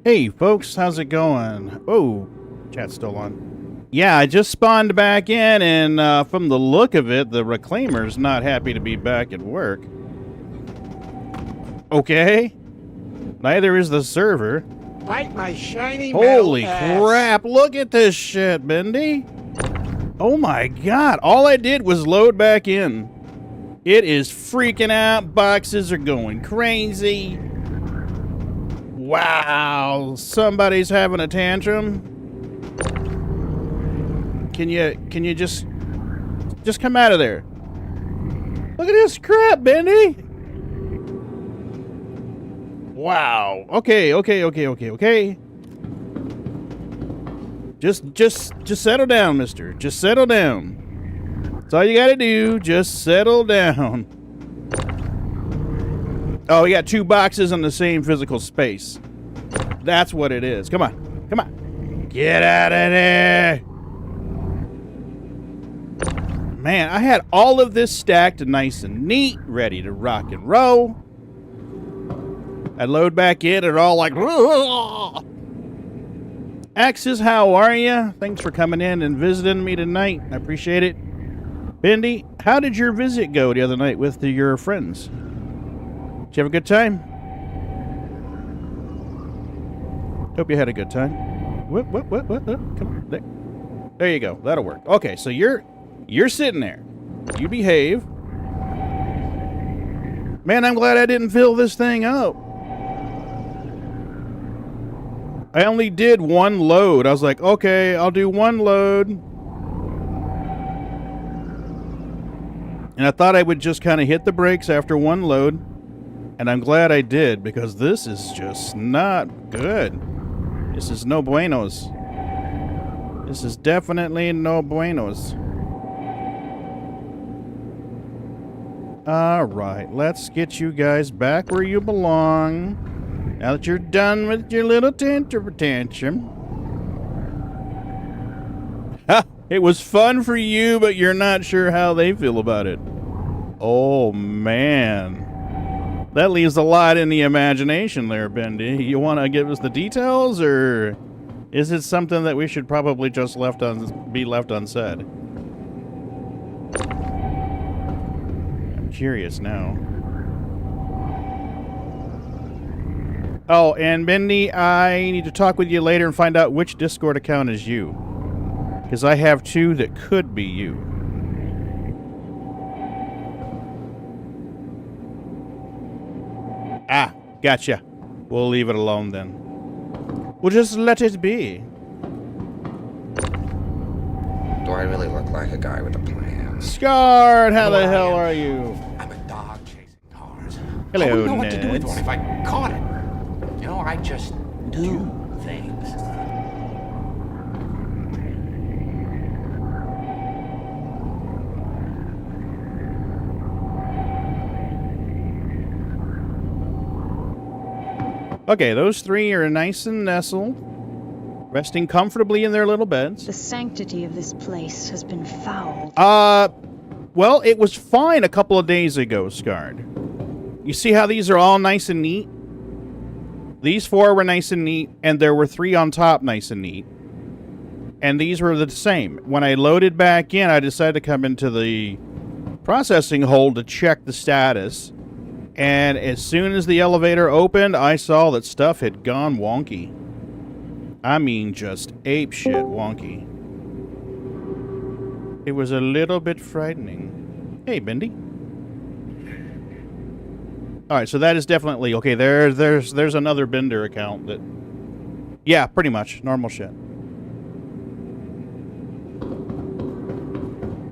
Hey folks, how's it going? Oh, chat's still on. Yeah, I just spawned back in, and from the look of it, the Reclaimer's not happy to be back at work. Okay. Neither is the server. Bite my shiny Holy metal crap, look at this shit, Bendy. Oh my god, all I did was load back in. It is freaking out, boxes are going crazy. Wow, somebody's having a tantrum. Can you just come out of there? Look at this crap, Bendy. Wow. Okay. Just settle down, mister. Just settle down. That's all you gotta do. Just settle down. Oh, we got two boxes in the same physical space. That's what it is. Come on. Come on. Get out of there. Man, I had all of this stacked nice and neat, ready to rock and roll. I load back in and all like, Axis, how are you? Thanks for coming in and visiting me tonight. I appreciate it. Bendy, how did your visit go the other night with your friends? Did you have a good time? Hope you had a good time. What? Come on. There you go. That'll work. Okay, so you're sitting there. You behave. Man, I'm glad I didn't fill this thing up. I only did one load. I was like, okay, I'll do one load. And I thought I would just kind of hit the brakes after one load. And I'm glad I did, because this is just not good. This is no buenos. This is definitely no buenos. Alright, let's get you guys back where you belong. Now that you're done with your little tantrum. Ha! It was fun for you, but you're not sure how they feel about it. Oh, man. That leaves a lot in the imagination there, Bendy. You want to give us the details, or is it something that we should probably just be left unsaid? I'm curious now. Oh, and Bendy, I need to talk with you later and find out which Discord account is you. Because I have two that could be you. Ah, gotcha. We'll leave it alone then. We'll just let it be. Do I really look like a guy with a plan? Scarred, how the hell are you? I'm a dog chasing cars. Hello, I wouldn't know what to do with Neds. one if I caught it. You know, I just do things. Okay, those three are nice and nestled, resting comfortably in their little beds. The sanctity of this place has been fouled. Well, it was fine a couple of days ago, Scarred. You see how these are all nice and neat? These four were nice and neat, and there were three on top nice and neat. And these were the same. When I loaded back in, I decided to come into the processing hold to check the status. And as soon as the elevator opened, I saw that stuff had gone wonky. I mean, just apeshit wonky. It was a little bit frightening. Hey, Bendy. Alright, so that is definitely... Okay, there's another Bender account that... Yeah, pretty much. Normal shit.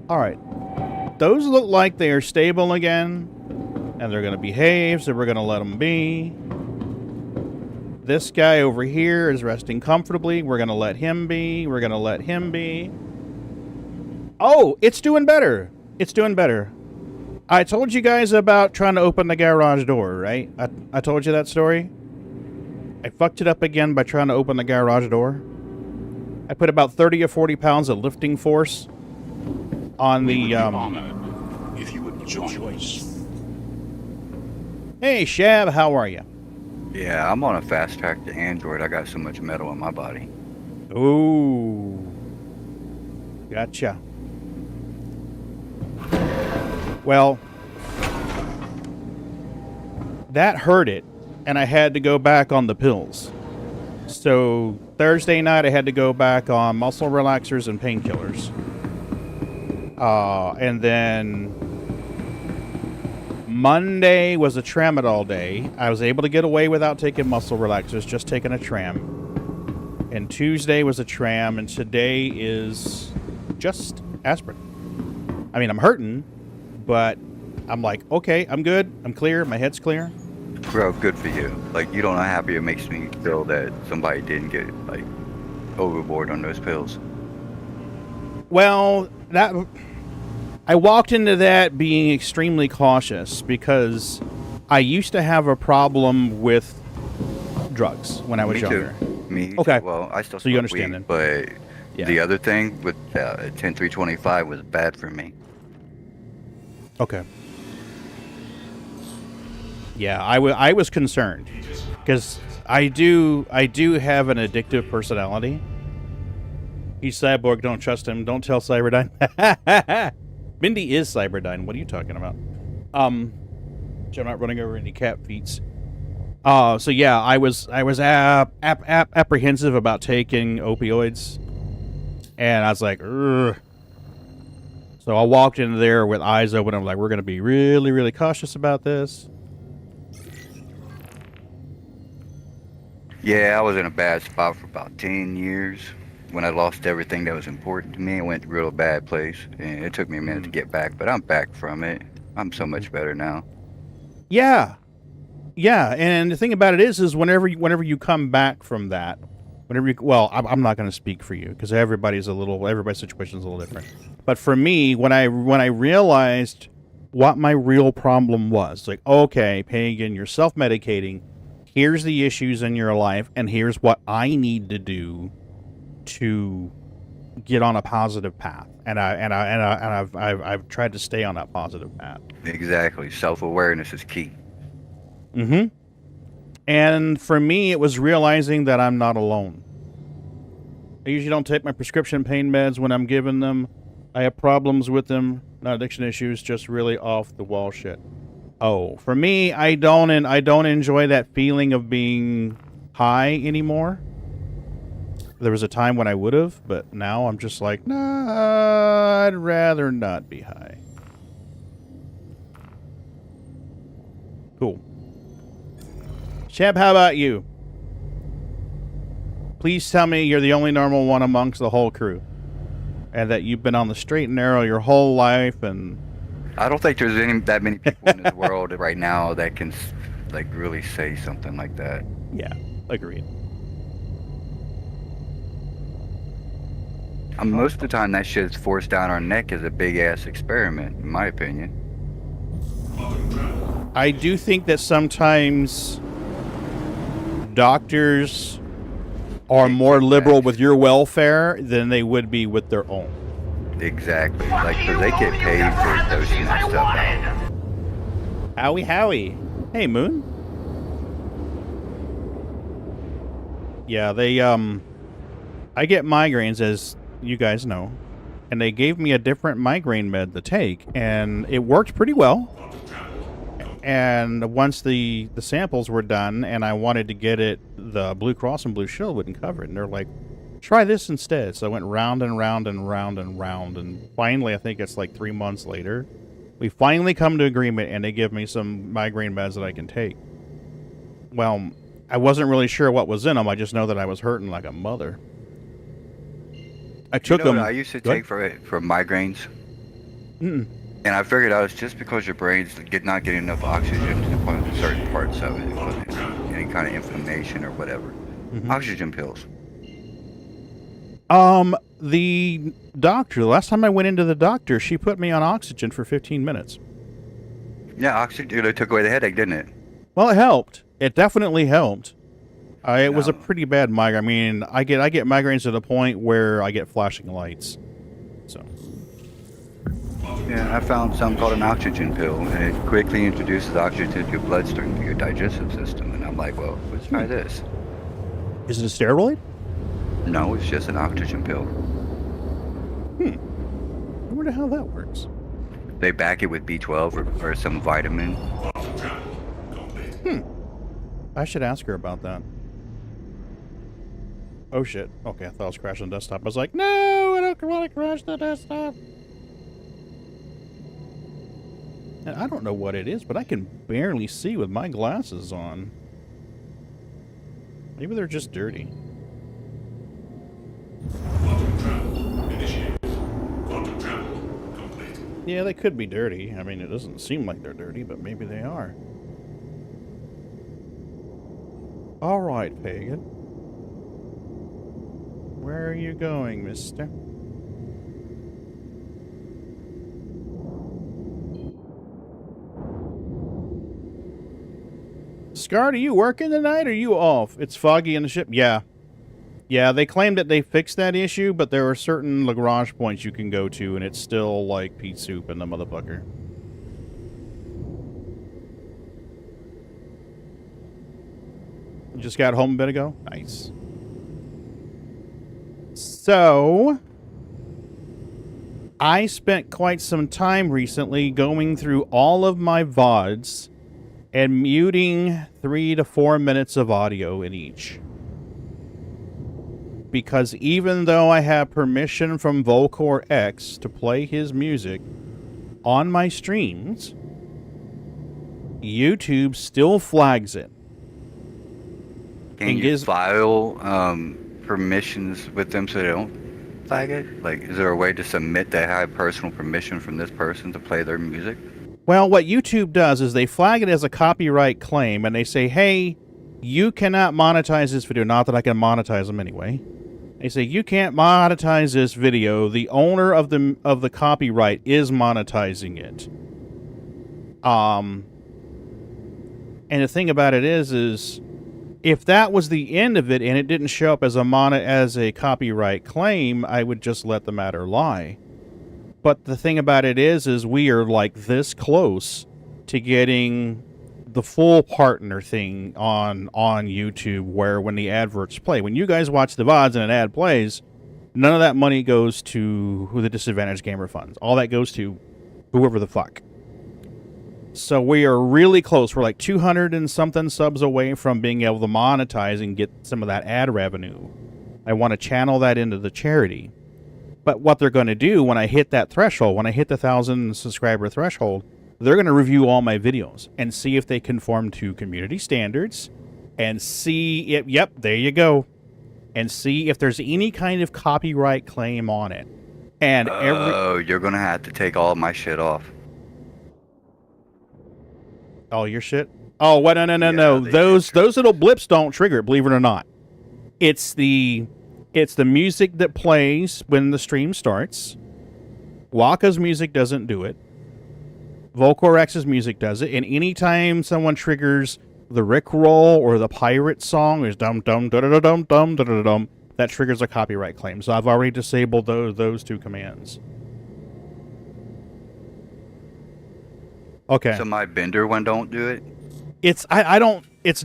Alright. Those look like they are stable again. And they're going to behave, so we're going to let them be. This guy over here is resting comfortably. We're going to let him be. We're going to let him be. Oh, it's doing better. It's doing better. I told you guys about trying to open the garage door, right? I told you that story. I fucked it up again by trying to open the garage door. I put about 30 or 40 pounds of lifting force on the... if you would join us. Hey, Shab, how are you? Yeah, I'm on a fast track to Android. I got so much metal in my body. Ooh. Gotcha. Well, that hurt it, and I had to go back on the pills. So Thursday night, I had to go back on muscle relaxers and painkillers. And then Monday was a tramadol day. I was able to get away without taking muscle relaxers, just taking a tram. And Tuesday was a tram, and today is just aspirin. I mean, I'm hurting, but I'm like, okay, I'm good. I'm clear. My head's clear. Bro, good for you. Like, you don't know how happy it makes me feel that somebody didn't get, like, overboard on those pills. Well, I walked into that being extremely cautious because I used to have a problem with drugs when I was younger. Me too. Okay. Well, I still So you smoke understand weed, then. but Yeah. the other thing with 10325 was bad for me. Okay. Yeah, I was concerned because I do have an addictive personality. He's Cyborg. Don't trust him. Don't tell Cyberdyne. Mindy is Cyberdyne. What are you talking about? I'm not running over any cat feet. So yeah, I was apprehensive about taking opioids, and I was like, ugh. So I walked in there with eyes open. I'm like, we're going to be really, really cautious about this. Yeah, I was in a bad spot for about 10 years. When I lost everything that was important to me, I went to a real bad place, and it took me a minute to get back, but I'm back from it. I'm so much better now. Yeah. Yeah, and the thing about it is whenever you come back from that, I'm not going to speak for you because everybody's situation's a little different. But for me, when I realized what my real problem was, like, okay, Pagan, you're self-medicating. Here's the issues in your life, and here's what I need to do to get on a positive path. And I've tried to stay on that positive path. Exactly. Self-awareness is key. Mm-hmm. And for me, it was realizing that I'm not alone. I usually don't take my prescription pain meds when I'm given them. I have problems with them, not addiction issues, just really off the wall shit. Oh, for me, I don't enjoy that feeling of being high anymore. There was a time when I would have, but now I'm just like, nah, I'd rather not be high. Cool. Shep, how about you? Please tell me you're the only normal one amongst the whole crew. And that you've been on the straight and narrow your whole life, and... I don't think there's that many people in this world right now that can, like, really say something like that. Yeah, agreed. Most of the time, that shit's forced down our neck as a big-ass experiment, in my opinion. I do think that sometimes doctors are more liberal with your welfare than they would be with their own. Exactly. Like, because they get paid for dosing that stuff out. Howie. Hey, Moon. Yeah, they, I get migraines, as you guys know, and they gave me a different migraine med to take, and it worked pretty well. And once the samples were done and I wanted to get it, the Blue Cross and Blue Shield wouldn't cover it. And they're like, try this instead. So I went round and round and round and round. And finally, I think it's like 3 months later, we finally come to agreement and they give me some migraine meds that I can take. Well, I wasn't really sure what was in them. I just know that I was hurting like a mother. I took them. I used to take for migraines. Mm-mm. And I figured out it's just because your brain's not getting enough oxygen to certain parts of it, any kind of inflammation or whatever. Mm-hmm. Oxygen pills. The doctor, the last time I went into the doctor, she put me on oxygen for 15 minutes. Yeah, oxygen, it took away the headache, didn't it? Well, it helped. It definitely helped. It was a pretty bad migraine. I mean, I get migraines to the point where I get flashing lights. So. Yeah, I found something called an oxygen pill, and it quickly introduces oxygen to your bloodstream, to your digestive system. And I'm like, well, let's try this. Is it a steroid? No, it's just an oxygen pill. I wonder how that works. They back it with B12 or some vitamin. I should ask her about that. Oh shit. Okay, I thought I was crashing the desktop. I was like, no, I don't want to crash the desktop. And I don't know what it is, but I can barely see with my glasses on. Maybe they're just dirty. Quantum travel initiated. Quantum travel complete. Yeah, they could be dirty. I mean, it doesn't seem like they're dirty, but maybe they are. All right, Pagan. Where are you going, mister? Scar, are you working tonight or are you off? It's foggy in the ship. Yeah. Yeah, they claimed that they fixed that issue, but there are certain Lagrange points you can go to, and it's still like pea soup in the motherfucker. You just got home a bit ago? Nice. So, I spent quite some time recently going through all of my VODs and muting 3 to 4 minutes of audio in each. Because even though I have permission from Volcor X to play his music on my streams, YouTube still flags it. Can you file permissions with them so they don't flag it? Like, is there a way to submit that I have personal permission from this person to play their music? Well, what YouTube does is they flag it as a copyright claim, and they say, hey, you cannot monetize this video. Not that I can monetize them anyway. They say, you can't monetize this video. The owner of the copyright is monetizing it. And the thing about it is if that was the end of it and it didn't show up as a copyright claim, I would just let the matter lie. But the thing about it is we are like this close to getting the full partner thing on YouTube, where when the adverts play, when you guys watch the VODs and an ad plays, none of that money goes to the disadvantaged gamer funds. All that goes to whoever the fuck. So we are really close. We're like 200 and something subs away from being able to monetize and get some of that ad revenue. I want to channel that into the charity. But what they're going to do when I hit that threshold, when I hit the 1,000 subscriber threshold, they're going to review all my videos and see if they conform to community standards and see if, yep, there you go, and see if there's any kind of copyright claim on it. And you're going to have to take all my shit off. All your shit? Oh, what? No. Yeah, Those little blips don't trigger it, believe it or not. It's the music that plays when the stream starts. Waka's music doesn't do it. Volcor X's music does it. And anytime someone triggers the Rickroll or the pirate song, there's dum dum da da dum dum da da dum, that triggers a copyright claim. So I've already disabled those two commands. Okay. So my Bender one don't do it? It's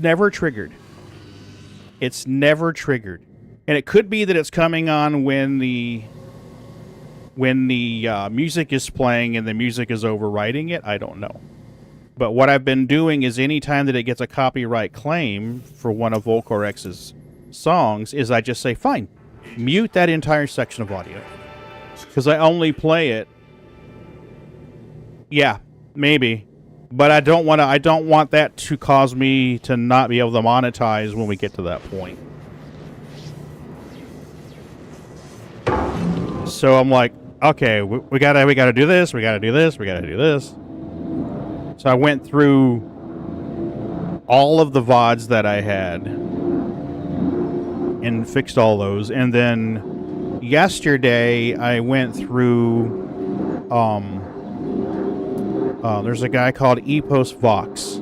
never triggered. It's never triggered. And it could be that it's coming on when the music is playing and the music is overwriting it. I don't know. But what I've been doing is anytime that it gets a copyright claim for one of Volcor X's songs is I just say, fine, mute that entire section of audio. Because I only play it. Yeah, maybe. But I don't want that to cause me to not be able to monetize when we get to that point. So I'm like, okay, we gotta do this, we gotta do this, we gotta do this. So I went through all of the VODs that I had and fixed all those. And then yesterday I went through there's a guy called Epos Vox.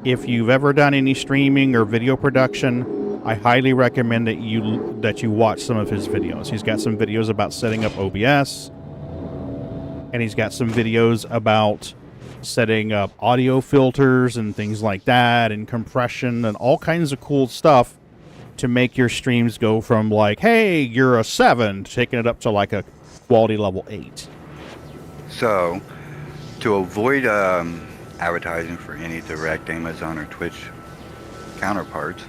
If you've ever done any streaming or video production, I highly recommend that you watch some of his videos. He's got some videos about setting up OBS And he's got some videos about setting up audio filters and things like that, and compression and all kinds of cool stuff to make your streams go from like, hey, you're a 7, taking it up to like a quality level 8. So, to avoid advertising for any direct Amazon or Twitch counterparts,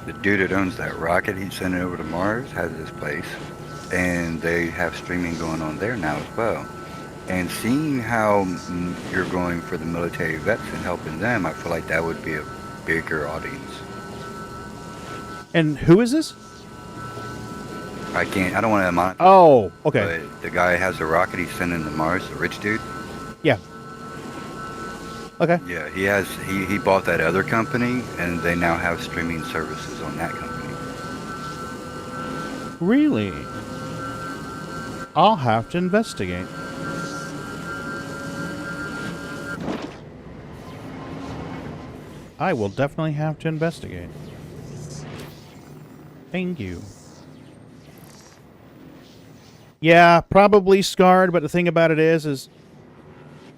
the dude that owns that rocket he sent it over to Mars has this place, and they have streaming going on there now as well. And seeing how you're going for the military vets and helping them, I feel like that would be a bigger audience. And who is this? I don't want to monitor. Oh, okay. But the guy has a rocket he's sending to Mars, the rich dude. Yeah. Okay. Yeah, he bought that other company, and they now have streaming services on that company. Really? I'll have to investigate. I will definitely have to investigate. Thank you. Yeah, probably scarred, but the thing about it is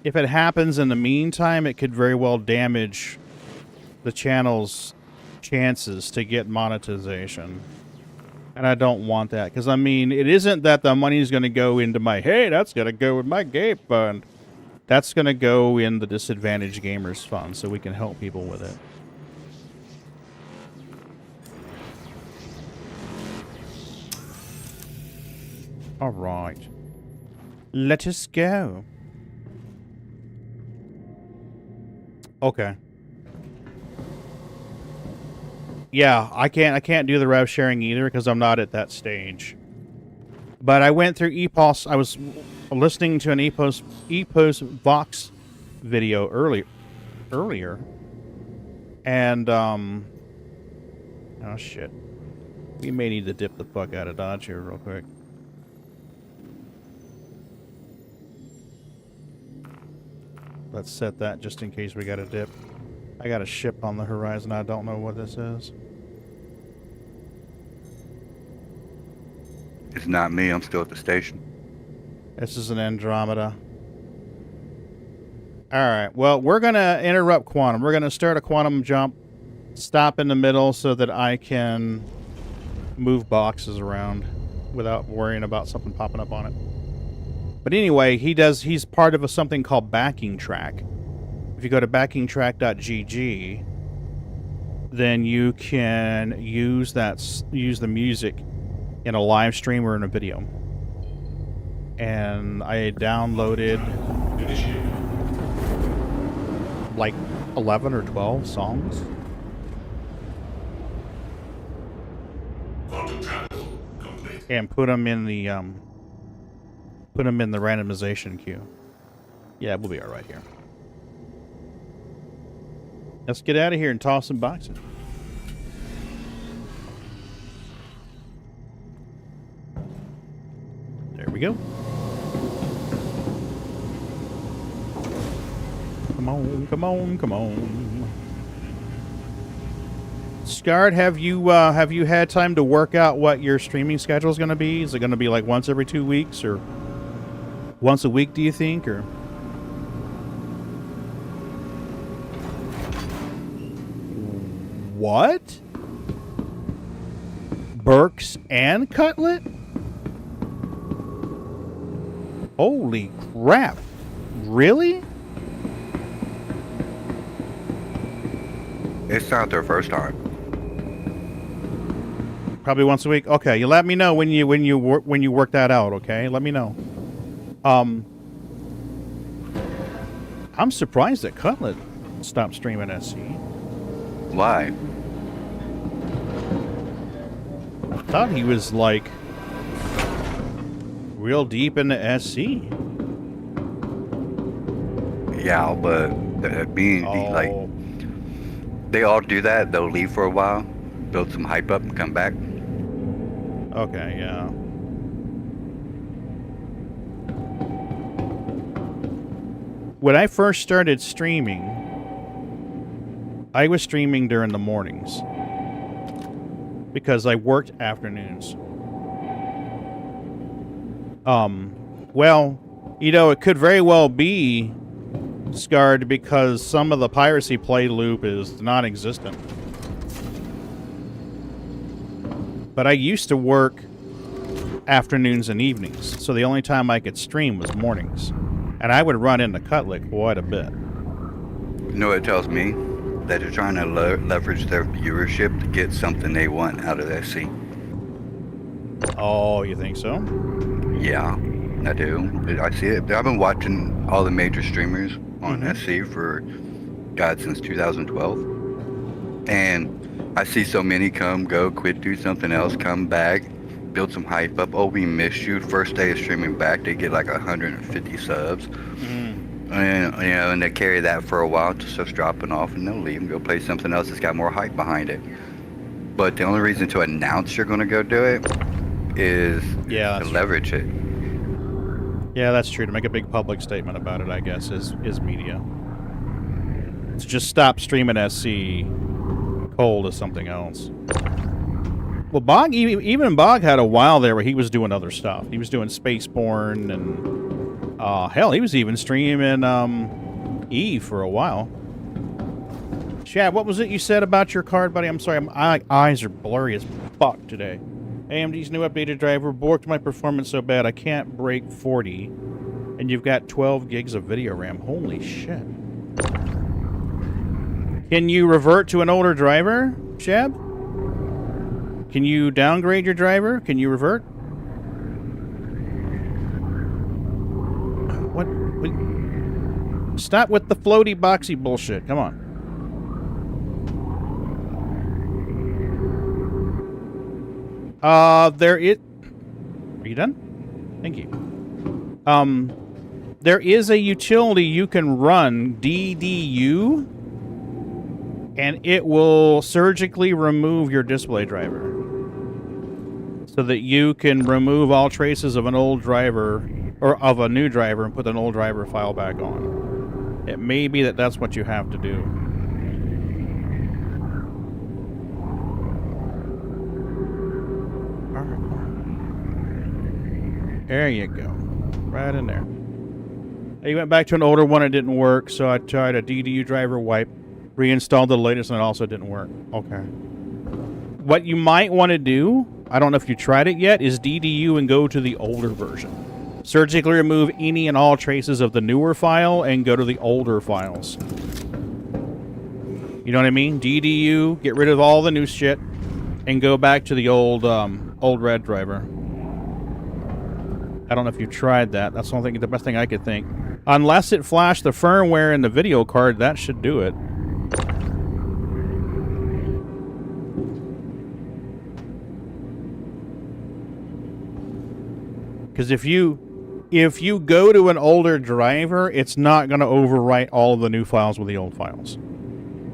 if it happens in the meantime, it could very well damage the channel's chances to get monetization. And I don't want that, because, I mean, it isn't that the money's going to go into my, hey, that's going to go in my game fund. That's going to go in the Disadvantaged Gamers Fund, so we can help people with it. All right. Let us go. Okay. Yeah, I can't do the rev sharing either because I'm not at that stage. But I went through EPOS. I was listening to an EPOS Vox video earlier. And oh shit. We may need to dip the fuck out of Dodge here real quick. Let's set that just in case we got a dip. I got a ship on the horizon. I don't know what this is. It's not me. I'm still at the station. This is an Andromeda. Alright, well, we're going to interrupt quantum. We're going to start a quantum jump, stop in the middle so that I can move boxes around without worrying about something popping up on it. But anyway, he's part of something called Backing Track. If you go to backingtrack.gg, then you can use the music in a live stream or in a video. And I downloaded like 11 or 12 songs. And put them in the randomization queue. Yeah, we'll be all right here. Let's get out of here and toss some boxes. There we go. Come on, come on, come on. Scarred, have you had time to work out what your streaming schedule is going to be? Is it going to be like once every 2 weeks or once a week, do you think, or? What? Burks and Cutlet? Holy crap. Really? It's not their first time. Probably once a week. Okay, you let me know when you work that out, okay? Let me know. I'm surprised that Cutlet stopped streaming SC. Why? I thought he was like real deep into SC. Yeah, but like they all do that. They'll leave for a while, build some hype up, and come back. Okay, yeah. When I first started streaming, I was streaming during the mornings because I worked afternoons. Well, You know, it could very well be Scarred because some of the piracy play loop is non-existent. But I used to work afternoons and evenings, so the only time I could stream was mornings. And I would run into Cutlick quite a bit. You know what it tells me? That they're trying to leverage their viewership to get something they want out of SC. Oh, you think so? Yeah, I do. I see it. I've been watching all the major streamers on SC for, God, since 2012. And I see so many come, go, quit, do something else, come back, build some hype up. Oh, we missed you. First day of streaming back, they get like 150 subs. And, you know, and they carry that for a while till stuff's dropping off, and they'll leave and go play something else that's got more hype behind it. But the only reason to announce you're going to go do it is to leverage it. Yeah, that's true. To make a big public statement about it, I guess, is media. To just stop streaming SC cold is something else. Well, Bog, even Bog had a while there where he was doing other stuff. He was doing Spaceborne and... hell, he was even streaming Eve for a while. Chad, what was it you said about your card, buddy? I'm sorry, my eyes are blurry as fuck today. AMD's new updated driver borked my performance so bad I can't break 40. And you've got 12 gigs of video RAM. Holy shit. Can you revert to an older driver, Chad? Can you downgrade your driver? Can you revert? What? Stop with the floaty boxy bullshit. Come on. Are you done? Thank you. There is a utility you can run, DDU, and it will surgically remove your display driver so that you can remove all traces of an old driver or of a new driver and put an old driver file back on. It may be that that's what you have to do. There you go. Right in there. You went back to an older one, it didn't work, so I tried a DDU driver wipe, reinstalled the latest, and it also didn't work. Okay. What you might want to do, I don't know if you tried it yet, is DDU and go to the older version. Surgically remove any and all traces of the newer file and go to the older files. You know what I mean? DDU, get rid of all the new shit, and go back to the old red driver. I don't know if you tried that. That's the best thing I could think. Unless it flashed the firmware in the video card, that should do it. Because if you go to an older driver, it's not going to overwrite all of the new files with the old files.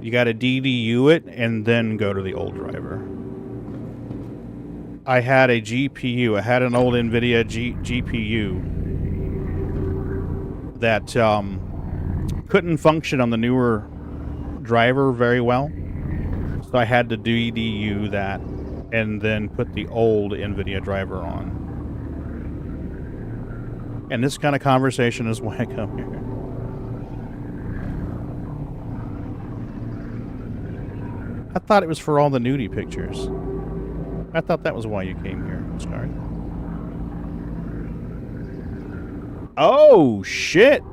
You got to DDU it and then go to the old driver. I had a GPU. I had an old NVIDIA GPU that couldn't function on the newer driver very well. So I had to DDU that and then put the old NVIDIA driver on. And this kind of conversation is why I come here. I thought it was for all the nudie pictures. I thought that was why you came here. Sorry. Oh, shit.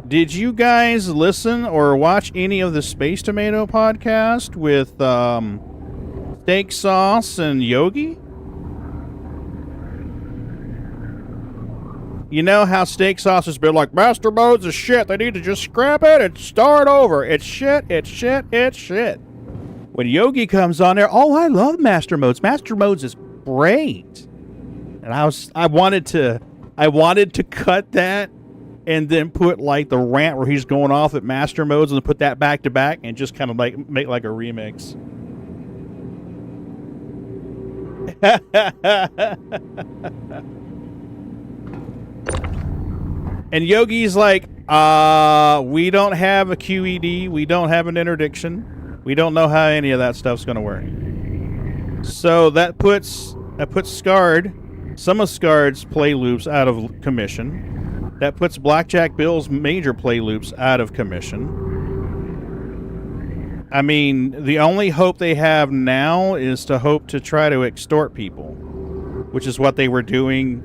Did you guys listen or watch any of the Space Tomato podcast with Steak Sauce and Yogi? You know how Steak Sauce has been like, Master Modes is shit. They need to just scrap it and start over. It's shit, it's shit, it's shit. When Yogi comes on there, oh, I love Master Modes. Master Modes is great. And I wanted to cut that and then put like the rant where he's going off at Master Modes and put that back to back and just kind of like make like a remix. And Yogi's like, we don't have a QED, we don't have an interdiction. We don't know how any of that stuff's going to work. So that puts Scarred, some of Scarred's play loops out of commission. That puts Blackjack Bill's major play loops out of commission. I mean, the only hope they have now is to hope to try to extort people, which is what they were doing.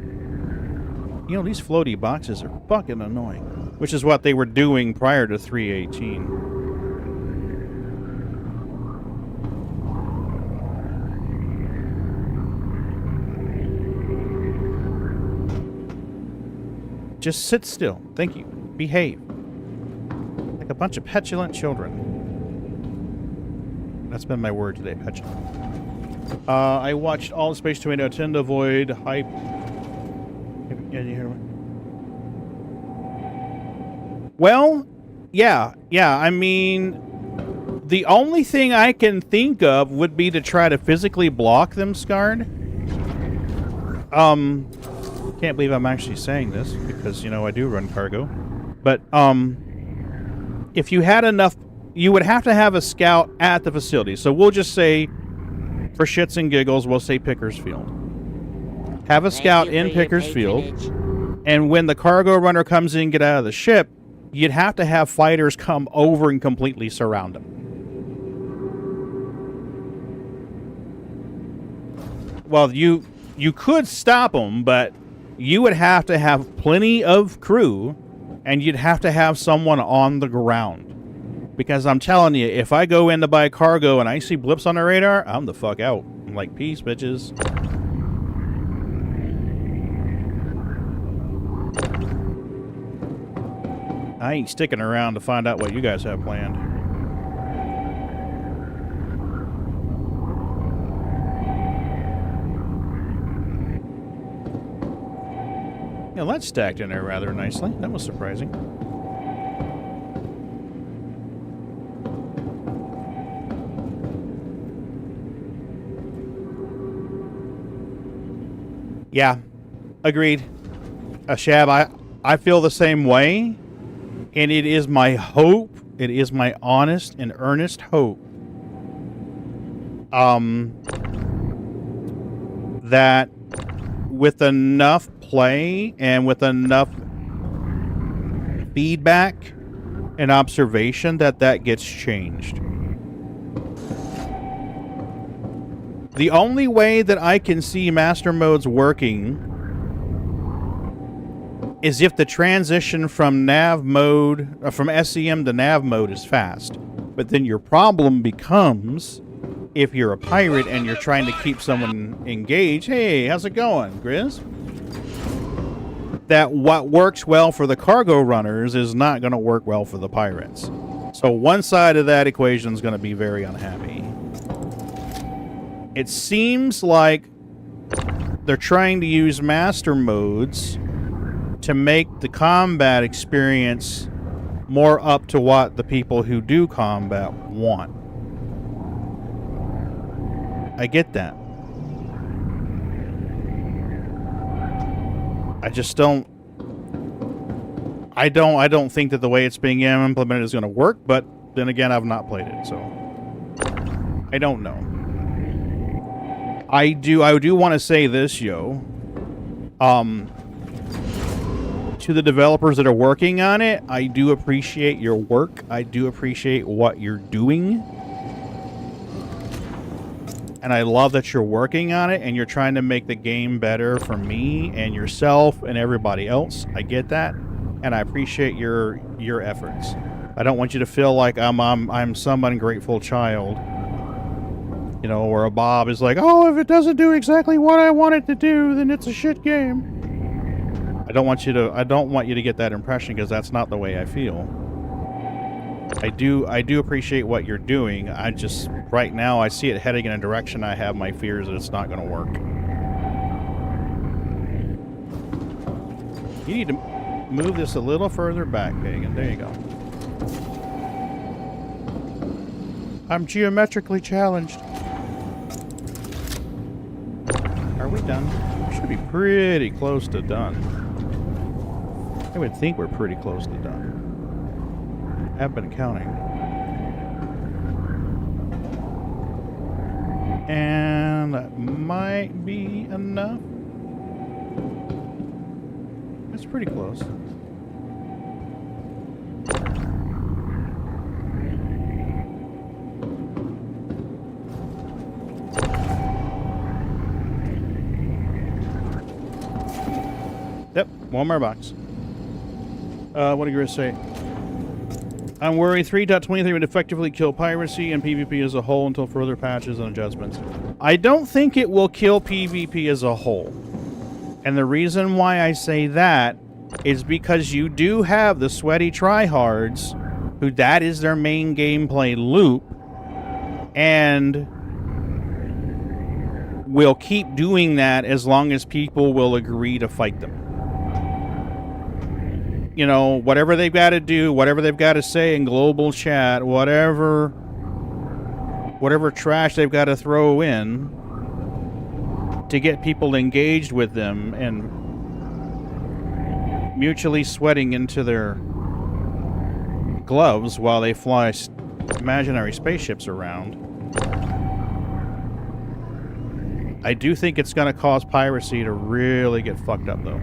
You know, these floaty boxes are fucking annoying. Which is what they were doing prior to 318. Just sit still. Thank you. Behave. Like a bunch of petulant children. That's been my word today, petulant. I watched all the Space Tornado, Tenda Void, Hype. Yeah, you hear me? Well, yeah. I mean, the only thing I can think of would be to try to physically block them, Scarred. Can't believe I'm actually saying this because, you know, I do run cargo. But, if you had enough, you would have to have a scout at the facility. So we'll just say, for shits and giggles, we'll say Pickersfield. Have a scout in Pickersfield, and when the cargo runner comes in and get out of the ship, you'd have to have fighters come over and completely surround them. Well, you could stop them, but you would have to have plenty of crew, and you'd have to have someone on the ground. Because I'm telling you, if I go in to buy cargo and I see blips on the radar, I'm the fuck out. I'm like, peace, bitches. I ain't sticking around to find out what you guys have planned. Yeah, that's stacked in there rather nicely. That was surprising. Yeah, agreed. Shab, I feel the same way. And it is my hope, it is my honest and earnest hope, that with enough play and with enough feedback and observation that gets changed. The only way that I can see master modes working is if the transition from nav mode, from SEM to nav mode is fast. But then your problem becomes, if you're a pirate and you're trying to keep someone engaged, hey, how's it going, Grizz? That what works well for the cargo runners is not going to work well for the pirates. So one side of that equation is going to be very unhappy. It seems like they're trying to use master modes to make the combat experience more up to what the people who do combat want. I get that. I just don't... I don't think that the way it's being implemented is going to work, but then again, I've not played it, so... I don't know. I do want to say this, yo. To the developers that are working on it, I do appreciate your work. I do appreciate what you're doing. And I love that you're working on it and you're trying to make the game better for me and yourself and everybody else. I get that. And I appreciate your efforts. I don't want you to feel like I'm some ungrateful child. You know, where a Bob is like, oh, if it doesn't do exactly what I want it to do, then it's a shit game. I don't want you to get that impression, because that's not the way I feel. I do appreciate what you're doing. I just, right now, I see it heading in a direction I have my fears that it's not going to work. You need to move this a little further back, Pagan. There you go. I'm geometrically challenged. Are we done? We should be pretty close to done. I would think we're pretty close to done. I've been counting. And that might be enough. That's pretty close. One more box. What are you going to say? I'm worried 3.23 would effectively kill piracy and PvP as a whole until further patches and adjustments. I don't think it will kill PvP as a whole. And the reason why I say that is because you do have the sweaty tryhards who that is their main gameplay loop and will keep doing that as long as people will agree to fight them. You know, whatever they've got to do, whatever they've got to say in global chat, whatever trash they've got to throw in to get people engaged with them and mutually sweating into their gloves while they fly imaginary spaceships around. I do think it's going to cause piracy to really get fucked up, though.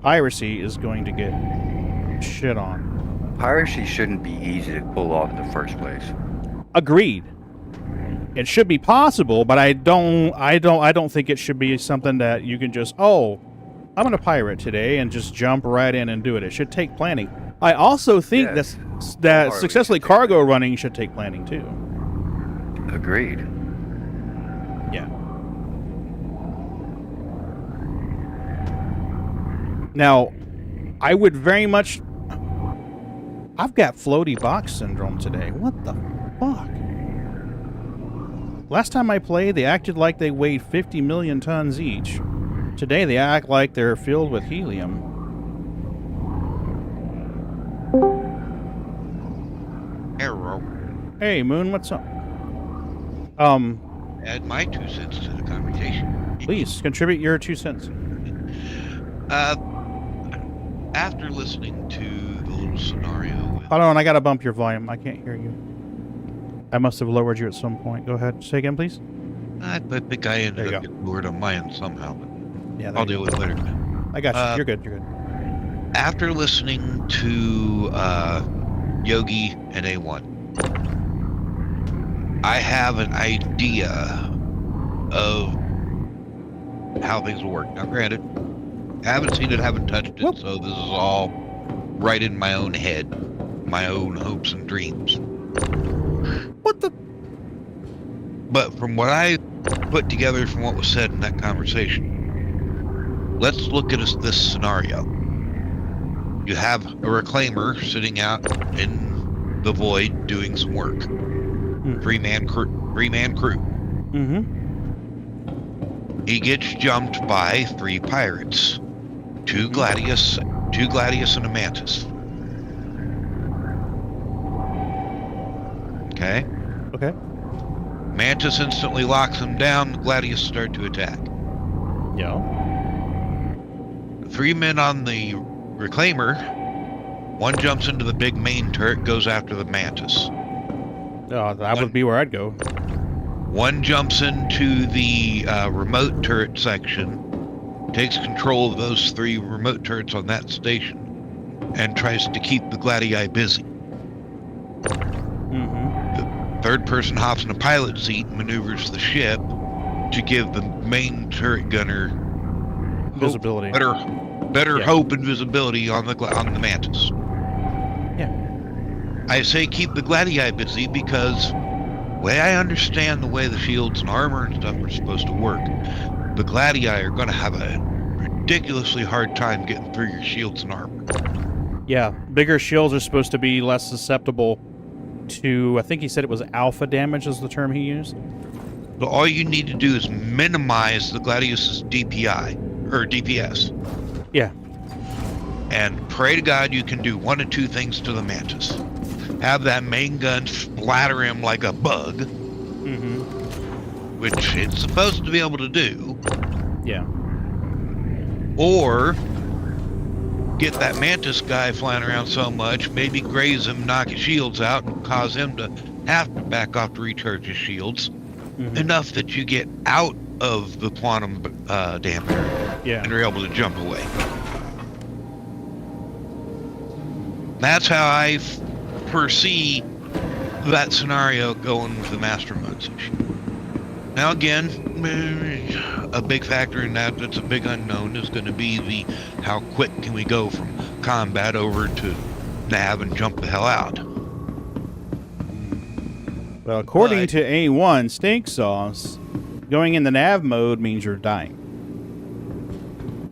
Piracy is going to get shit on. Piracy shouldn't be easy to pull off in the first place. Agreed. It should be possible, but I don't think it should be something that you can just, oh, I'm going to pirate today and just jump right in and do it. It should take planning. I also think Yes. that successfully cargo running should take planning too. Agreed. Yeah. Now, I would very much... I've got floaty box syndrome today. What the fuck? Last time I played, they acted like they weighed 50 million tons each. Today, they act like they're filled with helium. Arrow. Hey, Moon, what's up? Add my 2 cents to the conversation. Please, contribute your 2 cents. After listening to the little scenario with... Hold on, I gotta bump your volume. I can't hear you. I must have lowered you at some point. Go ahead. Say again, please. I think I There ended you up go. getting lured on my end somehow, but Yeah, there I'll you deal with it later. go. I got you. You're good. You're good. After listening to Yogi and A1, I have an idea of how things will work. Now, granted, I haven't seen it, haven't touched it, Whoop. so this is all right in my own head, my own hopes and dreams. What the? But from what I put together from what was said in that conversation, let's look at this scenario. You have a reclaimer sitting out in the void doing some work. Three-man crew. Mm-hmm. He gets jumped by 3 pirates. 2 Gladius and a Mantis. Okay? Okay. Mantis instantly locks him down, the Gladius start to attack. Yeah. 3 men on the reclaimer, 1 jumps into the big main turret, goes after the Mantis. That would be where I'd go. 1 jumps into the remote turret section, takes control of those 3 remote turrets on that station, and tries to keep the Gladii busy. Mm-hmm. The 3rd person hops in a pilot seat and maneuvers the ship to give the main turret gunner Visibility. better Yeah. hope and visibility on the Mantis. Yeah. I say keep the Gladii busy because the way I understand the way the shields and armor and stuff are supposed to work, the Gladii are going to have a ridiculously hard time getting through your shields and armor. Yeah. Bigger shields are supposed to be less susceptible to, I think he said it was alpha damage is the term he used. So all you need to do is minimize the Gladius's DPI, or DPS. Yeah. And pray to God you can do 1 of 2 things to the Mantis. Have that main gun splatter him like a bug, Mm-hmm. which it's supposed to be able to do, Yeah. or get that Mantis guy flying around so much, maybe graze him, knock his shields out, and cause him to have to back off to recharge his shields, enough that you get out of the quantum dampener Yeah. and are able to jump away. That's how I foresee that scenario going with the master mode section. Now again, a big factor in that's a big unknown is going to be the how quick can we go from combat over to nav and jump the hell out. Well, according to A1 Steak Sauce, going in the nav mode means you're dying.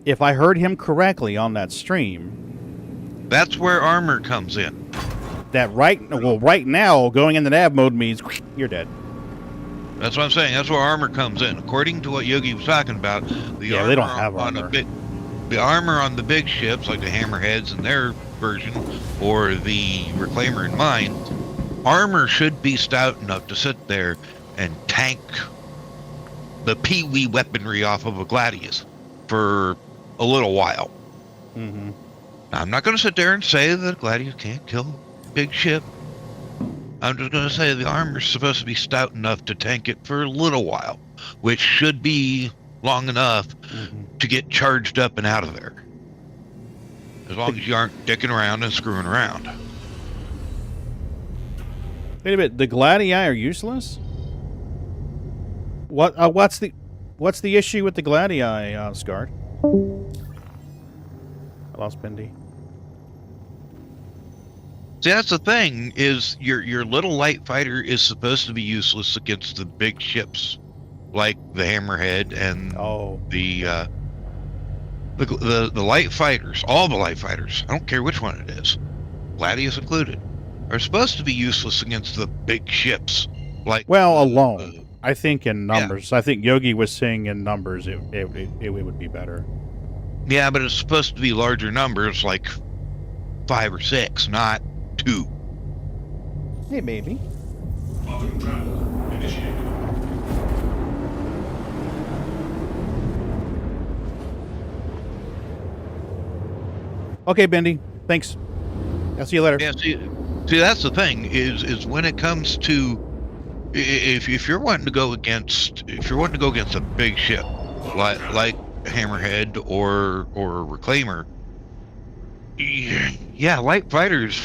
If I heard him correctly on that stream, that's where armor comes in. That right now, going in the nav mode means you're dead. That's what I'm saying. That's where armor comes in. According to what Yogi was talking about, the armor they don't have armor. The armor on the big ships, like the Hammerheads and their version, or the Reclaimer in mine, armor should be stout enough to sit there and tank the Pee-wee weaponry off of a Gladius for a little while. Mm-hmm. Now, I'm not going to sit there and say that Gladius can't kill a big ship. I'm just going to say the armor's supposed to be stout enough to tank it for a little while, which should be long enough to get charged up and out of there. As long as you aren't dicking around and screwing around. Wait a minute, the Gladii are useless? What's the issue with the Gladii, Scarred? I lost Bendy. See, that's the thing, is your little light fighter is supposed to be useless against the big ships, like the Hammerhead and the light fighters, all the light fighters, I don't care which one it is, Gladius included, are supposed to be useless against the big ships. Like alone. I think in numbers. Yeah. I think Yogi was saying in numbers it would be better. Yeah, but it's supposed to be larger numbers, like 5 or 6, not 2. Hey, baby. Quantum travel initiated. Okay, Bendy. Thanks. I'll see you later. Yeah, see, that's the thing is when it comes to if you're wanting to go against a big ship like Hammerhead or Reclaimer, yeah, light fighters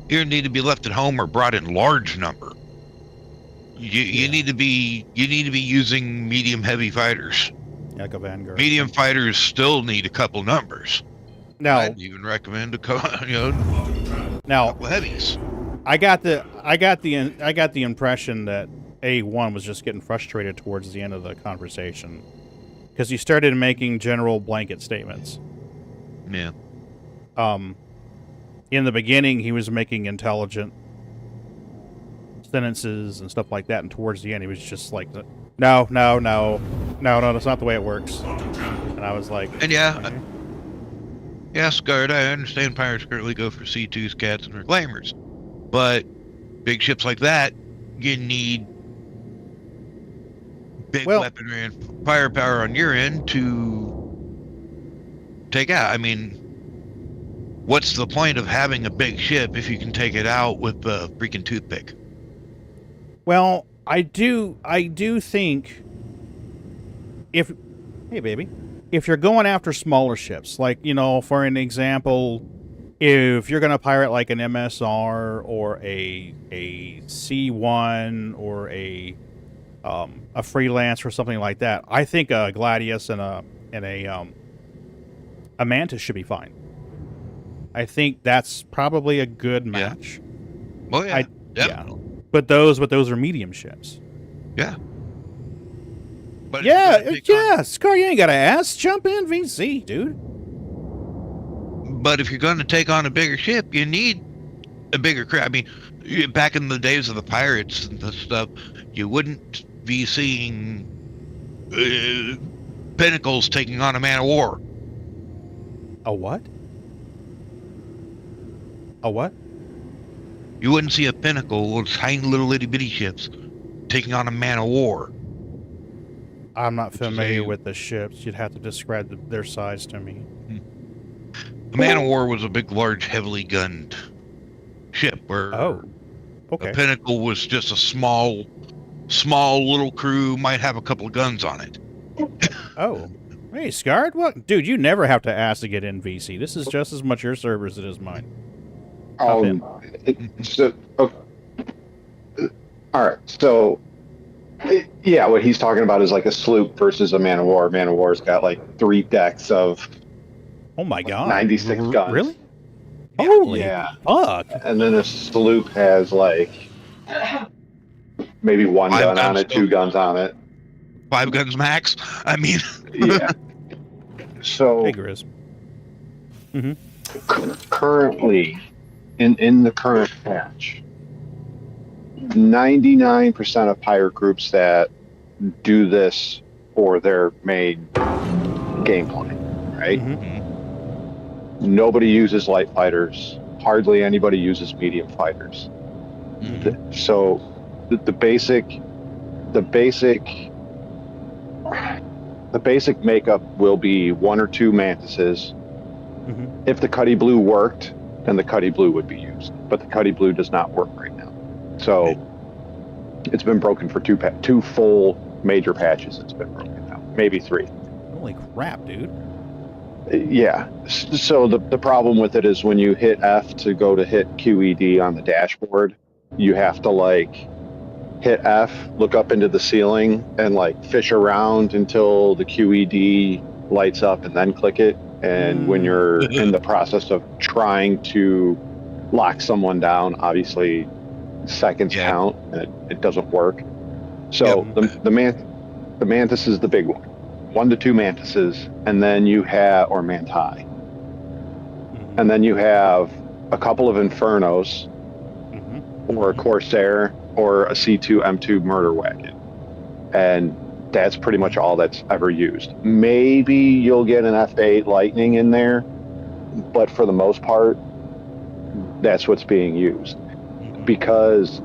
either need to be left at home or brought in large number. You need to be using medium heavy fighters. Like a Vanguard. Medium fighters still need a couple numbers. Now, I'd even recommend a couple heavies. I got the impression that A1 was just getting frustrated towards the end of the conversation because he started making general blanket statements. Yeah. In the beginning, he was making intelligent sentences and stuff like that, and towards the end, he was just like, no, that's not the way it works. And I was like, and yeah, Scarred, I understand pirates currently go for C2s, cats, and reclaimers. But big ships like that, you need big weaponry and firepower on your end to take out. I mean, what's the point of having a big ship if you can take it out with a freaking toothpick? Well, I do think if you're going after smaller ships, like, for an example, if you're going to pirate like an MSR or a C1 or a freelance or something like that, I think a Gladius and a Mantis should be fine. I think that's probably a good match. Yeah. Oh yeah, definitely. Yeah. But those are medium ships. Yeah. But Scar, you ain't gotta ask. Jump in, VC, dude. But if you're going to take on a bigger ship, you need a bigger crew. I mean, back in the days of the pirates and the stuff, you wouldn't be seeing Pinnacles taking on a man of war. A what? A what? You wouldn't see a Pinnacle with tiny little itty bitty ships taking on a man of war. I'm not familiar with the ships. You'd have to describe their size to me. A man of war was a big, large, heavily gunned ship where a Pinnacle was just a small little crew, might have a couple of guns on it. Oh. Hey, Scarred? What? Dude, you never have to ask to get in VC. This is just as much your server as it is mine. All right. So Yeah, what he's talking about is like a sloop versus a man of war. Man of war's got like 3 decks of Oh my god. 96 guns. Really? Holy Yeah. fuck. And then a sloop has like maybe 1 5 gun on guns it, 2 guns on it. 5 guns max. I mean, Yeah. So Vigorous. currently, in the current patch, 99% of pirate groups that do this for their main gameplay, right? Nobody uses light fighters. Hardly anybody uses medium fighters. So the basic makeup will be 1 or 2 mantises. If the Cuddy Blue worked, then the Cuddy Blue would be used. But the Cuddy Blue does not work right now. So it's been broken for 2 full major patches. It's been broken now, maybe 3. Holy crap, dude. Yeah. So the problem with it is when you hit F to go to hit QED on the dashboard, you have to like hit F, look up into the ceiling, and like fish around until the QED lights up and then click it. And when you're in the process of trying to lock someone down, obviously seconds count and it doesn't work. So the mantis is the big one. 1 to 2 mantises, and then you have, or manti, and then you have a couple of infernos, or a corsair, or a C2 M2 murder wagon, and that's pretty much all that's ever used. Maybe you'll get an F8 lightning in there, but for the most part, that's what's being used. Because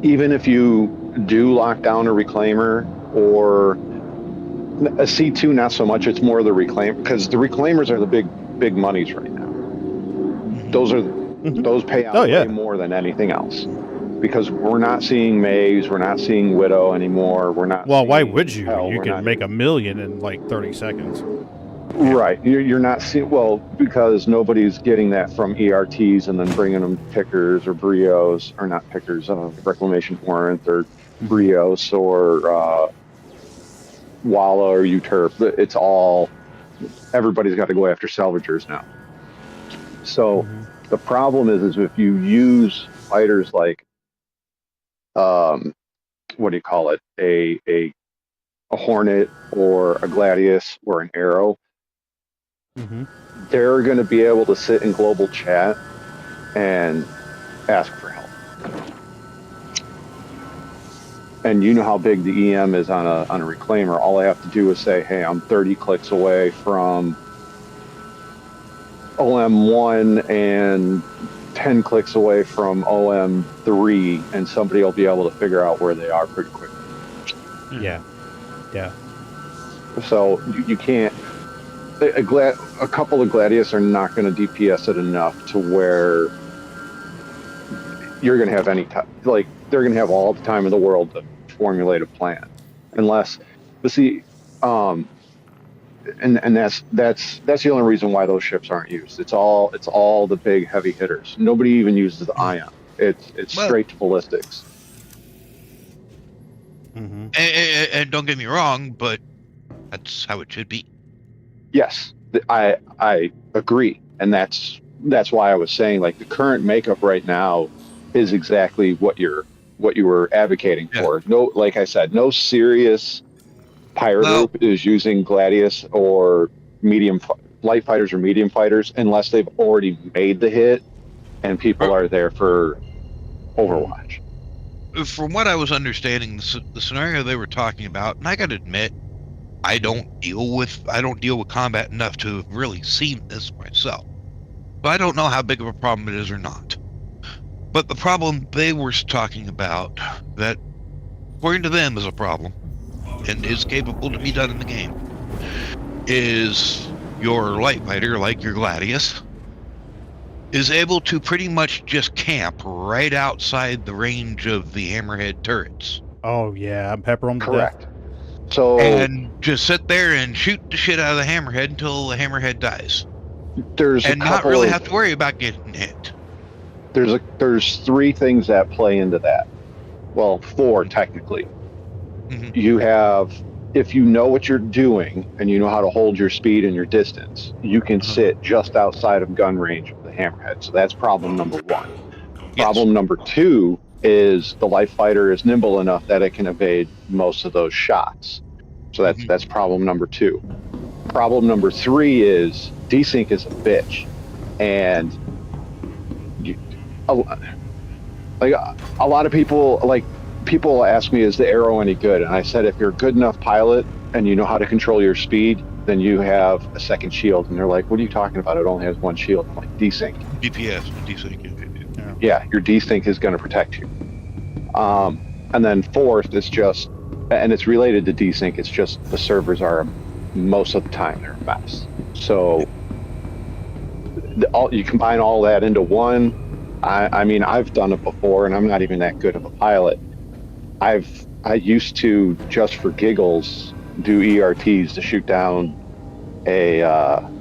even if you do lock down a reclaimer or a C2, not so much. It's more the reclaim, because the reclaimers are the big monies right now. Those pay out way more than anything else, because we're not seeing Maze, we're not seeing Widow anymore. We're not. Well, why would you? Hell, You can make $1 million in like 30 seconds. Right. You're not seeing, well, because nobody's getting that from ERTs and then bringing them pickers or brios, or not pickers, reclamation warrant or brios or Walla or Uturp. It's all, everybody's got to go after salvagers now. So the problem is if you use fighters like, what do you call it? A Hornet or a Gladius or an Arrow, they're going to be able to sit in global chat and ask for help. And you know how big the EM is on a reclaimer. All I have to do is say, hey, I'm 30 clicks away from OM1 and 10 clicks away from OM3, and somebody will be able to figure out where they are pretty quickly. Yeah. So you can't. A couple of Gladius are not going to DPS it enough to where you're going to have any time. Like, they're going to have all the time in the world to formulate a plan, unless. But see, and that's the only reason why those ships aren't used. It's all the big heavy hitters. Nobody even uses the ion. It's straight to ballistics. And don't get me wrong, but that's how it should be. Yes, I agree, and that's why I was saying, like, the current makeup right now is exactly what you were advocating for. No, like I said, no serious pirate group is using Gladius or light fighters or medium fighters unless they've already made the hit and people are there for Overwatch. From what I was understanding, the scenario they were talking about, and I gotta admit, I don't deal with combat enough to have really seen this myself. But I don't know how big of a problem it is or not. But the problem they were talking about, that according to them is a problem, and is capable to be done in the game, is your light fighter, like your Gladius, is able to pretty much just camp right outside the range of the hammerhead turrets. Oh yeah, pepper them to Correct. death. So and just sit there and shoot the shit out of the hammerhead until the hammerhead dies. And not really have to worry about getting hit. There's 3 things that play into that. Well, 4 technically. Mhm. You have, if you know what you're doing and you know how to hold your speed and your distance, you can sit just outside of gun range of the hammerhead. So that's problem number 1. Yes. Problem number 2 is the light fighter is nimble enough that it can evade most of those shots. So that's problem number 2. Problem number 3 is desync is a bitch, and you, like a lot of people ask me, is the arrow any good? And I said, if you're a good enough pilot and you know how to control your speed, then you have a second shield. And they're like, what are you talking about? It only has 1 shield. I'm like, desync. DPS, desync. Yeah, your desync is going to protect you. And then 4th is just, and it's related to desync, it's just the servers are, most of the time, they're a mess. So you combine all that into one. I mean, I've done it before, and I'm not even that good of a pilot. I used to, just for giggles, do ERTs to shoot down a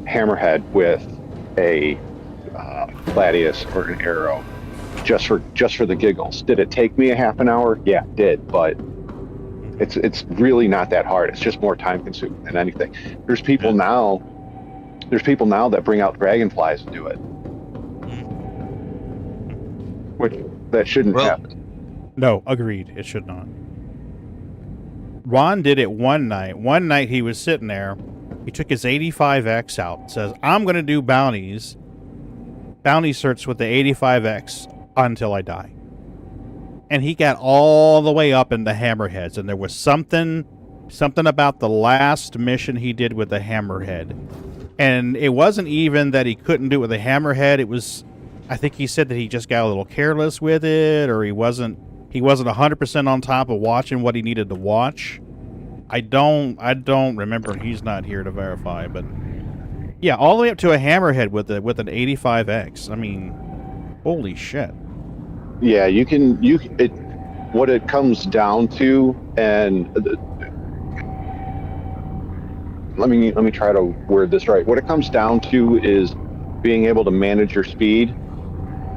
hammerhead with a gladius or an arrow, just for the giggles. Did it take me a half an hour? Yeah, it did, but it's really not that hard. It's just more time consuming than anything. There's people now that bring out dragonflies and do it, which that shouldn't happen. No, agreed. It should not. Ron did it one night. One night he was sitting there. He took his 85X out. Says, I'm going to do bounty certs with the 85X until I die. And he got all the way up into hammerheads. And there was something about the last mission he did with the hammerhead. And it wasn't even that he couldn't do it with a hammerhead. It was, I think he said that he just got a little careless with it, or he wasn't 100% on top of watching what he needed to watch. I don't remember. He's not here to verify, but yeah, all the way up to a hammerhead with an 85X. I mean, holy shit. Yeah, what it comes down to, and let me try to word this right. What it comes down to is being able to manage your speed,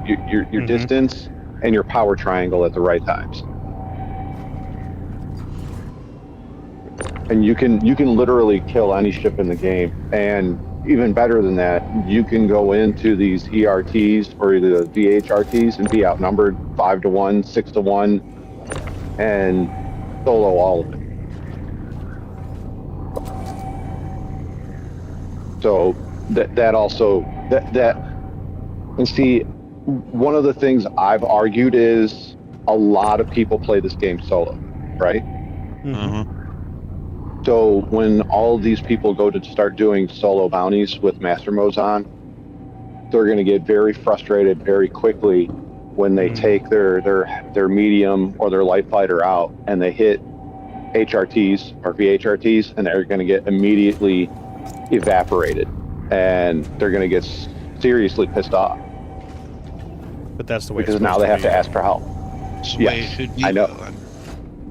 your distance, and your power triangle at the right times. And you can literally kill any ship in the game. And even better than that, you can go into these ERTs or the VHRTs and be outnumbered 5-1, 6-1, and solo all of it. So and see, one of the things I've argued is a lot of people play this game solo, right? So when all of these people go to start doing solo bounties with master modes on, they're going to get very frustrated very quickly when they take their medium or their light fighter out and they hit HRTs or VHRTs, and they're going to get immediately evaporated, and they're going to get seriously pissed off. But that's the way. Because now they have to ask for help. It's the way it should be. I know.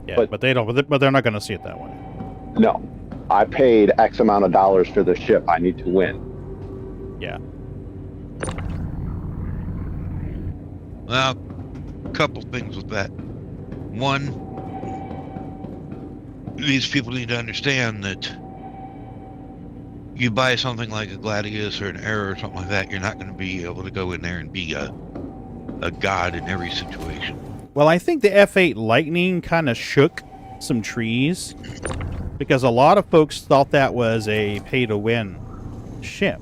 Yeah, but they don't. But they're not going to see it that way. No, I paid X amount of dollars for the ship. I need to win. Yeah. Well, a couple things with that. One, these people need to understand that you buy something like a Gladius or an Arrow or something like that, you're not going to be able to go in there and be a god in every situation. Well, I think the F8 Lightning kind of shook some trees, because a lot of folks thought that was a pay-to-win ship.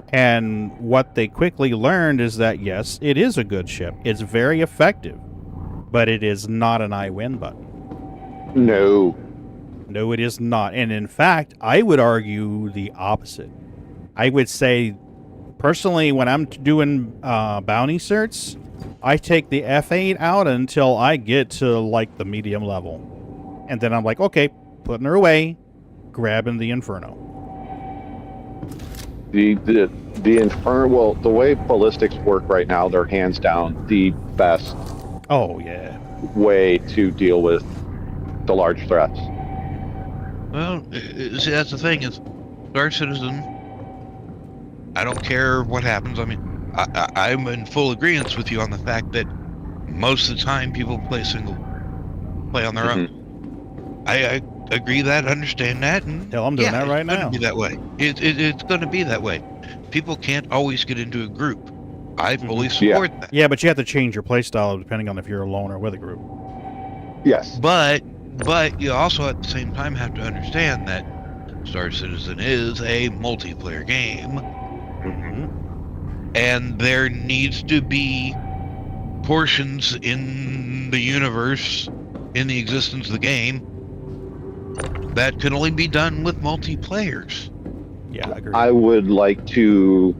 And what they quickly learned is that, yes, it is a good ship. It's very effective, but it is not an I win button. No. No, it is not. And in fact, I would argue the opposite. I would say, personally, when I'm doing bounty certs, I take the F8 out until I get to, like, the medium level. And then I'm like, okay, putting her away, grabbing the Inferno. The Inferno, well, the way ballistics work right now, they're hands down the best way to deal with the large threats. Well, see, that's the thing, is Star Citizen, I don't care what happens. I mean, I'm in full agreement with you on the fact that most of the time people play on their Mhm. own. I agree that, understand that, and Hell, I'm doing that right it's going now. to be that way. It's going to be that way. People can't always get into a group. I fully support that. Yeah, but you have to change your playstyle depending on if you're alone or with a group. Yes. But you also at the same time have to understand that Star Citizen is a multiplayer game, and there needs to be portions in the universe, in the existence of the game, that can only be done with multiplayers. Yeah, I agree. I would like to.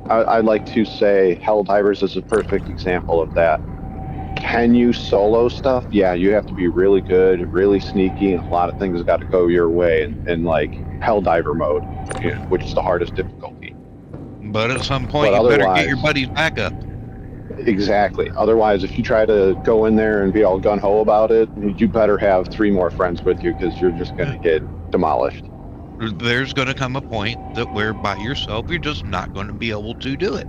I'd like to say Helldivers is a perfect example of that. Can you solo stuff? Yeah, you have to be really good, really sneaky, and a lot of things got to go your way in like Helldiver mode, which is the hardest difficulty. But at some point, But you better get otherwise- your buddies back up. Exactly. Otherwise, if you try to go in there and be all gung-ho about it, you better have 3 more friends with you because you're just going to get demolished. There's going to come a point that where by yourself, you're just not going to be able to do it.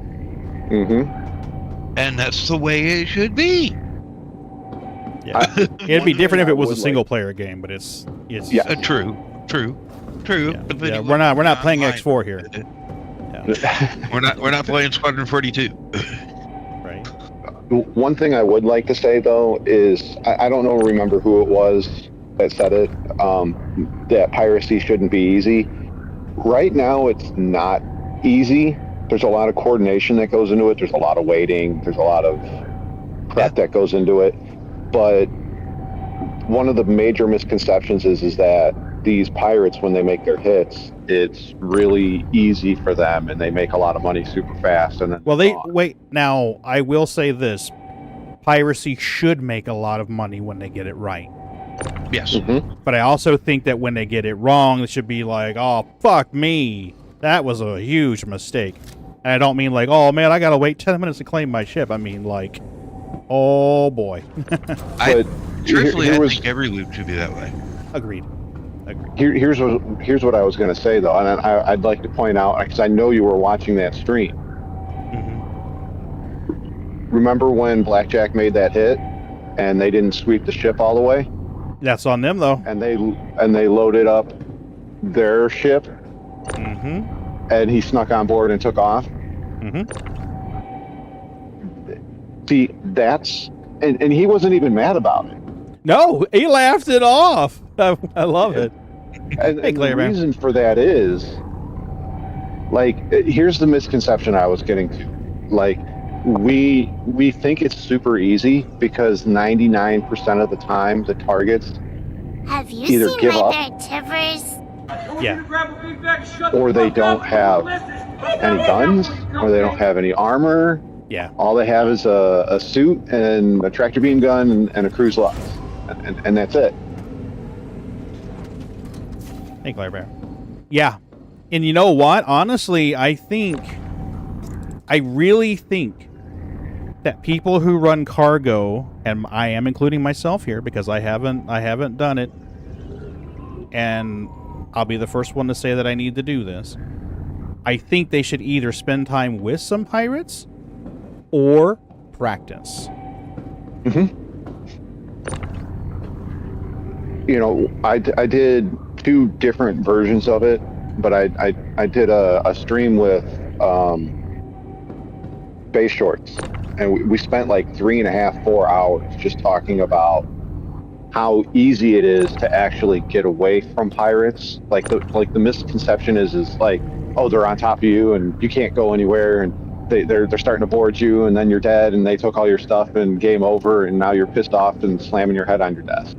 Mm-hmm. And that's the way it should be. Yeah. It'd be different if it was a single player game, but it's Yeah. True. Yeah. But then Yeah, you we're look not playing online. X4 here. We're not playing Squadron 42. Right. One thing I would like to say, though, is I don't remember who it was that said it, that piracy shouldn't be easy. Right now, it's not easy. There's a lot of coordination that goes into it. There's a lot of waiting. There's a lot of prep that goes into it. But one of the major misconceptions is that these pirates, when they make their hits, it's really easy for them and they make a lot of money super fast. And then Well, wait. Now, I will say this: piracy should make a lot of money when they get it right. Yes. Mm-hmm. But I also think that when they get it wrong, it should be like, "Oh, fuck me, that was a huge mistake." And I don't mean like, "Oh man, I gotta wait 10 minutes to claim my ship." I mean like, "Oh boy." Truthfully, here I was- think every loop should be that way. Agreed. Here's what I was going to say, though, and I'd like to point out, because I know you were watching that stream. Remember when Blackjack made that hit, and they didn't sweep the ship all the way, That's on them though. and they loaded up their ship, and he snuck on board and took off. See, that's and he wasn't even mad about it. No, he laughed it off. I love it. And Hey, the Claire, man. reason for that is, like, here's the misconception I was getting to. Like, we think it's super easy because 99% of the time the targets Have you either seen give my up bad tippers? Yeah. or they don't have any guns or they don't have any armor. Yeah. All they have is a suit and a tractor beam gun and a cruise lux, and that's it. Hey, Claire Bear. Yeah. And you know what? Honestly, I really think that people who run cargo, and I am including myself here because I haven't done it, and I'll be the first one to say that I need to do this. I think they should either spend time with some pirates or practice. You know, I did 2 different versions of it, but I did a stream with Base Shorts, and we spent like 3.5, 4 hours just talking about how easy it is to actually get away from pirates. Like the misconception is like, oh, they're on top of you and you can't go anywhere, and they're starting to board you, and then you're dead, and they took all your stuff and game over, and now you're pissed off and slamming your head on your desk.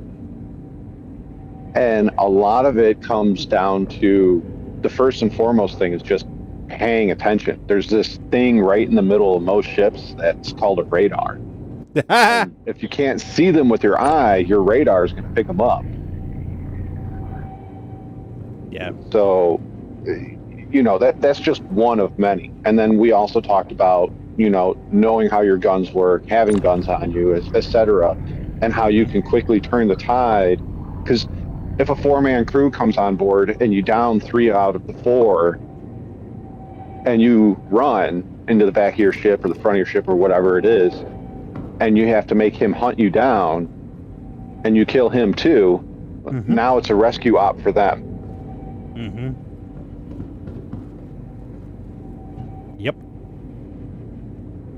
And a lot of it comes down to the first and foremost thing is just paying attention. There's this thing right in the middle of most ships that's called a radar. And if you can't see them with your eye, your radar is going to pick them up. Yeah. So, you know, that's just one of many. And then we also talked about, you know, knowing how your guns work, having guns on you, etc., and how you can quickly turn the tide. Because if a 4-man crew comes on board and you down 3 out of the 4, and you run into the back of your ship or the front of your ship or whatever it is, and you have to make him hunt you down, and you kill him too. Now it's a rescue op for them. Yep.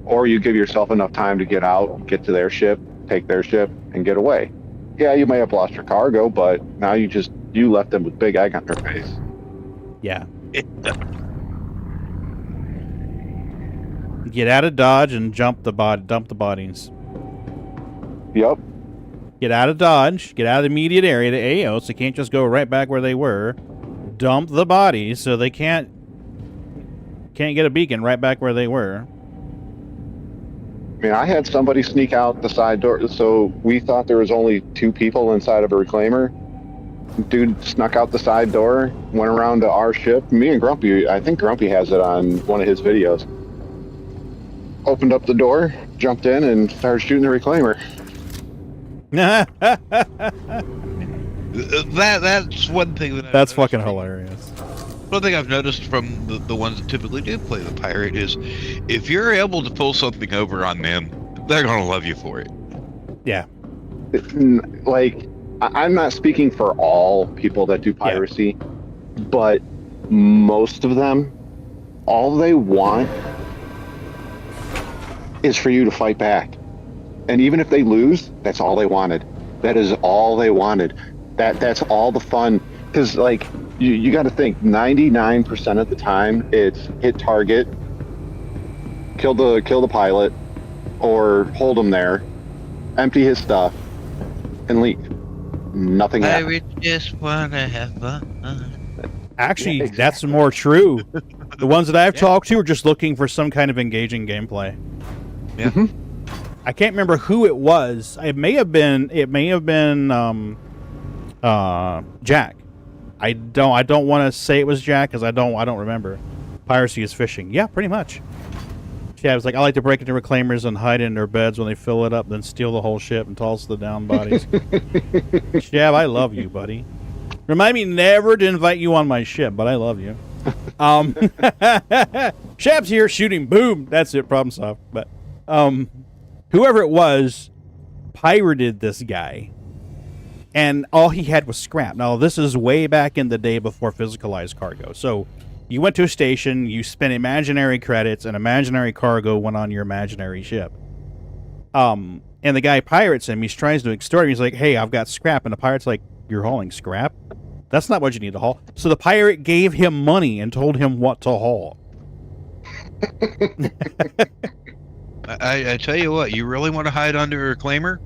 Or you give yourself enough time to get out, get to their ship, take their ship, and get away. Yeah, you may have lost your cargo, but now you left them with big egg on their face. Yeah. Get out of Dodge and dump the bodies. Yep. Get out of Dodge. Get out of the immediate area, the AO, so they can't just go right back where they were. Dump the bodies so they can't get a beacon right back where they were. I mean, I had somebody sneak out the side door, so we thought there was only 2 people inside of a reclaimer. Dude snuck out the side door, went around to our ship. Me and Grumpy, I think Grumpy has it on one of his videos. Opened up the door, jumped in, and started shooting the reclaimer. That's one thing that That's fucking hilarious. One thing I've noticed from the ones that typically do play the pirate is if you're able to pull something over on them, they're gonna love you for it. Yeah. Like, I'm not speaking for all people that do piracy, but most of them, all they want is for you to fight back. And even if they lose, that's all they wanted. That is all they wanted. That's all the fun. Because, like, you got to think, 99% of the time, it's hit target, kill the pilot, or hold him there, empty his stuff, and leave. Nothing happens. I would just want to have fun. Actually, that's more true. The ones that I've talked to are just looking for some kind of engaging gameplay. Yeah. I can't remember who it was. It may have been Jack. I don't want to say it was Jack because I don't remember. Piracy is fishing. Yeah, pretty much. Yeah, I was like, I like to break into reclaimers and hide in their beds when they fill it up, then steal the whole ship and toss the down bodies. Shab, I love you, buddy. Remind me never to invite you on my ship, but I love you. Shab's here shooting. Boom. That's it. Problem solved. But whoever it was pirated this guy, and all he had was scrap. Now, this is way back in the day before physicalized cargo. So you went to a station, you spent imaginary credits, and imaginary cargo went on your imaginary ship. And the guy pirates him. He tries to extort him. He's like, hey, I've got scrap. And the pirate's like, you're hauling scrap? That's not what you need to haul. So the pirate gave him money and told him what to haul. I tell you what, you really want to hide under a reclaimer?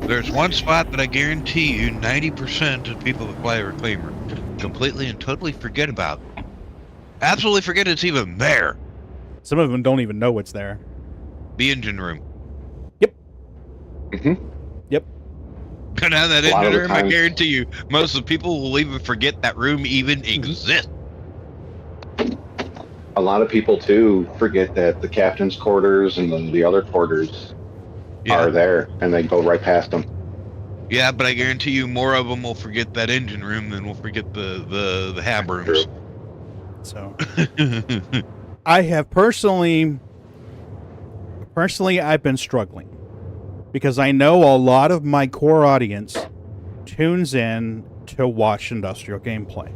There's one spot that I guarantee you 90% of people that fly a reclaimer completely and totally forget about. Absolutely forget it's even there. Some of them don't even know it's there. The engine room. Yep. Go down that engine room, I guarantee you, most of the people will even forget that room even exists. A lot of people, too, forget that the captain's quarters and the other quarters are there, and they go right past them. Yeah, but I guarantee you more of them will forget that engine room than will forget the hab rooms. So, I have personally, I've been struggling because I know a lot of my core audience tunes in to watch industrial gameplay.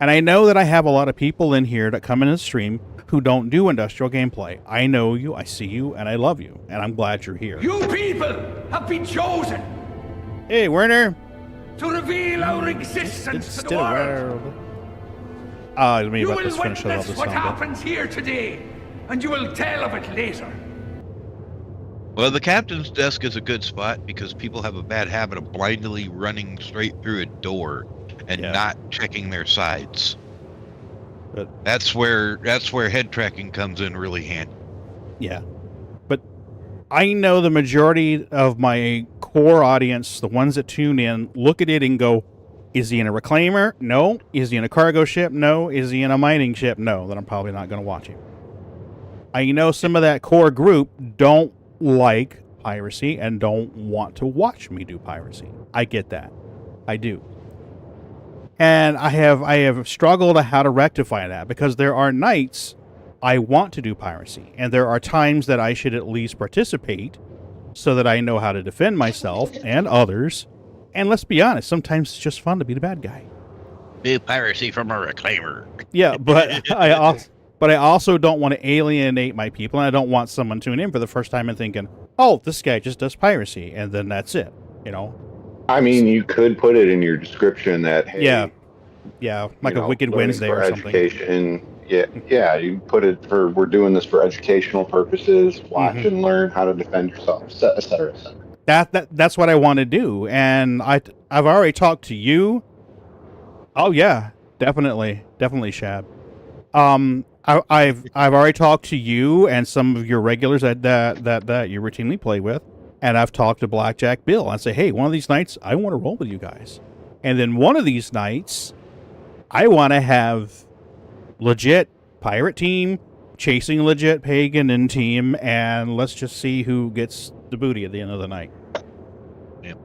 And I know that I have a lot of people in here that come in the stream who don't do industrial gameplay. I know you, I see you, and I love you, and I'm glad you're here. You people have been chosen. Hey, Werner. To reveal our existence to the world. Let me You will let's finish witness this what sound happens here today, and you will tell of it later. Well, the captain's desk is a good spot because people have a bad habit of blindly running straight through a door and not checking their sides. But that's where head tracking comes in really handy. Yeah. But I know the majority of my core audience, the ones that tune in, look at it and go, is he in a reclaimer? No. Is he in a cargo ship? No. Is he in a mining ship? No. Then I'm probably not going to watch him. I know some of that core group don't like piracy and don't want to watch me do piracy. I get that. I do. And I have struggled how to rectify that because there are nights I want to do piracy, and there are times that I should at least participate so that I know how to defend myself and others. And let's be honest, sometimes it's just fun to be the bad guy. Do piracy from a reclaimer. Yeah, but I also don't want to alienate my people, and I don't want someone tuning in for the first time and thinking, "Oh, this guy just does piracy," and then that's it. You know. I mean, you could put it in your description that, hey, yeah, like a Wicked learning Wednesday for or something. education. Yeah, you put it for, we're doing this for educational purposes. Watch and learn how to defend yourself, et cetera, et cetera. That's what I want to do, and I've already talked to you. Oh yeah, definitely, Shab. I've already talked to you and some of your regulars that you routinely play with, and I've talked to Blackjack Bill. I say, hey, one of these nights I want to roll with you guys, and then one of these nights I want to have legit pirate team chasing legit pagan in team, and let's just see who gets the booty at the end of the night. Yep.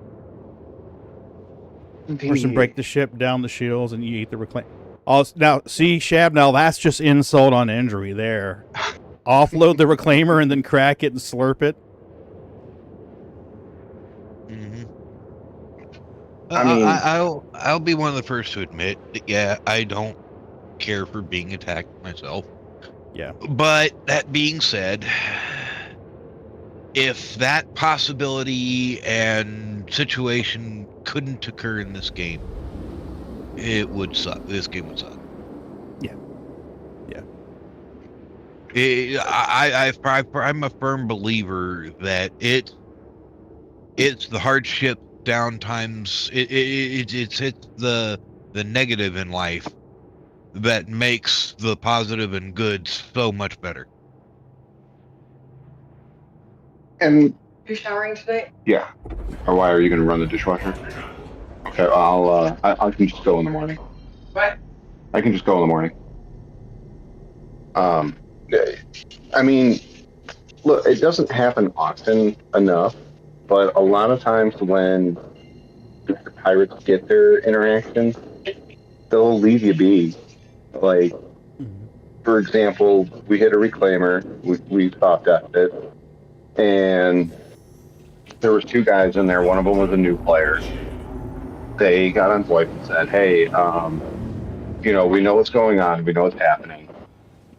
Person break the ship, down the shields, and you eat the reclaim. Oh, now, see, Shab, now that's just insult on injury there. Offload the reclaimer and then crack it and slurp it. I mean, I'll be one of the first to admit that, yeah, I don't care for being attacked myself. Yeah. But that being said, if that possibility and situation couldn't occur in this game, it would suck. This game would suck. Yeah. I'm a firm believer that it's the hardship, downtimes, it's the negative in life that makes the positive and good so much better. And You're showering today? yeah, or why are you going to run the dishwasher? Okay, I can just go in the morning. What? I can just go in the morning. I mean, look, it doesn't happen often enough, but a lot of times when the pirates get their interaction, they'll leave you be. Like, for example, we hit a reclaimer, we soft-death'd it, and there was two guys in there. One of them was a new player. They got on VoIP and said, hey, we know what's going on. We know what's happening.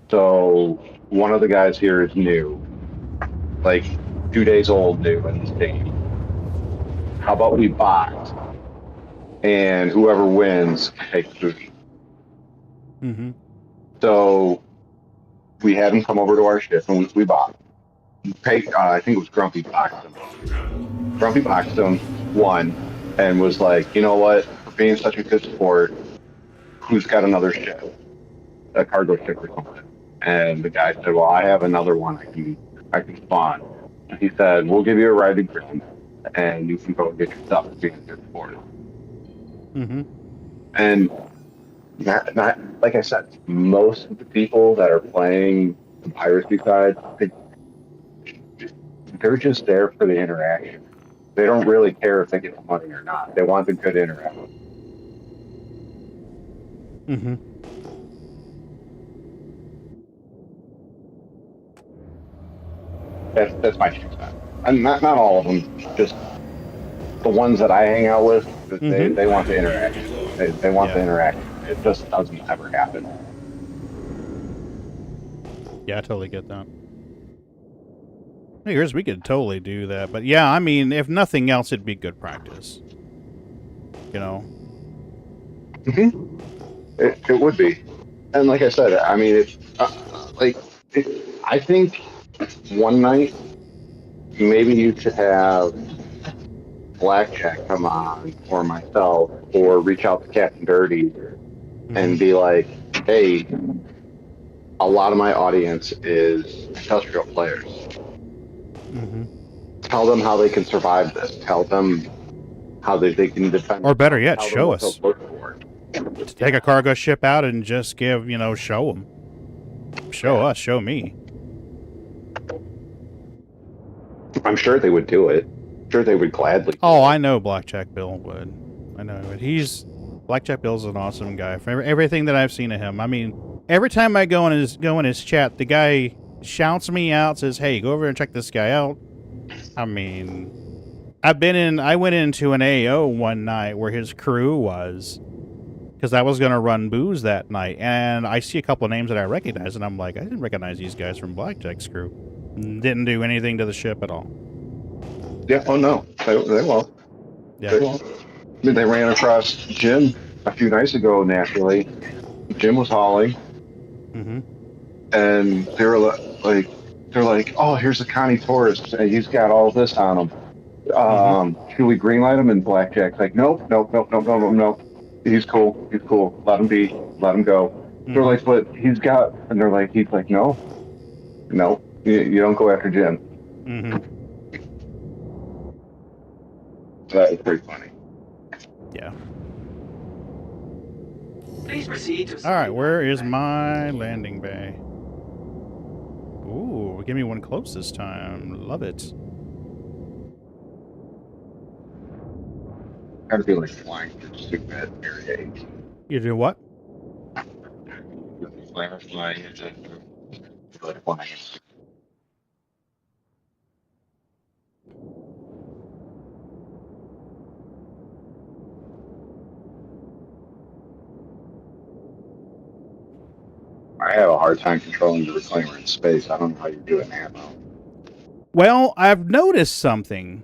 So one of the guys here is new, like 2 days old new in this team. How about we box? And whoever wins takes booty. Mm-hmm. So we had him come over to our ship and we boxed. I think it was Grumpy boxed him. Grumpy boxed him, won, and was like, you know what? For being such a good sport, who's got another ship? A cargo ship or something. And the guy said, well, I have another one I can spawn. And he said, we'll give you a ride to Grim, and you can go and get your stuff for being a good sport. Mm-hmm. And not like I said, most of the people that are playing the piracy side, they're just there for the interaction. They don't really care if they get the money or not. They want the good interaction. Mm-hmm. That's my two cents. And not all of them, just the ones that I hang out with. They want the interaction. They want the interaction. It just doesn't ever happen. Yeah, I totally get that. Here's we could totally do that, but yeah, I mean, if nothing else, it'd be good practice. You know. Mm-hmm. It would be, and like I said, I mean, I think one night maybe you should have Blackjack come on, or myself, or reach out to Captain Dirty and be like, hey, a lot of my audience is industrial players. Mm-hmm. Tell them how they can survive this. Tell them how they can defend. Or better yet, Tell them show what us. they'll look for. Take a cargo ship out and just give, show them. Show us, show me. I'm sure they would do it. I'm sure they would gladly. Oh, I know Blackjack Bill would. I know it. Blackjack Bill's an awesome guy. For everything that I've seen of him, I mean, every time I go in his chat, the guy shouts me out, says, "Hey, go over and check this guy out." I mean, I went into an AO one night where his crew was, because I was going to run booze that night, and I see a couple of names that I recognize, and I'm like, I didn't recognize these guys from Blackjack's crew. Didn't do anything to the ship at all. Yeah. Oh no, they won't. Yeah. They won't. I mean, they ran across Jim a few nights ago. Naturally, Jim was hauling, and they were like, "Oh, here's a Connie Taurus. He's got all this on him. Should we greenlight him?" And Blackjack's like, "Nope. He's cool. Let him be. Let him go." They're like, "But he's got," and they're like, "He's like, no, you don't go after Jim." That is pretty funny. Yeah. Please proceed to... All right, where is my landing bay? Ooh, give me one close this time. Love it. I kind of feel like flying through stupid Area 8. You do what? Flying into like flying. I have a hard time controlling the reclaimer in space. I don't know how you do it in ammo. Well, I've noticed something.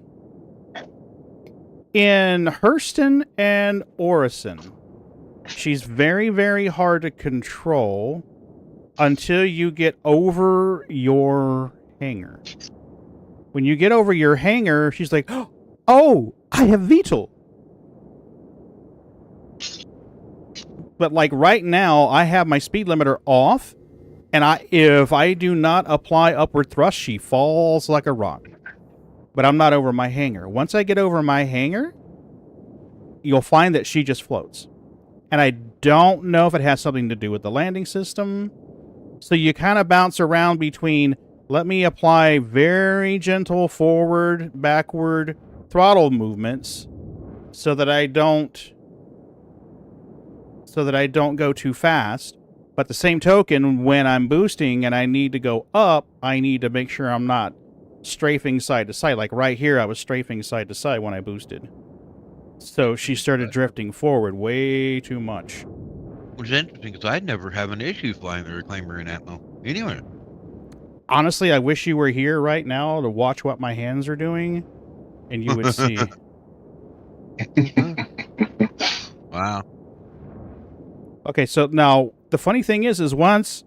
In Hurston and Orison, she's very, very hard to control until you get over your hangar. When you get over your hangar, she's like, "Oh, I have VTOL." But like right now, I have my speed limiter off, and if I do not apply upward thrust, she falls like a rock. But I'm not over my hangar. Once I get over my hangar, you'll find that she just floats. And I don't know if it has something to do with the landing system. So you kind of bounce around between, let me apply very gentle forward, backward throttle movements so that I don't go too fast. But the same token, when I'm boosting and I need to go up, I need to make sure I'm not strafing side to side. Like right here, I was strafing side to side when I boosted. So she started drifting forward way too much. Which is interesting, because I'd never have an issue flying the reclaimer in ammo. Anyway. Honestly, I wish you were here right now to watch what my hands are doing, and you would see. Wow. Okay, so now the funny thing is once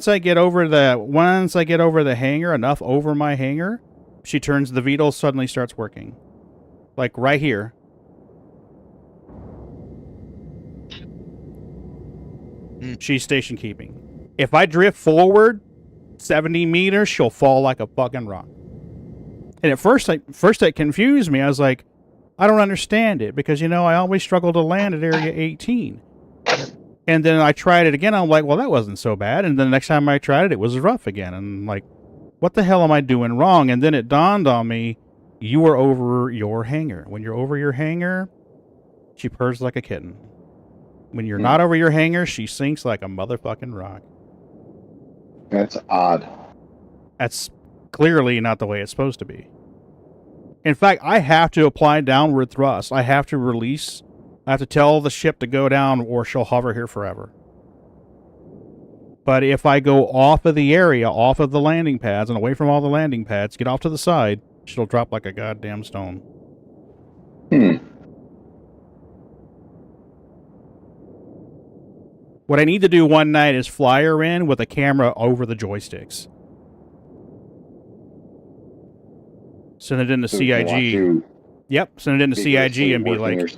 I get over the hangar, enough over my hangar, she turns, the VTOL suddenly starts working. Like right here. She's station keeping. If I drift forward 70 meters, she'll fall like a fucking rock. And at first that confused me. I was like, I don't understand it, because I always struggle to land at Area 18. And then I tried it again. I'm like, well, that wasn't so bad. And then the next time I tried it, it was rough again. And I'm like, what the hell am I doing wrong? And then it dawned on me, you are over your hangar. When you're over your hangar, she purrs like a kitten. When you're not over your hangar, she sinks like a motherfucking rock. That's odd. That's clearly not the way it's supposed to be. In fact, I have to apply downward thrust. I have to release. I have to tell the ship to go down, or she'll hover here forever. But if I go off of the area, off of the landing pads, and away from all the landing pads, get off to the side, she'll drop like a goddamn stone. What I need to do one night is fly her in with a camera over the joysticks. Send it into CIG. Yep, send it into CIG and be like,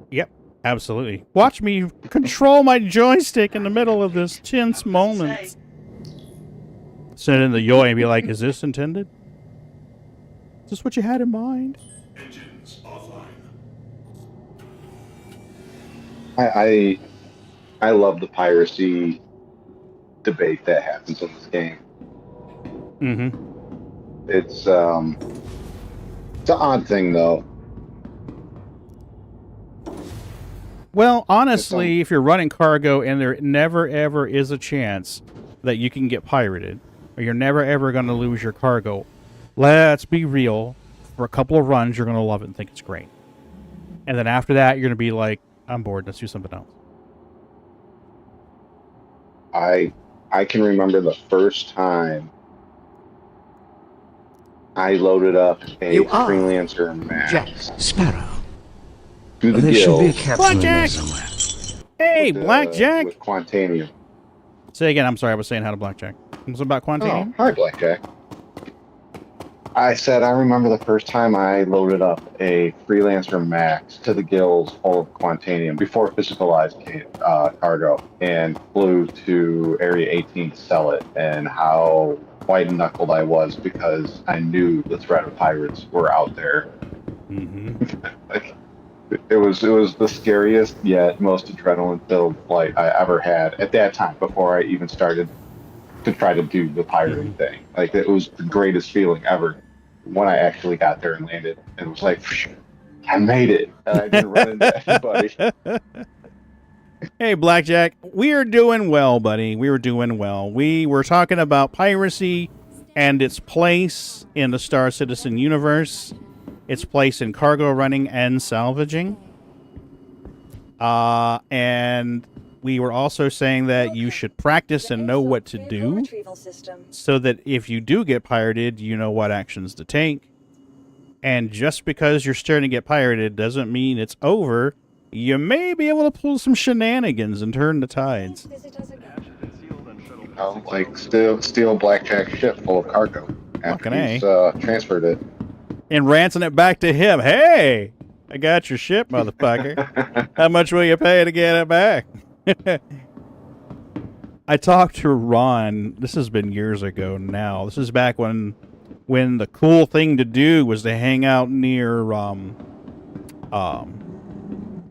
yep, absolutely. Watch me control my joystick in the middle of this tense moment. Send it in the Yoy and be like, is this intended? Is this what you had in mind? Engines offline. I love the piracy debate that happens in this game. It's an odd thing, though. Well, honestly, if you're running cargo and there never ever is a chance that you can get pirated, or you're never ever going to lose your cargo, let's be real. For a couple of runs, you're going to love it and think it's great. And then after that, you're going to be like, I'm bored. Let's do something else. I can remember the first time I loaded up a freelancer max. Jack Sparrow. To the There should be a guild capsule in there Blackjack! somewhere. Hey, Blackjack! with Quantanium. Say again. I'm sorry. I was saying how to Blackjack. It was about Quantanium? Oh, hi, Blackjack. I said I remember the first time I loaded up a freelancer max to the guild full of Quantanium before physicalized cargo and flew to Area 18 to sell it, and how white-knuckled I was because I knew the threat of pirates were out there. Mm-hmm. Like, it was the scariest yet most adrenaline-filled flight I ever had at that time before I even started to try to do the pirating thing. Like, it was the greatest feeling ever when I actually got there and landed. And it was like, I made it. And I didn't run into anybody. Hey, Blackjack. We are doing well, buddy. We were doing well. We were talking about piracy and its place in the Star Citizen universe, its place in cargo running and salvaging. And we were also saying that you should practice and know what to do so that if you do get pirated, you know what actions to take. And just because you're starting to get pirated doesn't mean it's over. You may be able to pull some shenanigans and turn the tides. Oh, like steal Blackjack's ship full of cargo after he's transferred it. And ransom it back to him. Hey, I got your ship, motherfucker. How much will you pay to get it back? I talked to Ron. This has been years ago now. This is back when the cool thing to do was to hang out near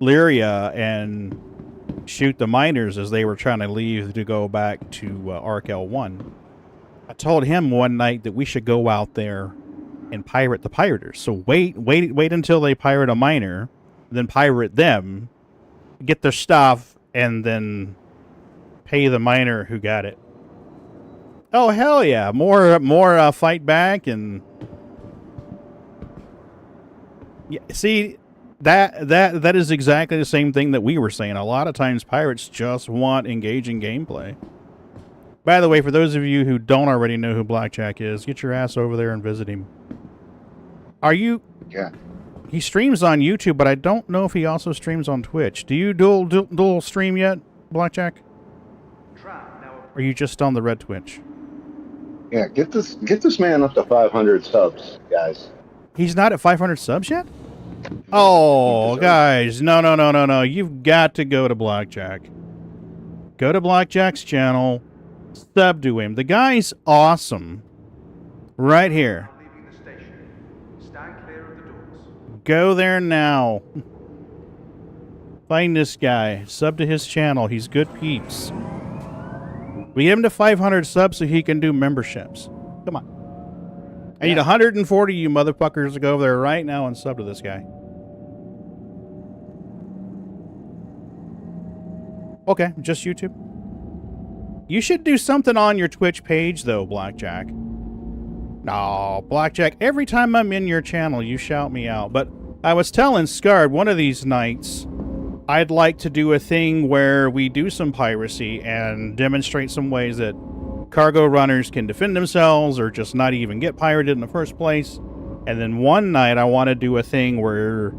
Lyria and shoot the miners as they were trying to leave to go back to Arc L1. I told him one night that we should go out there and pirate the pirators. So wait until they pirate a miner, then pirate them, get their stuff, and then pay the miner who got it. Oh, hell yeah. More fight back and... Yeah, see, that is exactly the same thing that we were saying. A lot of times pirates just want engaging gameplay. By the way, for those of you who don't already know who Blackjack is, get your ass over there and visit him. Are you... Yeah. He streams on YouTube, but I don't know if he also streams on Twitch. Do you dual stream yet, Blackjack? Or are you just on the red Twitch? Yeah, get this man up to 500 subs, guys. He's not at 500 subs yet? Oh, guys, no. You've got to go to Blackjack. Go to Blackjack's channel. Sub to him. The guy's awesome. Right here. Go there now. Find this guy. Sub to his channel. He's good peeps. We get him to 500 subs so he can do memberships. Come on. I need 140 you motherfuckers to go over there right now and sub to this guy. Okay, just YouTube. You should do something on your Twitch page, though, Blackjack. No, Blackjack, every time I'm in your channel, you shout me out. But I was telling Scard one of these nights, I'd like to do a thing where we do some piracy and demonstrate some ways that cargo runners can defend themselves or just not even get pirated in the first place. And then one night I want to do a thing where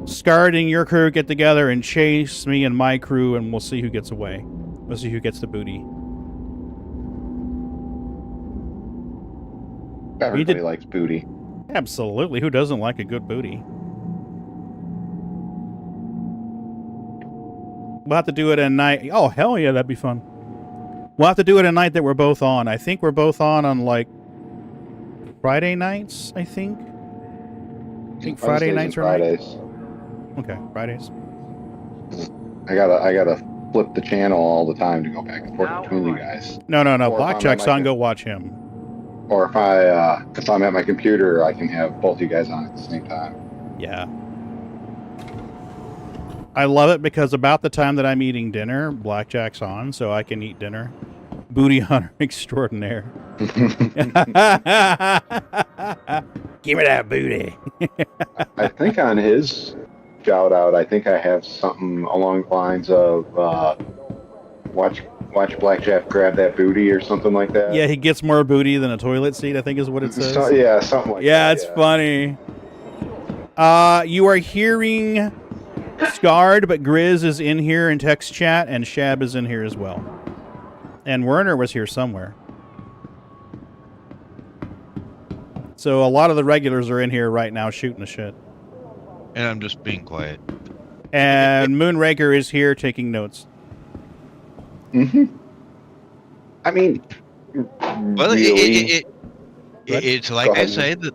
Scard and your crew get together and chase me and my crew, and we'll see who gets away. We'll see who gets the booty. Everybody likes booty. Absolutely. Who doesn't like a good booty? We'll have to do it at night. Oh, hell yeah, that'd be fun. We'll have to do it at night that we're both on. I think we're both on like Friday nights, I think. I think Friday nights or Fridays. Okay, Fridays. I gotta flip the channel all the time to go back and forth between you guys. No. Blackjack's on. Go watch him. Or if I'm at my computer, I can have both you guys on at the same time. Yeah. I love it because about the time that I'm eating dinner, Blackjack's on, so I can eat dinner. Booty hunter extraordinaire. Give me that booty. I think on his shout out, I think I have something along the lines of watch Blackjack grab that booty or something like that. Yeah, he gets more booty than a toilet seat, I think is what it says. Yeah, something like that. Yeah, it's funny. You are hearing Scarred, but Grizz is in here in text chat, and Shab is in here as well. And Werner was here somewhere. So a lot of the regulars are in here right now shooting the shit. And I'm just being quiet. And Moonraker is here taking notes. Mm-hmm. I mean, well, really? it's like I say that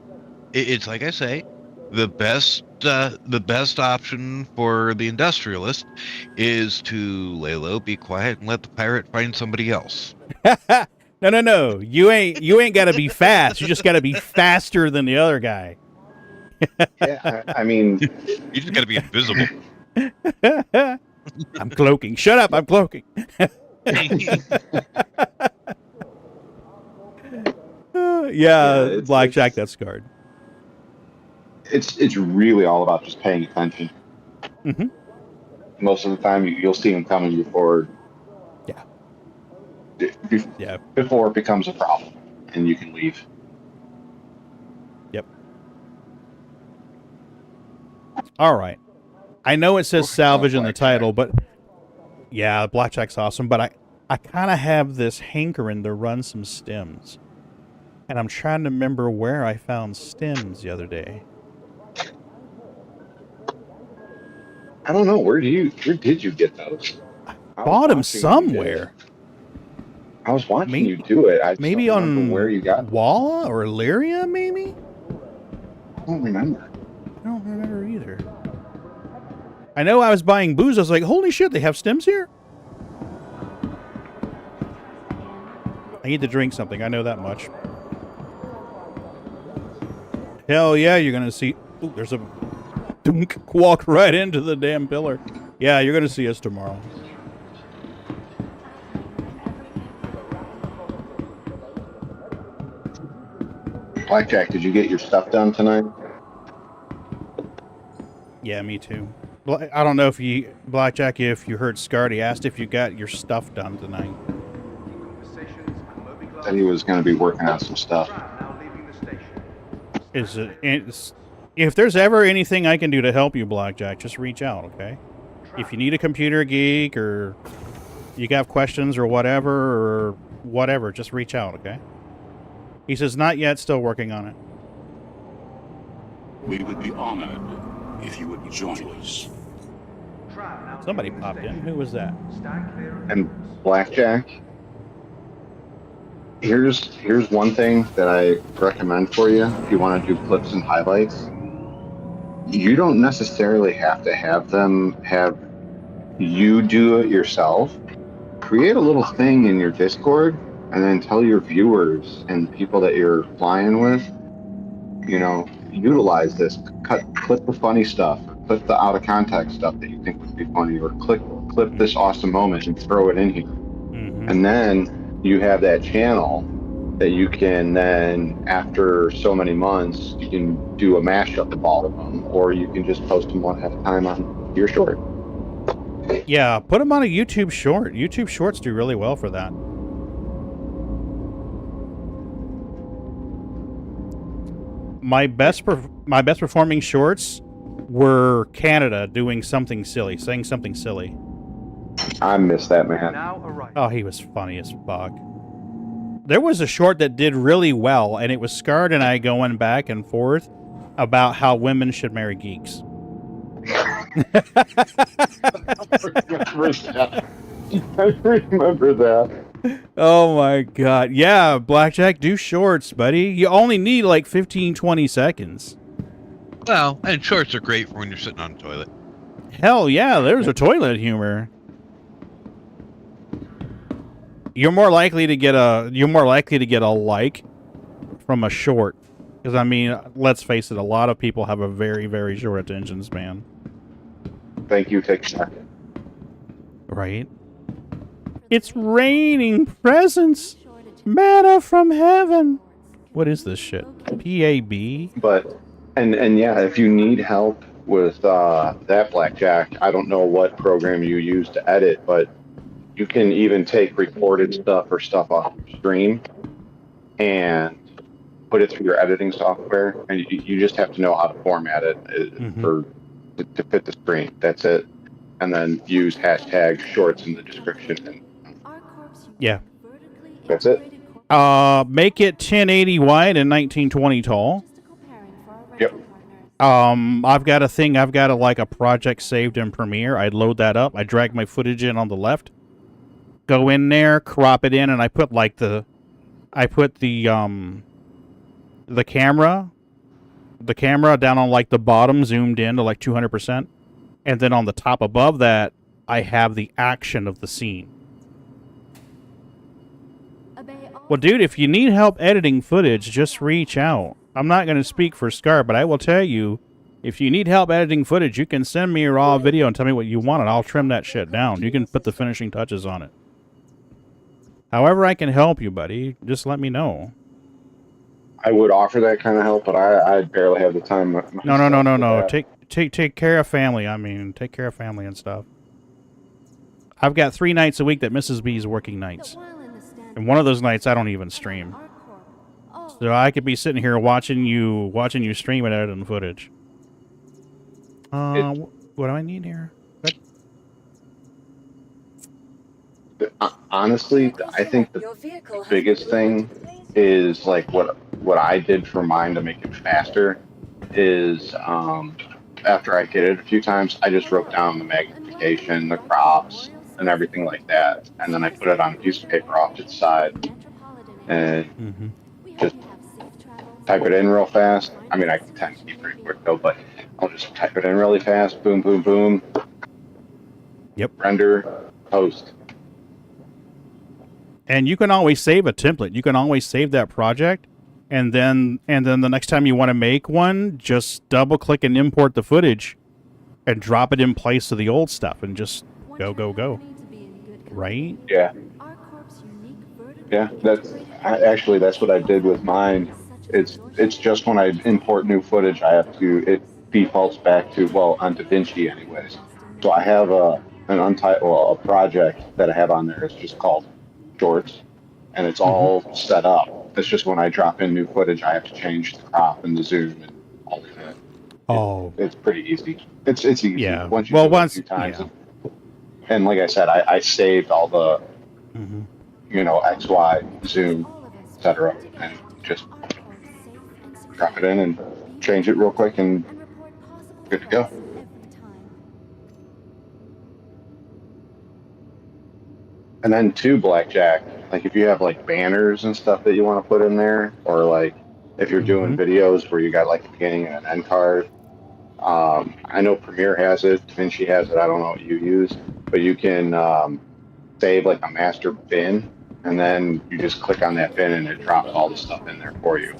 it's like I say, the best option for the industrialist is to lay low, be quiet, and let the pirate find somebody else. No. You ain't got to be fast. You just got to be faster than the other guy. Yeah, I mean, you just got to be invisible. I'm cloaking. Shut up! I'm cloaking. Yeah, Blackjack, that's Scarred. It's really all about just paying attention. Mm-hmm. Most of the time, you'll see them coming before. Yeah. Before it becomes a problem, and you can leave. Yep. All right. I know it says salvage in the title, but yeah, Blackjack's awesome. But I kind of have this hankering to run some stems, and I'm trying to remember where I found stems the other day. I don't know. Where did you get those? I bought them somewhere. I was watching you do it. I maybe on where you got Walla or Illyria, maybe? I don't remember. I don't remember either. I know I was buying booze. I was like, holy shit, they have stems here? I need to drink something. I know that much. Hell yeah, you're going to see... Ooh, there's a... Dunk, walk right into the damn pillar. Yeah, you're going to see us tomorrow. Blackjack, did you get your stuff done tonight? Yeah, me too. I don't know if you... Blackjack, if you heard Scardy asked if you got your stuff done tonight. Said he was going to be working on some stuff. If there's ever anything I can do to help you, Blackjack, just reach out, okay? If you need a computer geek or you got questions or whatever, just reach out, okay? He says, not yet, still working on it. We would be honored if you would join us. Somebody popped in. Who was that? And Blackjack, here's one thing that I recommend for you if you want to do clips and highlights. You don't necessarily have to have them have you do it yourself. Create a little thing in your Discord and then tell your viewers and people that you're flying with, utilize this. Clip the funny stuff, clip the out of context stuff that you think would be funny, or clip this awesome moment and throw it in here. Mm-hmm. And then you have that channel that you can then, after so many months, you can do a mashup of all of them, or you can just post them one at a time on your short. Yeah, put them on a YouTube short. YouTube shorts do really well for that. My best performing shorts were Canada doing something silly, saying something silly. I miss that man. Oh, he was funny as fuck. There was a short that did really well, and it was Scarred and I going back and forth about how women should marry geeks. I remember that. Oh my god. Yeah, Blackjack, do shorts, buddy. You only need like 15, 20 seconds. Well, and shorts are great for when you're sitting on a toilet. Hell yeah, there's a toilet humor. You're more likely to get a like from a short. Because I mean, let's face it, a lot of people have a very, very short attention span. Thank you. Take care. Right? It's raining presents. Manna from heaven. What is this shit? PAB? But and yeah, if you need help with that blackjack, I don't know what program you use to edit, but you can even take recorded stuff or stuff off your stream and put it through your editing software, and you just have to know how to format it for to fit the screen. That's it. And then use hashtag shorts in the description. And Yeah. that's it. Make it 1080 wide and 1920 tall. Yep. I've got a project saved in Premiere. I'd load that up. I drag my footage in on the left. Go in there, crop it in, and I put the camera down on like the bottom, zoomed in to like 200%. And then on the top above that, I have the action of the scene. Well, dude, if you need help editing footage, just reach out. I'm not going to speak for Scar, but I will tell you, if you need help editing footage, you can send me a raw video and tell me what you want, and I'll trim that shit down. You can put the finishing touches on it. However I can help you, buddy, just let me know. I would offer that kind of help, but I barely have the time. No. Take care of family. I mean, take care of family and stuff. I've got 3 nights a week that Mrs. B is working nights. And one of those nights I don't even stream. So I could be sitting here watching you stream and editing footage. What do I need here? Honestly, I think the biggest thing is like what I did for mine to make it faster is after I hit it a few times, I just wrote down the magnification, the crops, and everything like that, and then I put it on a piece of paper off to the side and just type it in real fast. I mean, I can tend to be pretty quick though, but I'll just type it in really fast. Boom, boom, boom. Yep. Render, post. And you can always save a template. You can always save that project, and then the next time you want to make one, just double click and import the footage, and drop it in place of the old stuff, and just go. Right? Yeah. Yeah. That's what I did with mine. It's just when I import new footage, it defaults back to on DaVinci anyways. So I have a project that I have on there. It's just called Shorts, and it's all set up. It's just when I drop in new footage, I have to change the crop and the zoom and all of that. It's pretty easy. It's easy. Yeah. Once you do it a few times. Yeah. And like I said, I saved all the, X, Y, zoom, etc., and just drop it in and change it real quick and good to go. And then blackjack, like if you have like banners and stuff that you want to put in there, or like if you're doing videos where you got like a beginning and an end card. I know Premiere has it, DaVinci has it, I don't know what you use, but you can save like a master bin, and then you just click on that bin and it drops all the stuff in there for you.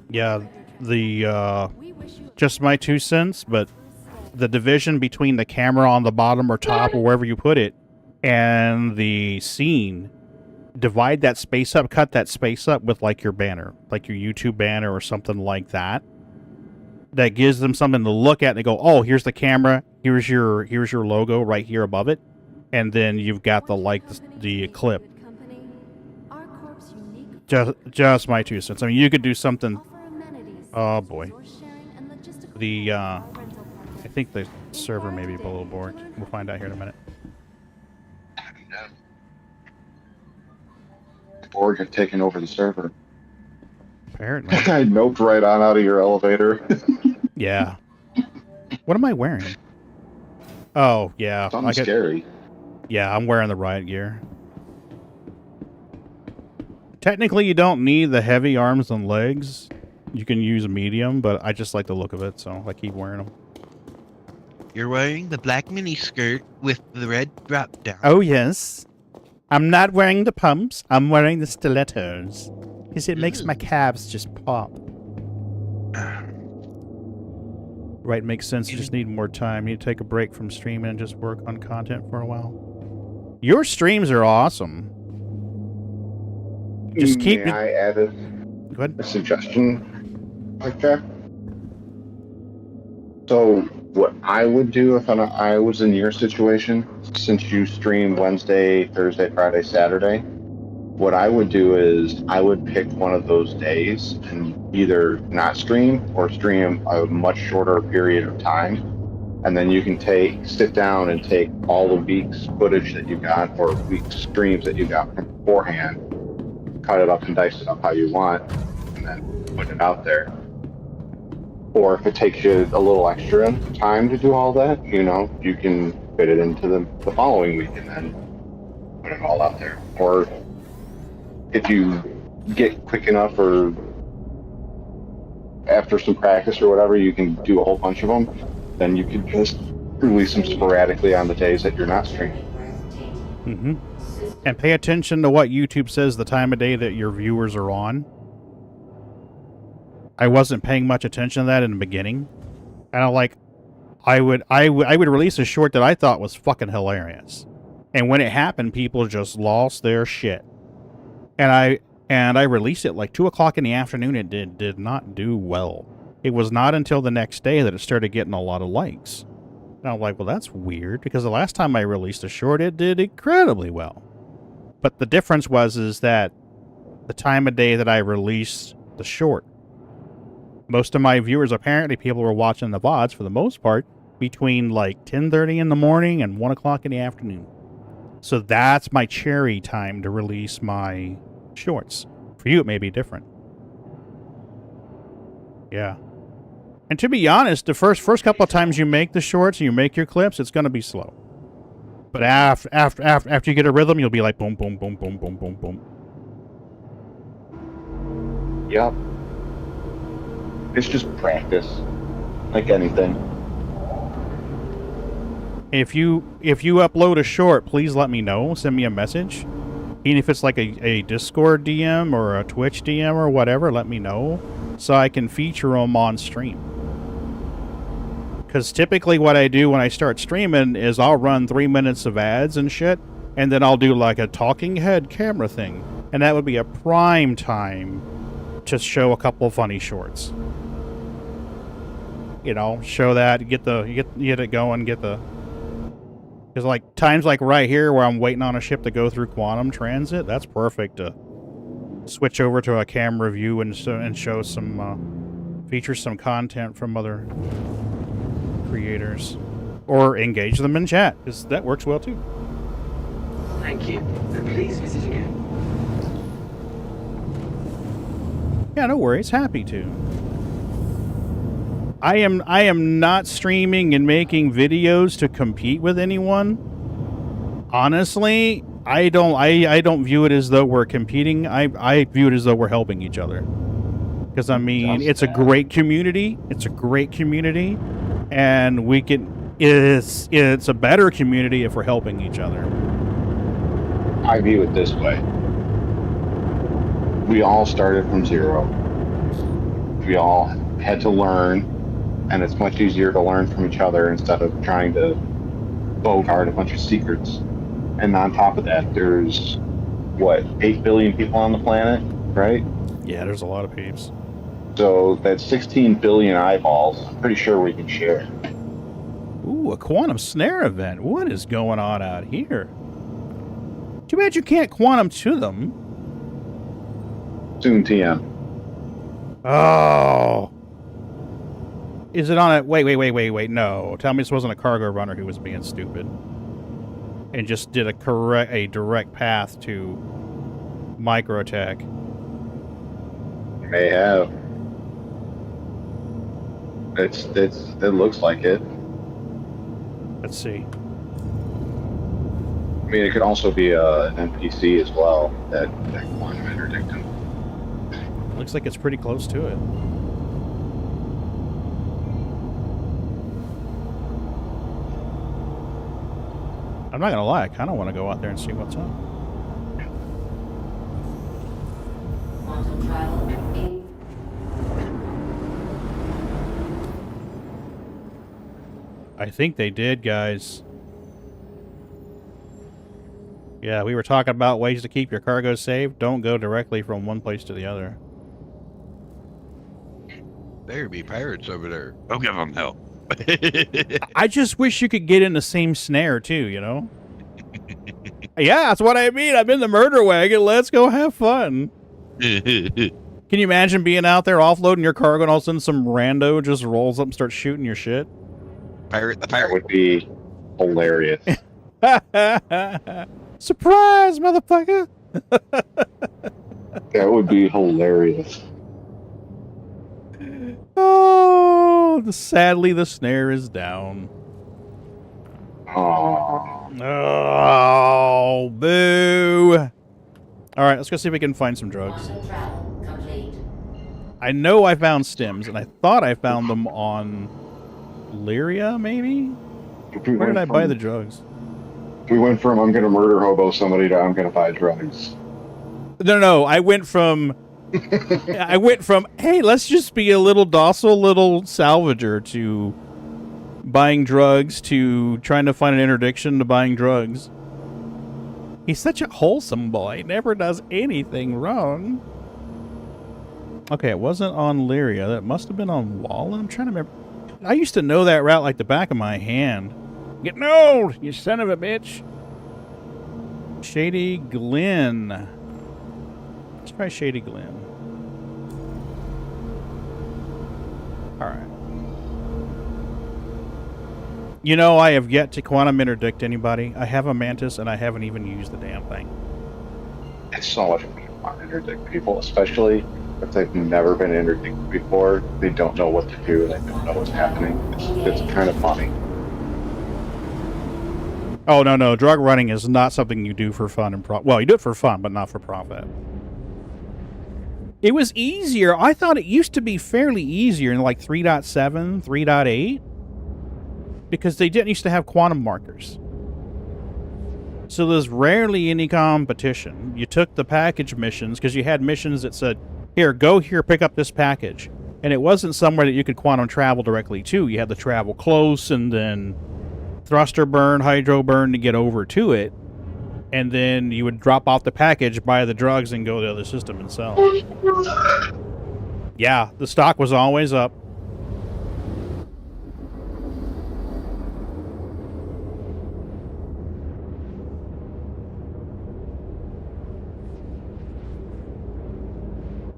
Yeah, just my 2 cents, but the division between the camera on the bottom or top or wherever you put it and the scene, divide that space up, cut that space up with like your banner, like your YouTube banner or something like that. That gives them something to look at and they go, oh, here's the camera, here's your logo right here above it, and then you've got the clip. Just my 2 cents. I mean, you could do something. Oh boy, I think the server may be a little bored. We'll find out here in a minute. Borg had taken over the server. Apparently. I noped right on out of your elevator. Yeah. What am I wearing? Oh, yeah. Something scary. Yeah, I'm wearing the riot gear. Technically, you don't need the heavy arms and legs. You can use a medium, but I just like the look of it, so I keep wearing them. You're wearing the black mini skirt with the red drop down. Oh, yes. I'm not wearing the pumps. I'm wearing the stilettos. Because it makes my calves just pop. Right, makes sense. You just need more time. You need to take a break from streaming and just work on content for a while. Your streams are awesome. Just keep May it. I add Go ahead. a suggestion like that? So, what I would do if I was in your situation, since you stream Wednesday, Thursday, Friday, Saturday, what I would do is I would pick one of those days and either not stream or stream a much shorter period of time. And then you can sit down and take all the week's footage that you got or week's streams that you got from beforehand, cut it up and dice it up how you want, and then put it out there. Or if it takes you a little extra time to do all that, you can fit it into the following week and then put it all out there. Or if you get quick enough or after some practice or whatever, you can do a whole bunch of them, then you can just release them sporadically on the days that you're not streaming. Mm-hmm. And pay attention to what YouTube says the time of day that your viewers are on. I wasn't paying much attention to that in the beginning. And I would release a short that I thought was fucking hilarious. And when it happened, people just lost their shit. And I released it like 2 o'clock in the afternoon. It did not do well. It was not until the next day that it started getting a lot of likes. And I'm like, well, that's weird, because the last time I released a short, it did incredibly well. But the difference is that the time of day that I released the short, most of my viewers, apparently people were watching the VODs for the most part between like 10:30 in the morning and 1 o'clock in the afternoon. So that's my cherry time to release my shorts. For you, it may be different. Yeah. And to be honest, the first couple of times you make the shorts and you make your clips, it's going to be slow. But after you get a rhythm, you'll be like boom, boom, boom, boom, boom, boom, boom. Yep. It's just practice, like anything. If you upload a short, please let me know. Send me a message. Even if it's like a Discord DM or a Twitch DM or whatever, let me know so I can feature them on stream. Because typically what I do when I start streaming is I'll run 3 minutes of ads and shit, and then I'll do like a talking head camera thing. And that would be a prime time to show a couple of funny shorts. Show that, get it going, because like times like right here where I'm waiting on a ship to go through quantum transit, that's perfect to switch over to a camera view and show some feature some content from other creators, or engage them in chat, because that works well too. Thank you. Please visit again. Yeah, no worries. Happy to. I am not streaming and making videos to compete with anyone. Honestly, I don't view it as though we're competing. I view it as though we're helping each other. Because I mean, it's a great community. It's a great community, and it's a better community if we're helping each other. I view it this way. We all started from zero. We all had to learn, and it's much easier to learn from each other instead of trying to bogart a bunch of secrets. And on top of that, there's, 8 billion people on the planet, right? Yeah, there's a lot of peeps. So that's 16 billion eyeballs. I'm pretty sure we can share. Ooh, a quantum snare event. What is going on out here? Too bad you can't quantum to them. Soon, TM. Oh. Is it on a... Wait. No. Tell me this wasn't a cargo runner who was being stupid. And just did a direct path to Microtech. May have. It looks like it. Let's see. I mean, it could also be an NPC as well, that quantum interdictum. Looks like it's pretty close to it. I'm not gonna lie, I kind of want to go out there and see what's up. I think they did, guys. Yeah, we were talking about ways to keep your cargo safe. Don't go directly from one place to the other. There be pirates over there. I'll give them help. I just wish you could get in the same snare, too, you know? Yeah, that's what I mean. I'm in the murder wagon. Let's go have fun. Can you imagine being out there offloading your cargo and all of a sudden some rando just rolls up and starts shooting your shit? Pirate the That pirate. would be hilarious. Surprise, motherfucker! That would be hilarious. Oh, sadly the snare is down. Oh, Oh, boo! All right, let's go see if we can find some drugs. I know I found stems, and I thought I found them on Lyria, maybe? Where did I buy the drugs? We went from I'm gonna murder hobo somebody to I'm gonna buy drugs. No, I went from hey, let's just be a little docile little salvager to buying drugs to trying to find an interdiction to buying drugs. He's such a wholesome boy. Never does anything wrong. Okay, it wasn't on Lyria. That must have been on Walla. I'm trying to remember. I used to know that route like the back of my hand. Getting old, you son of a bitch. Shady Glen. Let's try Shady Glen. Alright. You know, I have yet to quantum interdict anybody. I have a mantis and I haven't even used the damn thing. It's so much fun to interdict people, especially if they've never been interdicted before. They don't know what to do. They don't know what's happening. It's kind of funny. Oh, no. Drug running is not something you do for fun and well, you do it for fun, but not for profit. It was easier. I thought it used to be fairly easier in like 3.7, 3.8. Because they didn't used to have quantum markers. So there's rarely any competition. You took the package missions, because you had missions that said, here, go here, pick up this package. And it wasn't somewhere that you could quantum travel directly to. You had to travel close and then thruster burn, hydro burn to get over to it. And then you would drop off the package, buy the drugs, and go to the other system and sell. Yeah, the stock was always up.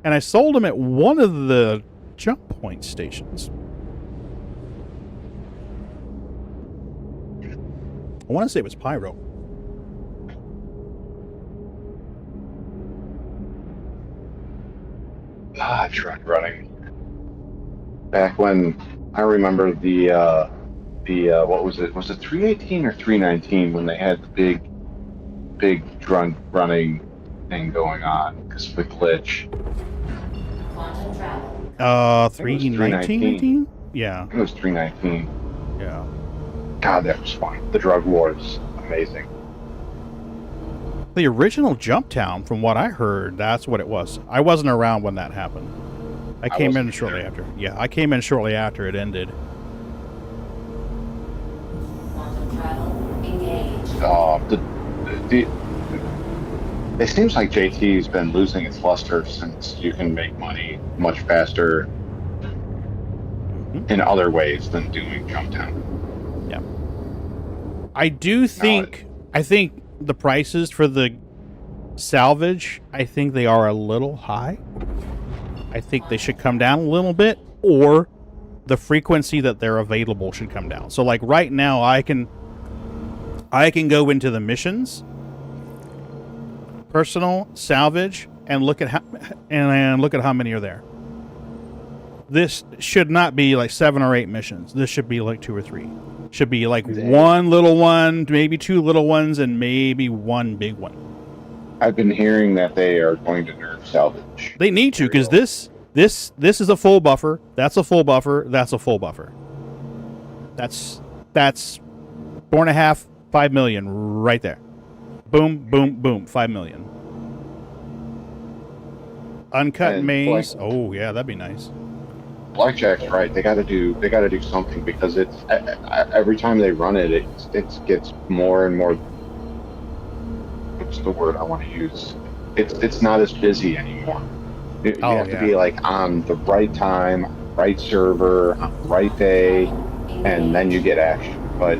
And I sold them at one of the jump point stations. I want to say it was Pyro. Truck running. Back when I remember the what was it? Was it 318 or 319 when they had the big drunk running thing going on because of the glitch? 319? Yeah. It was 319. Yeah. God, that was fun. The drug war is amazing. The original Jump Town, from what I heard, that's what it was. I wasn't around when that happened. I came in shortly after. Yeah, I came in shortly after it ended. It seems like JT's been losing its luster since you can make money much faster in other ways than doing Jump Town. Yeah. I do think, I think the prices for the salvage, I think they are a little high. I think they should come down a little bit, or the frequency that they're available should come down. So like right now I can go into the missions, personal, salvage, and look at how many are there. This should not be like 7 or 8 missions. This should be like 2 or 3. Should be like one little one, maybe 2 little ones, and maybe 1 big one. I've been hearing that they are going to nerf salvage. They need to, because this is a full buffer. That's a full buffer. That's a full buffer. That's 4.5, 5 million right there. Boom, boom, boom, 5 million. Uncut And maze. Oh yeah, that'd be nice. Blackjack's right. They got to do something because it's every time they run it, it gets more and more. What's the word I want to use? It's not as busy anymore. You Oh have to yeah. be like on the right time, right server, on the right day, and then you get action. But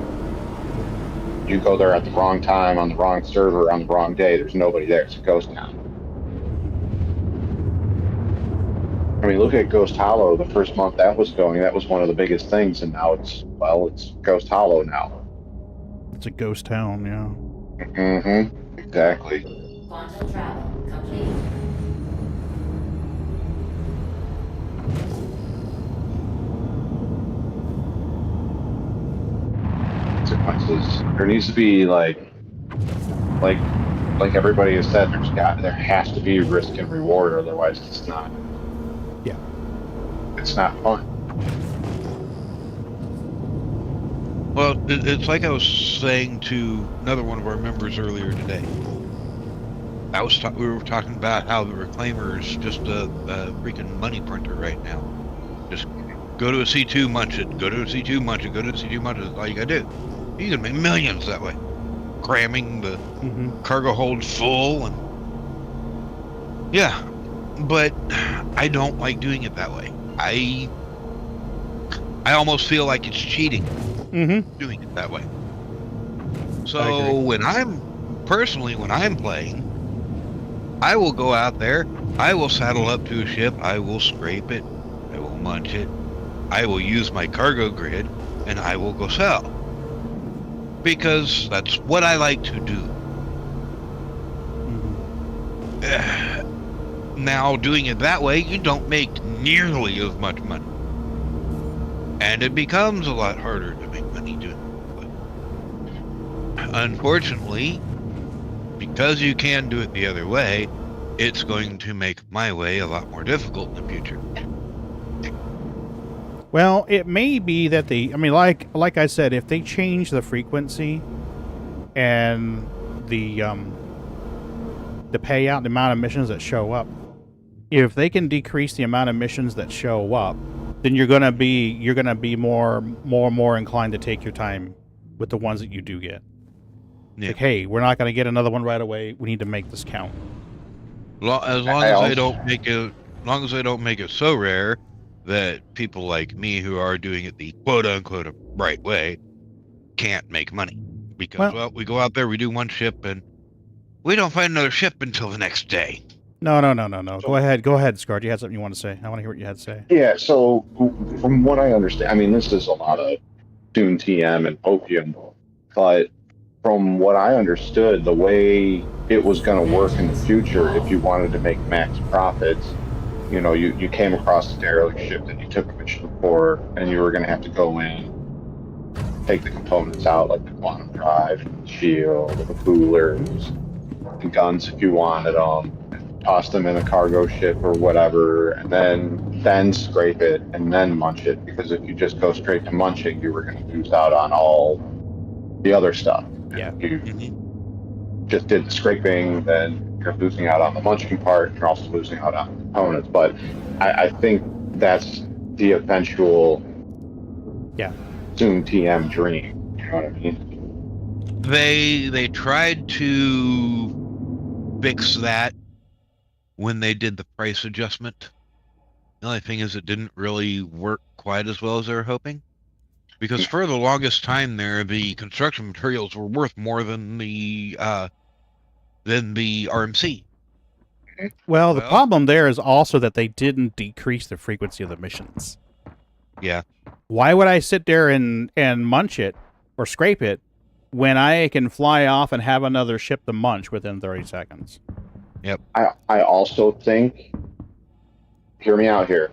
you go there at the wrong time, on the wrong server, on the wrong day. There's nobody there. It's a ghost town. I mean, look at Ghost Hollow. The first month that was going, that was one of the biggest things, and now it's Ghost Hollow now. It's a ghost town, yeah. Mm-hmm. Exactly. Quantum travel complete. Consequences. There needs to be like everybody has said. There has to be risk and reward, otherwise it's not. Yeah. It's not fun. Well, it's like I was saying to another one of our members earlier today. We were talking about how the Reclaimer is just a freaking money printer right now. Just go to a C2, munch it. Go to a C2, munch it. Go to a C2, munch it. That's all you gotta do. You can make millions that way. Cramming the cargo hold full and yeah, but I don't like doing it that way. I almost feel like it's cheating doing it that way. So when I'm playing, I will go out there, I will saddle up to a ship, I will scrape it, I will munch it, I will use my cargo grid, and I will go sell. Because that's what I like to do. Now, doing it that way, you don't make nearly as much money. And it becomes a lot harder to make money doing it. Unfortunately, because you can do it the other way, it's going to make my way a lot more difficult in the future. Well, it may be that like I said, if they change the frequency and the payout, the amount of missions that show up, if they can decrease the amount of missions that show up, then you're gonna be more inclined to take your time with the ones that you do get. Yeah. Like, hey, we're not gonna get another one right away. We need to make this count. As long as they don't make it so rare that people like me who are doing it the quote-unquote right way can't make money. Because, we go out there, we do one ship, and we don't find another ship until the next day. No. So, go ahead, Scar. You had something you want to say? I want to hear what you had to say. Yeah, so from what I understand, I mean, this is a lot of Dune TM and opium, but from what I understood, the way it was going to work in the future, if you wanted to make max profits, you know, you came across a derelict ship that you took a mission for, and you were going to have to go in, take the components out, like the quantum drive, the shield, the coolers, the guns if you wanted them, toss them in a cargo ship or whatever, and then scrape it and then munch it, because if you just go straight to munching, you were going to lose out on all the other stuff. Yeah. If you just did the scraping, then you're losing out on the munching part, you're also losing out on the components. But I think that's the eventual Zoom TM dream. You know what I mean? They tried to fix that when they did the price adjustment. The only thing is it didn't really work quite as well as they were hoping. Because for the longest time there, the construction materials were worth more than the RMC. Well, the problem there is also that they didn't decrease the frequency of the missions. Yeah. Why would I sit there and munch it or scrape it when I can fly off and have another ship to munch within 30 seconds? Yep. I also think, hear me out here,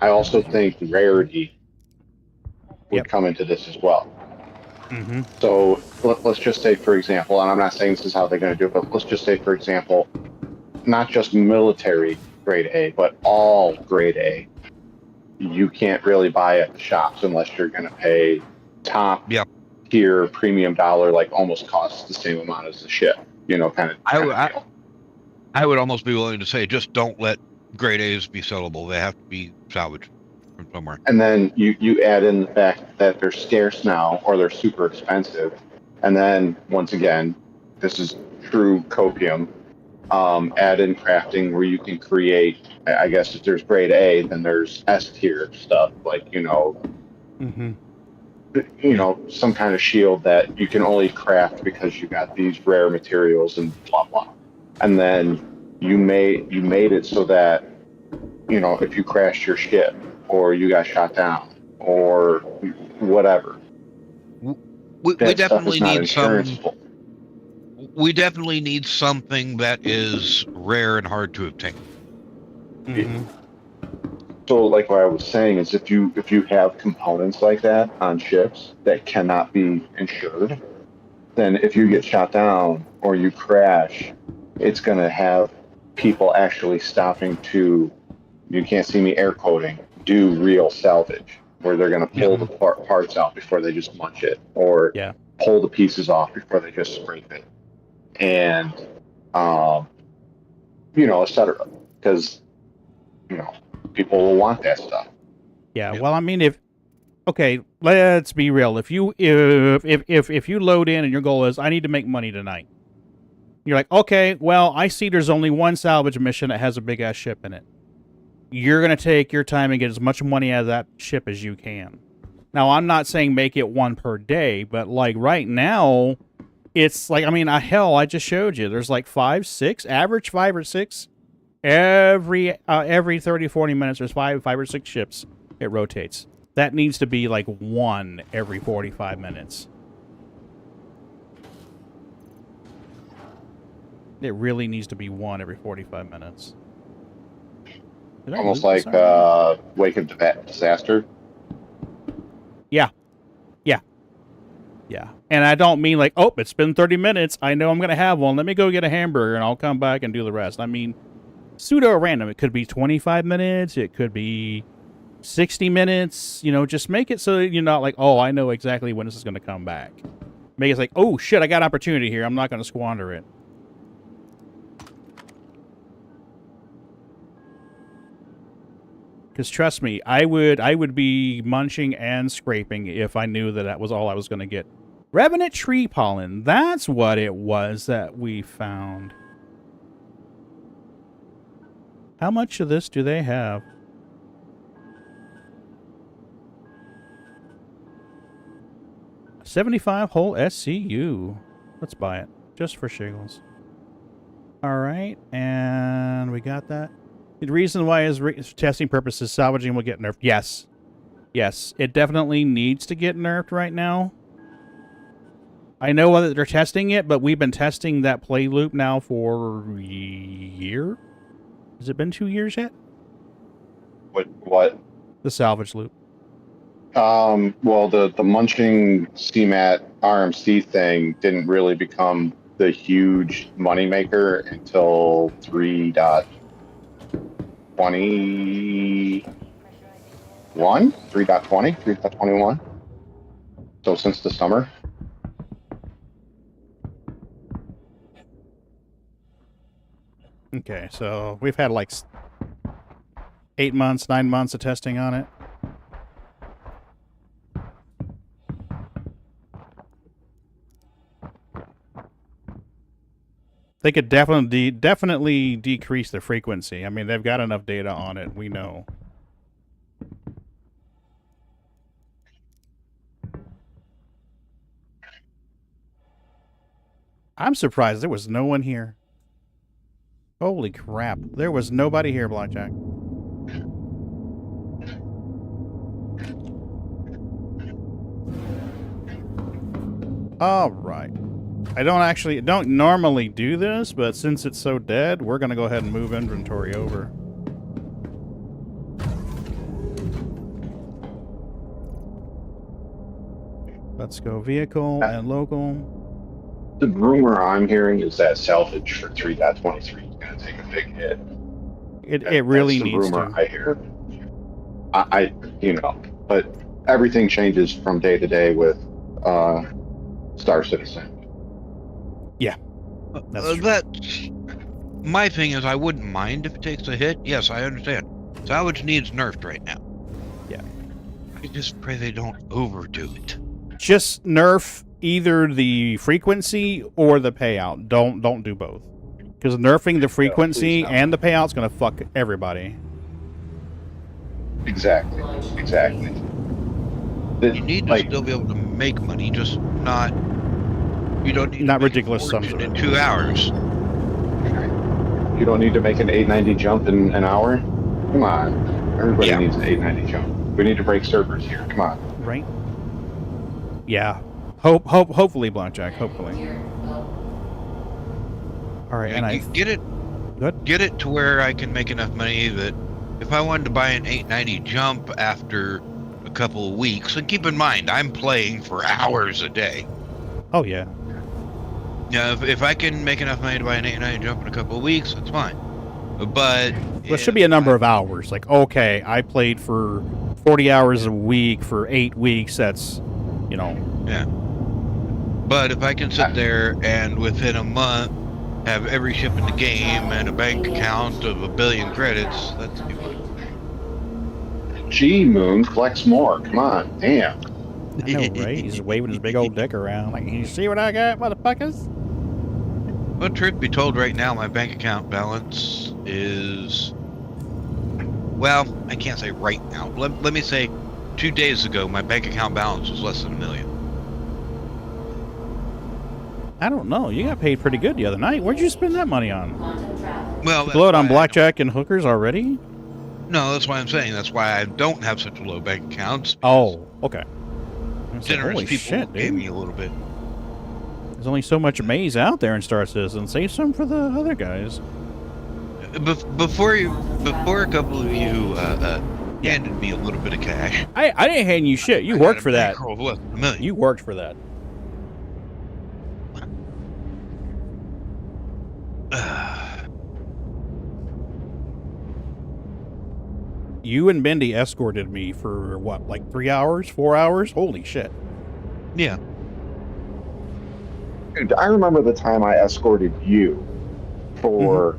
I also think rarity would come into this as well. Mm-hmm. So let's just say, for example, and I'm not saying this is how they're going to do it, but let's just say, for example, not just military grade A, but all grade A, you can't really buy at the shops unless you're going to pay top tier premium dollar, like almost costs the same amount as the ship, you know, kind of. I would almost be willing to say, just don't let grade A's be sellable. They have to be salvaged. from somewhere. And then you add in the fact that they're scarce now or they're super expensive. And then once again, this is true copium. Add in crafting where you can create, I guess if there's grade A, then there's S tier stuff, like, Mm-hmm. Some kind of shield that you can only craft because you got these rare materials and blah blah. And then you made it so that, if you crashed your ship or you got shot down or whatever, We that stuff definitely is not need some. insuranceable. We definitely need something that is rare and hard to obtain. Mm-hmm. So, like what I was saying is, if you have components like that on ships that cannot be insured, then if you get shot down or you crash, it's going to have people actually stopping to, you can't see me air quoting, do real salvage, where they're going to pull the parts out before they just munch it, or pull the pieces off before they just scrape it, and etc. Because people will want that stuff. Yeah. Well, I mean, let's be real. If you load in and your goal is I need to make money tonight, you're like, okay, well, I see there's only one salvage mission that has a big ass ship in it. You're gonna take your time and get as much money out of that ship as you can. Now, I'm not saying make it one per day, but like right now, it's like, I mean, hell, I just showed you. There's like 5, 6, average 5 or 6. Every 30, 40 minutes, there's 5 or 6 ships. It rotates. That needs to be like 1 every 45 minutes. It really needs to be 1 every 45 minutes. Almost like Wake of Disaster. Yeah. And I don't mean like, oh, it's been 30 minutes. I know I'm going to have one. Let me go get a hamburger and I'll come back and do the rest. I mean, pseudo-random. It could be 25 minutes. It could be 60 minutes. Just make it so that you're not like, oh, I know exactly when this is going to come back. Make it like, oh, shit, I got opportunity here. I'm not going to squander it. Because trust me, I would be munching and scraping if I knew that was all I was going to get. Revenant tree pollen. That's what it was that we found. How much of this do they have? $75 whole SCU. Let's buy it. Just for shiggles. Alright, and we got that. The reason why is testing purposes, salvaging will get nerfed. Yes. Yes, it definitely needs to get nerfed right now. I know whether they're testing it, but we've been testing that play loop now for a year? Has it been 2 years yet? What? The salvage loop. Well, the munching CMAT RMC thing didn't really become the huge moneymaker until 3.21? 3.21? So since the summer. Okay, so we've had like 8 months, 9 months of testing on it. They could definitely decrease the frequency. I mean, they've got enough data on it, we know. I'm surprised there was no one here. Holy crap. There was nobody here, Blackjack. Alright. I don't normally do this, but since it's so dead, we're going to go ahead and move inventory over. Let's go vehicle and local. The rumor I'm hearing is that salvage for 3.23 is going to take a big hit. It really needs to. That's the rumor I hear. But everything changes from day to day with Star Citizen. Yeah. That's my thing is I wouldn't mind if it takes a hit. Yes, I understand. Salvage needs nerfed right now. I just pray they don't overdo it. Just nerf either the frequency or the payout. Don't do both. Because nerfing the frequency and the payout's going to fuck everybody. Exactly. You need to still be able to make money, just not. You don't need not to make ridiculous sums in 2 hours. You don't need to make an 890 jump in an hour. Come on, everybody needs an 890 jump. We need to break servers here. Come on. Right? Yeah. Hopefully, Blackjack. Hopefully. All right, and I get it. Good. Get it to where I can make enough money that if I wanted to buy an 890 jump after a couple of weeks, and keep in mind I'm playing for hours a day. Oh yeah. Yeah, if I can make enough money to buy an 890 jump in a couple of weeks, that's fine. But there should be a number of hours. Like, okay, I played for 40 hours a week for 8 weeks. That's, you know. Yeah. But if I can sit there and within a month have every ship in the game and a bank account of 1 billion credits, that's too much. Gee, Moon, flex more. Come on, damn. I know, right? He's waving his big old dick around. Like, you see what I got, motherfuckers? Well, truth be told, right now my bank account balance is, well, I can't say right now. Let me say 2 days ago my bank account balance was less than $1 million. I don't know. You got paid pretty good the other night. Where'd you spend that money on? Well, blow it on blackjack and hookers already? No, that's why I'm saying. That's why I don't have such a low bank account. Oh, okay. Generous Holy people shit, gave dude. me a little bit. There's only so much maize out there in Star Citizen. Save some for the other guys. Before a couple of you handed me a little bit of cash. I didn't hand you shit. You worked for that. Less than $1 million. You worked for that. You and Bendy escorted me for what, like 3 hours, 4 hours? Holy shit. Yeah. Dude, I remember the time I escorted you for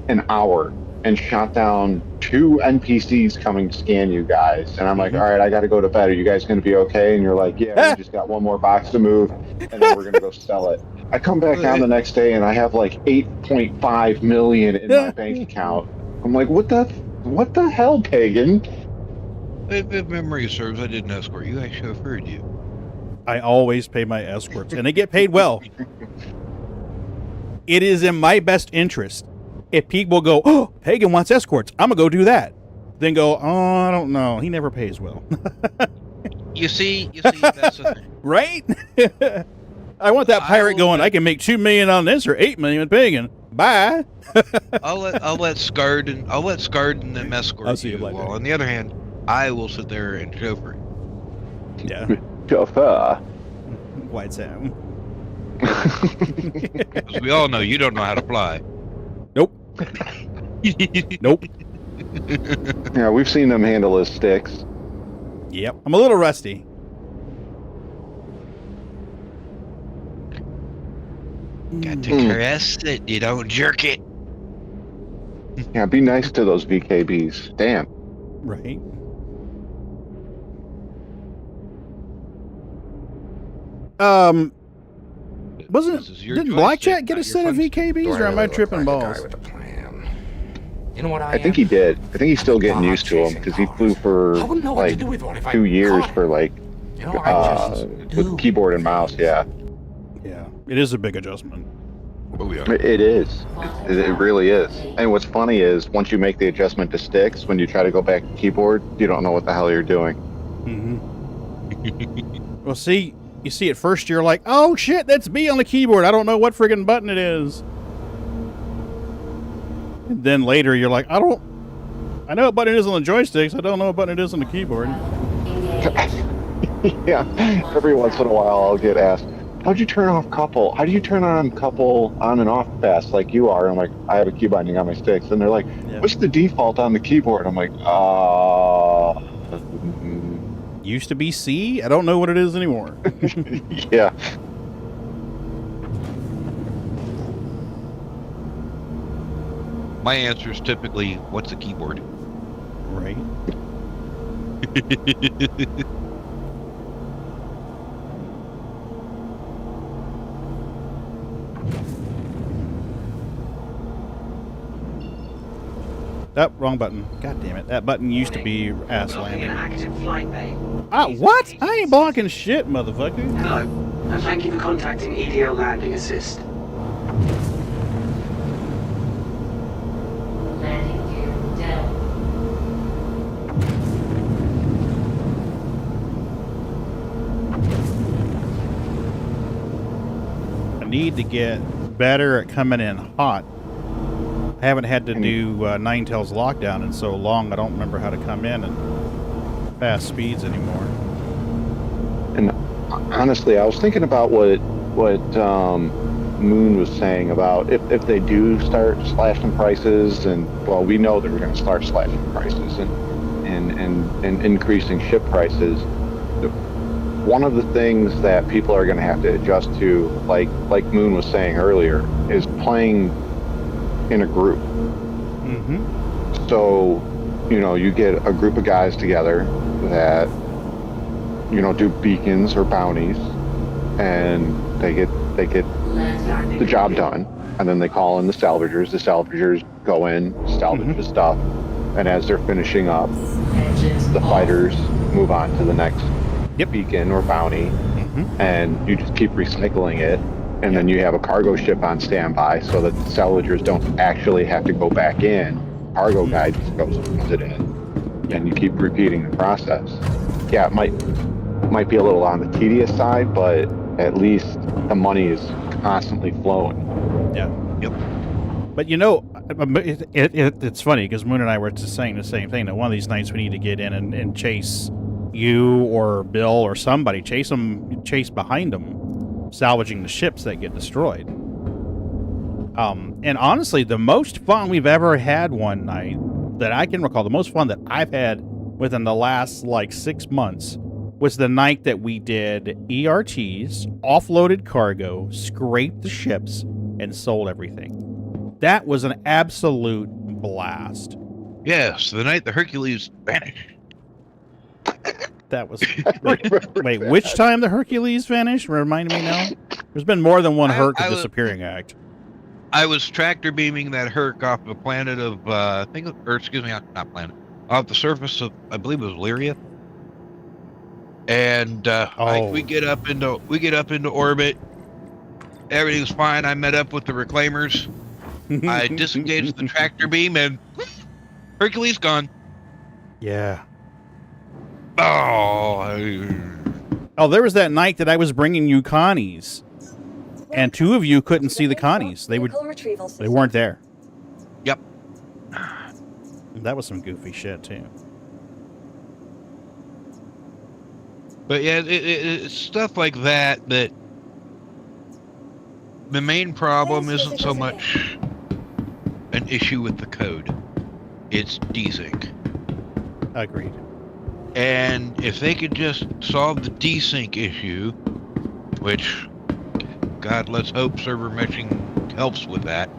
an hour and shot down 2 NPCs coming to scan you guys. And I'm like, all right, I got to go to bed. Are you guys going to be okay? And you're like, yeah, we just got one more box to move, and then we're going to go sell it. I come back down the next day, and I have like 8.5 million in my bank account. I'm like, what the hell, Pagan? If memory serves, I didn't escort you. I chauffeured you. I always pay my escorts, and they get paid well. It is in my best interest. If people go, oh, Pagan wants escorts, I'm going to go do that. Then go, oh, I don't know. He never pays well. You see, that's the thing. Right? I want that pirate going, I can make $2 million on this or $8 million with Pagan. Bye. I'll let Scard and them escort you. Well, on the other hand, I will sit there and chauffeur. Yeah. Chauffeur. White Sam. Because we all know you don't know how to fly. Nope. Nope. Yeah, we've seen them handle his sticks. Yep. I'm a little rusty. Got to caress it, you don't jerk it. Yeah, be nice to those VKBs. Damn. Right. Didn't Blackjack get a set of VKBs, or am I tripping balls? You know what I think he did. I think he's still getting used to them because he flew for like 2 years for like with keyboard and mouse. Yeah. Yeah, it is a big adjustment. Oh yeah. It is. It really is. And what's funny is once you make the adjustment to sticks, when you try to go back to keyboard, you don't know what the hell you're doing. Mm-hmm. Well, see, you see, at first you're like, oh shit, that's B on the keyboard. I don't know what friggin' button it is. And then later you're like, I know what button it is on the joysticks. I don't know what button it is on the keyboard. Yeah. Every once in a while I'll get asked, how'd you turn off couple? How do you turn on couple on and off fast like you are? I'm like, I have a key binding on my sticks. And they're like, what's the default on the keyboard? I'm like, used to be C. I don't know what it is anymore. Yeah. My answer is typically, what's a keyboard? Right. Oh, wrong button. God damn it. That button used to be ass landing. Active flight bay. What? I ain't blocking shit, motherfucker. Hello, and thank you for contacting EDL Landing Assist. Landing gear down. I need to get better at coming in hot. I haven't had to do Nine Tails lockdown in so long, I don't remember how to come in at fast speeds anymore. And honestly, I was thinking about what Moon was saying about if they do start slashing prices, and well, we know that we're going to start slashing prices and increasing ship prices. One of the things that people are going to have to adjust to, like Moon was saying earlier, is playing in a group. Mm-hmm. So, you get a group of guys together that, do beacons or bounties, and they get the job done, and then they call in the salvagers. The salvagers go in, salvage the stuff, and as they're finishing up, the fighters move on to the next beacon or bounty, and you just keep recycling it. And then you have a cargo ship on standby so that the salvagers don't actually have to go back in. Cargo guy just goes and puts it in, and you keep repeating the process. Yeah, it might be a little on the tedious side, but at least the money is constantly flowing. Yeah. Yep. But it's funny because Moon and I were just saying the same thing, that one of these nights we need to get in and chase you or Bill or somebody, chase behind them, salvaging the ships that get destroyed. And honestly, the most fun we've ever had one night that I can recall, the most fun that I've had within the last 6 months, was the night that we did ERTs, offloaded cargo, scraped the ships, and sold everything. That was an absolute blast. Yes, the night the Hercules vanished. That was... Wait, which time the Hercules vanished? Remind me now. There's been more than one Herc disappearing act. I was tractor beaming that Herc off the planet of, not planet, off the surface of, I believe it was Lyria. And we get up into orbit. Everything's fine. I met up with the reclaimers. I disengaged the tractor beam, and Hercules gone. Yeah. Oh, there was that night that I was bringing you Connies, and two of you couldn't see the Connies. They weren't there. Yep. That was some goofy shit too. But yeah, it's stuff like that that the main problem isn't so much an issue with the code. It's desync. Agreed. And if they could just solve the desync issue, which, God, let's hope server meshing helps with that.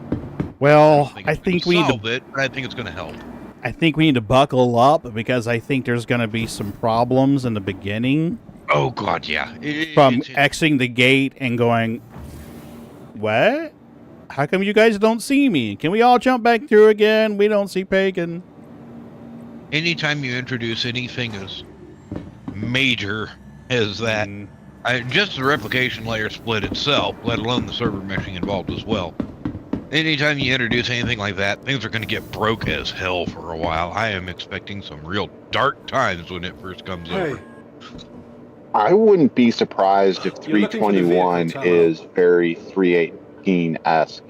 Well, I think we need to solve it, but I think it's going to help. I think we need to buckle up because I think there's going to be some problems in the beginning. Oh, God, yeah. From exiting the gate and going, what? How come you guys don't see me? Can we all jump back through again? We don't see Pagan. Anytime you introduce anything as major as that, just the replication layer split itself, let alone the server meshing involved as well. Anytime you introduce anything like that, things are going to get broke as hell for a while. I am expecting some real dark times when it first comes over. I wouldn't be surprised if 321 is very 318-esque,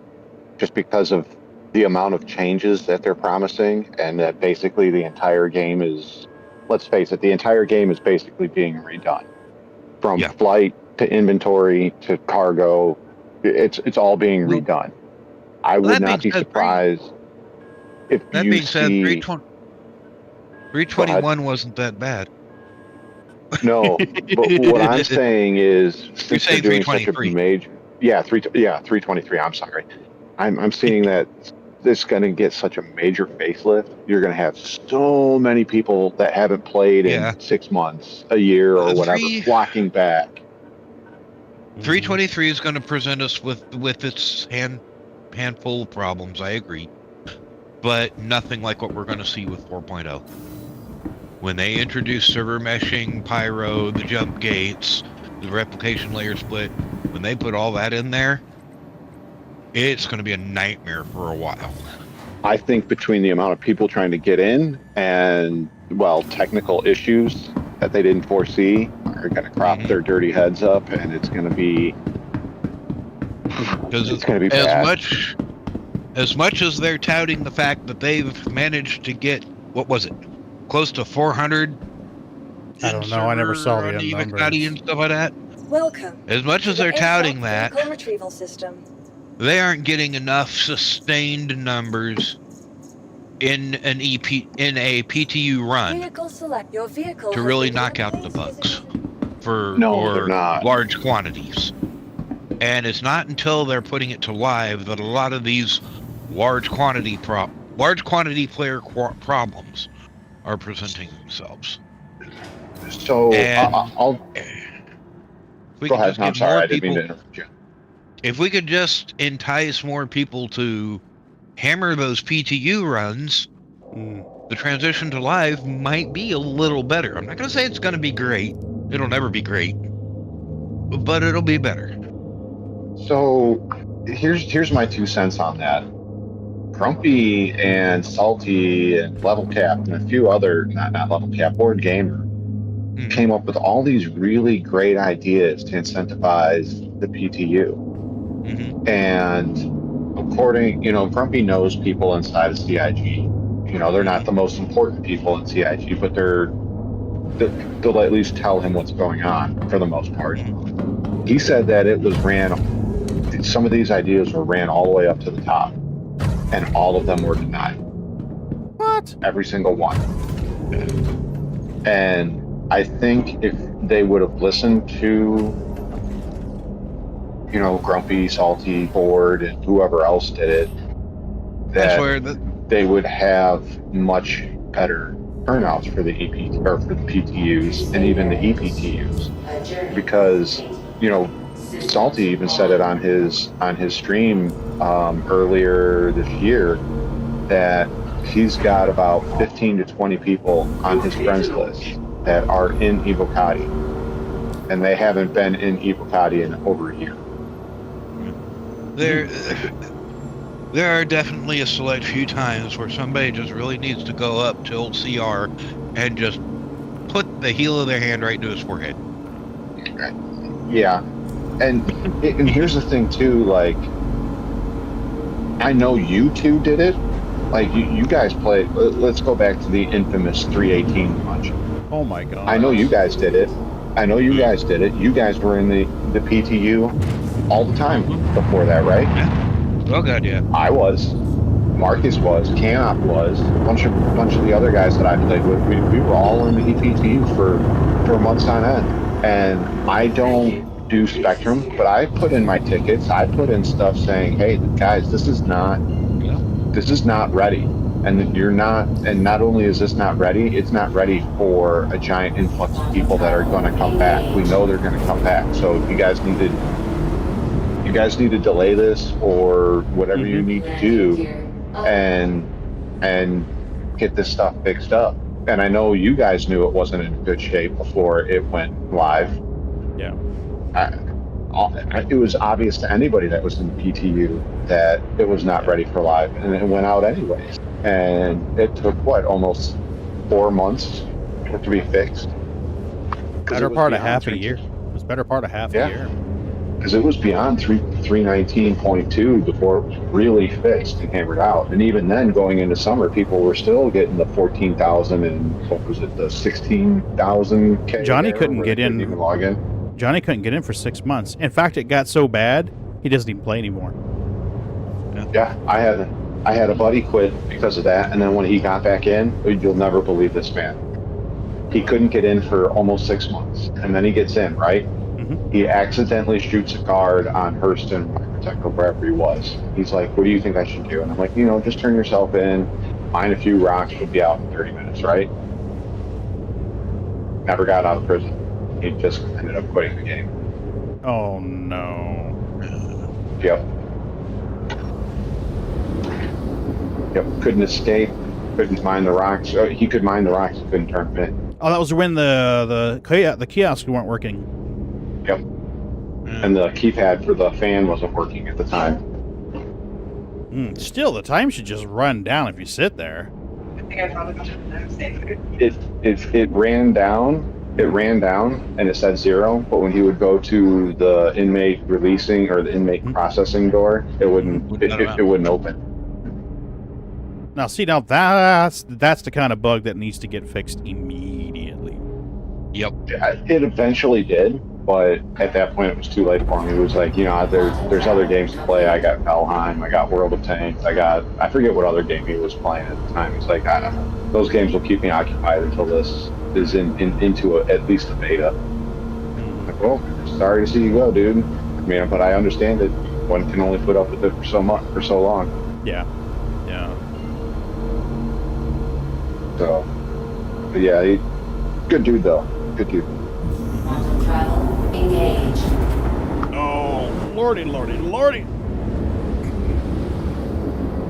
just because of the amount of changes that they're promising, and that basically the entire game is, let's face it, the entire game is basically being redone. From flight to inventory to cargo, it's all being redone. I would not be surprised if that you being said, see... 321 wasn't that bad. No, but what I'm saying is, since they're doing such a major, 323. I'm sorry, I'm seeing that it's going to get such a major facelift. You're going to have so many people that haven't played Yeah. in 6 months, a year, or whatever, flocking back. 323 is going to present us with its handful of problems. I agree, but nothing like what we're going to see with 4.0. When they introduce server meshing, pyro, the jump gates, the replication layer split, when they put all that in there, it's going to be a nightmare for a while. I think between the amount of people trying to get in and, well, technical issues that they didn't foresee are going to crop their dirty heads up, and it's going to be bad. As much as they're touting the fact that they've managed to get, what was it, close to 400. I don't know. I never saw the numbers and stuff like that. Welcome. As much as they're touting that, retrieval system. They aren't getting enough sustained numbers in a PTU run to really knock out the bugs for large quantities. And it's not until they're putting it to live that a lot of these large quantity player problems are presenting themselves. So I'll go ahead. I'm sorry, I didn't mean to interrupt you. If we could just entice more people to hammer those PTU runs, the transition to live might be a little better. I'm not going to say it's going to be great. It'll never be great, but it'll be better. So here's my 2 cents on that. Grumpy and Salty and Level Cap and a few other, not Level Cap, Board Gamer, came up with all these really great ideas to incentivize the PTU. And according, Grumpy knows people inside of CIG. They're not the most important people in CIG, but they'll at least tell him what's going on for the most part. He said that it was some of these ideas were ran all the way up to the top, and all of them were denied. What? Every single one. And I think if they would have listened to Grumpy, Salty, Board, and whoever else did it, they would have much better turnouts for the for the PTUs and even the EPTUs, because Salty even said it on his stream earlier this year that he's got about 15 to 20 people on his friends list that are in Evocati, and they haven't been in Evocati in over a year. There are definitely a select few times where somebody just really needs to go up to old CR and just put the heel of their hand right to his forehead. Yeah, and here's the thing too. Like, I know you two did it. Like you guys played. Let's go back to the infamous 318 punch. Oh my god! I know you guys did it. You guys were in the PTU all the time before that, right? Yeah. Oh god, yeah. I was. Marcus was. Canop was. A bunch of the other guys that I played with. We were all in the EPTU for months on end. And I don't do Spectrum, but I put in my tickets. I put in stuff saying, "Hey, guys, this is not ready." And you're not. And not only is this not ready, it's not ready for a giant influx of people that are going to come back. We know they're going to come back. So you guys need to delay this or whatever you need to do, and get this stuff fixed up. And I know you guys knew it wasn't in good shape before it went live. Yeah. It was obvious to anybody that was in the PTU that it was not ready for live, and it went out anyways. And it took almost 4 months for it to be fixed. Better part of half a year. It was better part of half a year. Because it was beyond 319.2 before it was really fixed and hammered out. And even then, going into summer, people were still getting the 14,000 and what was it, the 16,000 K. Johnny couldn't get in. Even log in. Johnny couldn't get in for 6 months. In fact, it got so bad he doesn't even play anymore. Yeah, I had a buddy quit because of that, and then when he got back in, you'll never believe this man. He couldn't get in for almost 6 months, and then he gets in, right? He accidentally shoots a card on Hurston architect or wherever he was. He's like, what do you think I should do? And I'm like, just turn yourself in, find a few rocks, you'll be out in 30 minutes, right? Never got out of prison. He just ended up quitting the game. Oh no. Yep. Couldn't escape, couldn't mine the rocks. Oh, he could mine the rocks, he couldn't turn them in. Oh, that was when the kiosks weren't working. Yep. And the keypad for the fan wasn't working at the time. Still, the time should just run down if you sit there. I think I probably got to the next day. It ran down. It ran down and it said 0, but when he would go to the inmate releasing or the inmate processing door, it wouldn't open. Now, see, that's the kind of bug that needs to get fixed immediately. Yep. It eventually did, but at that point it was too late for me. It was like, there's other games to play. I got Valheim, I got World of Tanks, I forget what other game he was playing at the time. He's like, I don't know. Those games will keep me occupied until this is into at least a beta. Like, well, sorry to see you go, dude. I mean, but I understand that one can only put up with it for so long. Yeah. So, but yeah, good dude though. Good dude. Quantum travel engaged. Oh, lordy.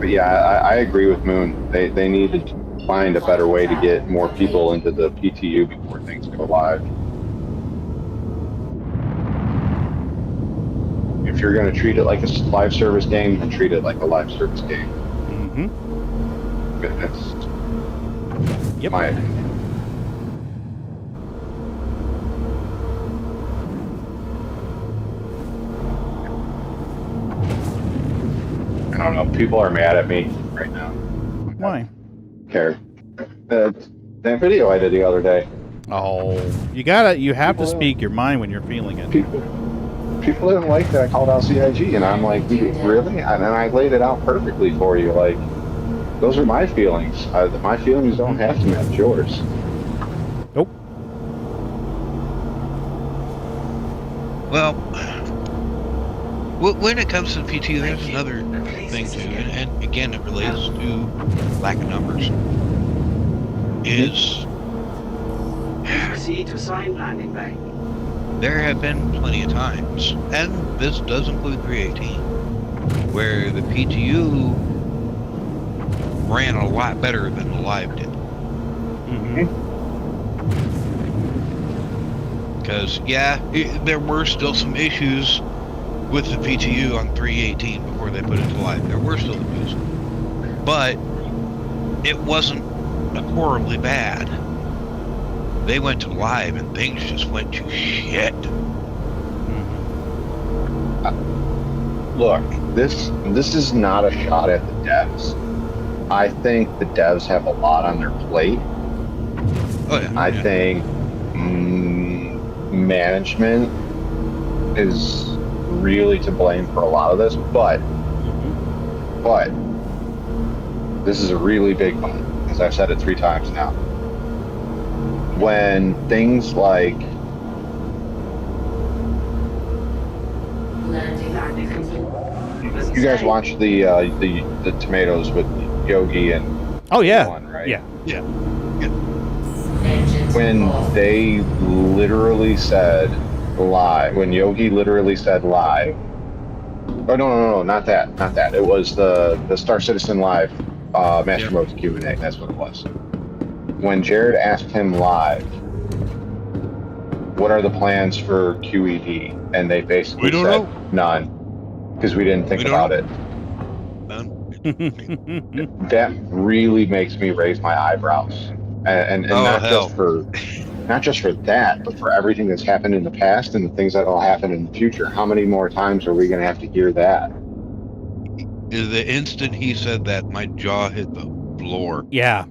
But yeah, I agree with Moon. They need to find a better way to get more people into the PTU before things go live. If you're going to treat it like a live service game, then treat it like a live service game. Mm-hmm. That's Yep. my opinion. I don't know. People are mad at me right now. Why? Care. That video I did the other day. Oh, you have to speak your mind when you're feeling it. People didn't like that I called out CIG, and I'm like, really? And I laid it out perfectly for you. Like, those are my feelings. My feelings don't have to match yours. Nope. Well, when it comes to the PTU, there's another thing too, and again, it relates to lack of numbers. Proceed to sign landing bay. There have been plenty of times, and this does include 318, where the PTU ran a lot better than the live did. Because, there were still some issues with the PTU on 318 before they put it to live. There were still issues. But it wasn't horribly bad. They went to live and things just went to shit. Look, this is not a shot at the devs. I think the devs have a lot on their plate. Oh, yeah. I think management is really to blame for a lot of this, but this is a really big one, because I've said it 3 times now. When things like you guys watched the tomatoes with Yogi and one, right? Yeah. When they literally said live, when Yogi literally said live. Oh no, not that. It was the Star Citizen Live Master Mode Q&A. That's what it was. When Jared asked him live, what are the plans for QED? And they basically said none, because we didn't think about it. None. That really makes me raise my eyebrows, and not just for that, but for everything that's happened in the past and the things that will happen in the future. How many more times are we going to have to hear that? The instant he said that, my jaw hit the floor. Yeah.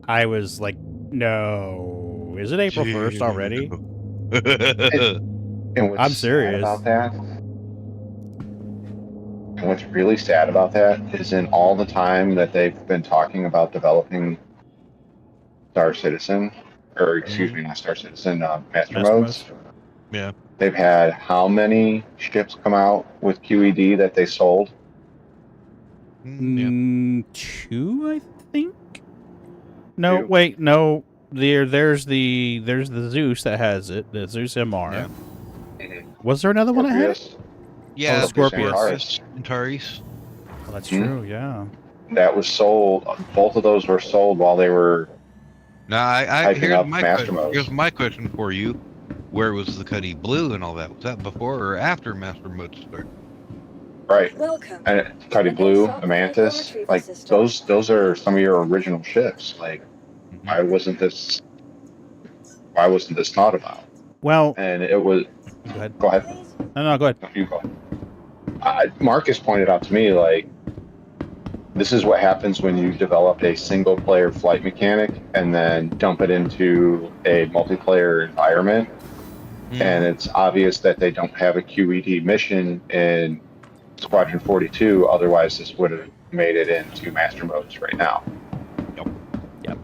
I was like, no. Is it April 1st already? And what's I'm serious sad about that. And what's really sad about that is in all the time that they've been talking about developing Star Citizen, or excuse me, not Star Citizen, Master Modes. Yeah. they've had how many ships come out with QED that they sold? Yeah. 2, I think. No, 2. wait, no. There's the Zeus that has it. The Zeus MR. Yeah. Was there another one that had it? Scorpius. Yeah, Oh, Scorpius. Antares. Antares. Oh, that's true. Yeah. That was sold. Both of those were sold while they were Now, hyping here's up my Master question. Here's Modes. my question for you: where was the Cuddy Blue and all that? Was that before or after Master Mode started? Right. And Cuddy Blue, Amantis, like those are some of your original ships. Like, why wasn't this thought about? Well, And it was. go ahead. Go ahead. No, go ahead. No, you go ahead. Marcus pointed out to me, like, this is what happens when you develop a single player flight mechanic and then dump it into a multiplayer environment. And it's obvious that they don't have a QED mission in Squadron 42. Otherwise, this would have made it into Master Modes right now. Yep.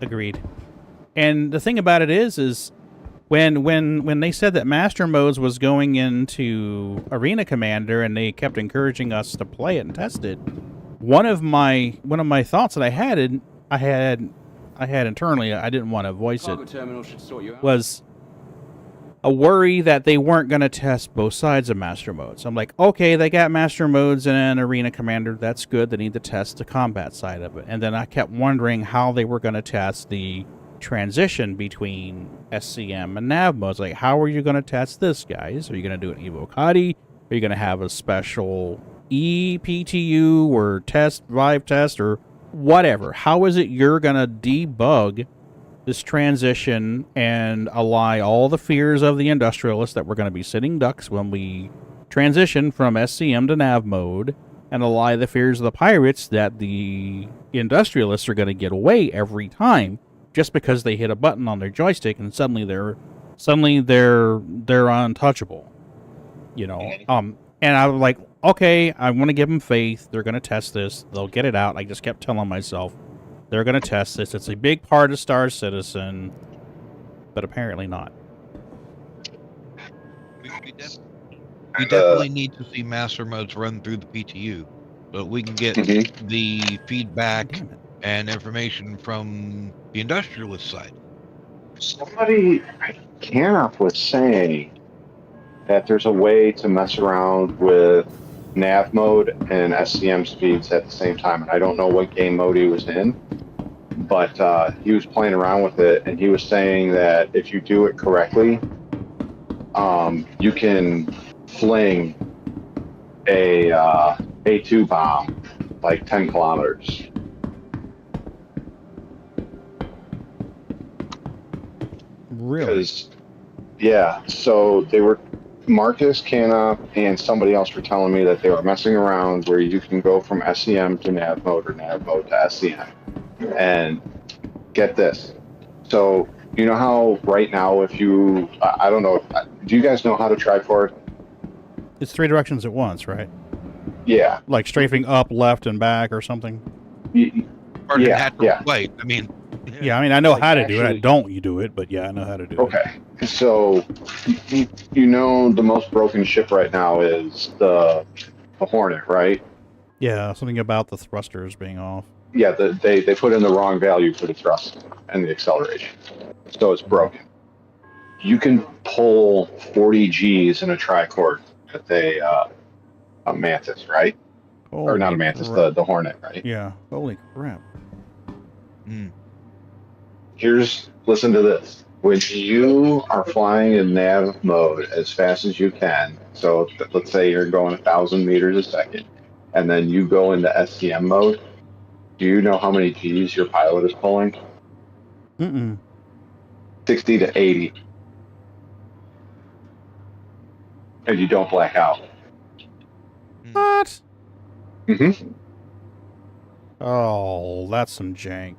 Agreed. And the thing about it is when they said that Master Modes was going into Arena Commander and they kept encouraging us to play it and test it, one of my thoughts that I had internally, I didn't want to voice it, was a worry that they weren't going to test both sides of Master Modes. I'm like, okay, they got Master Modes and Arena Commander. That's good. They need to test the combat side of it. And then I kept wondering how they were going to test the transition between SCM and nav modes. Like, how are you going to test this, guys? Are you going to do an Evocati? Are you going to have a special EPTU or vibe test or whatever? How is it you're going to debug this transition and allay all the fears of the industrialists that we're going to be sitting ducks when we transition from SCM to nav mode, and allay the fears of the pirates that the industrialists are going to get away every time just because they hit a button on their joystick and suddenly they're untouchable, you know. And I was like, okay, I want to give them faith. They're going to test this. They'll get it out. I just kept telling myself, they're going to test this. It's a big part of Star Citizen, but apparently not. We definitely need to see Master Modes run through the PTU, so we can get the feedback and information from the industrialist side. Somebody, Canoff was saying that there's a way to mess around with nav mode and SCM speeds at the same time. And I don't know what game mode he was in, but he was playing around with it, and he was saying that if you do it correctly, you can fling a A2 bomb like 10 kilometers. Really? Yeah, so they were, Marcus, Canoff, and somebody else were telling me that they were messing around where you can go from SCM to nav mode or nav mode to SCM. And get this. So, you know how right now if you, I don't know, do you guys know how to triport? It's 3 directions at once, right? Yeah. Like strafing up, left, and back or something? Yeah. Flight. I mean... Yeah, I mean, I know how to do it. I don't do it, but yeah, I know how to do it. Okay. So, you know the most broken ship right now is the Hornet, right? Yeah, something about the thrusters being off. Yeah, they put in the wrong value for the thrust and the acceleration. So it's broken. You can pull 40 Gs in a tricord with a Mantis, right? Or not a Mantis, the Hornet, right? Yeah. Holy crap. Listen to this. When you are flying in nav mode as fast as you can, so let's say you're going 1,000 meters a second, and then you go into SCM mode, do you know how many Gs your pilot is pulling? 60 to 80. And you don't black out. What? Mm-hmm. Oh, that's some jank.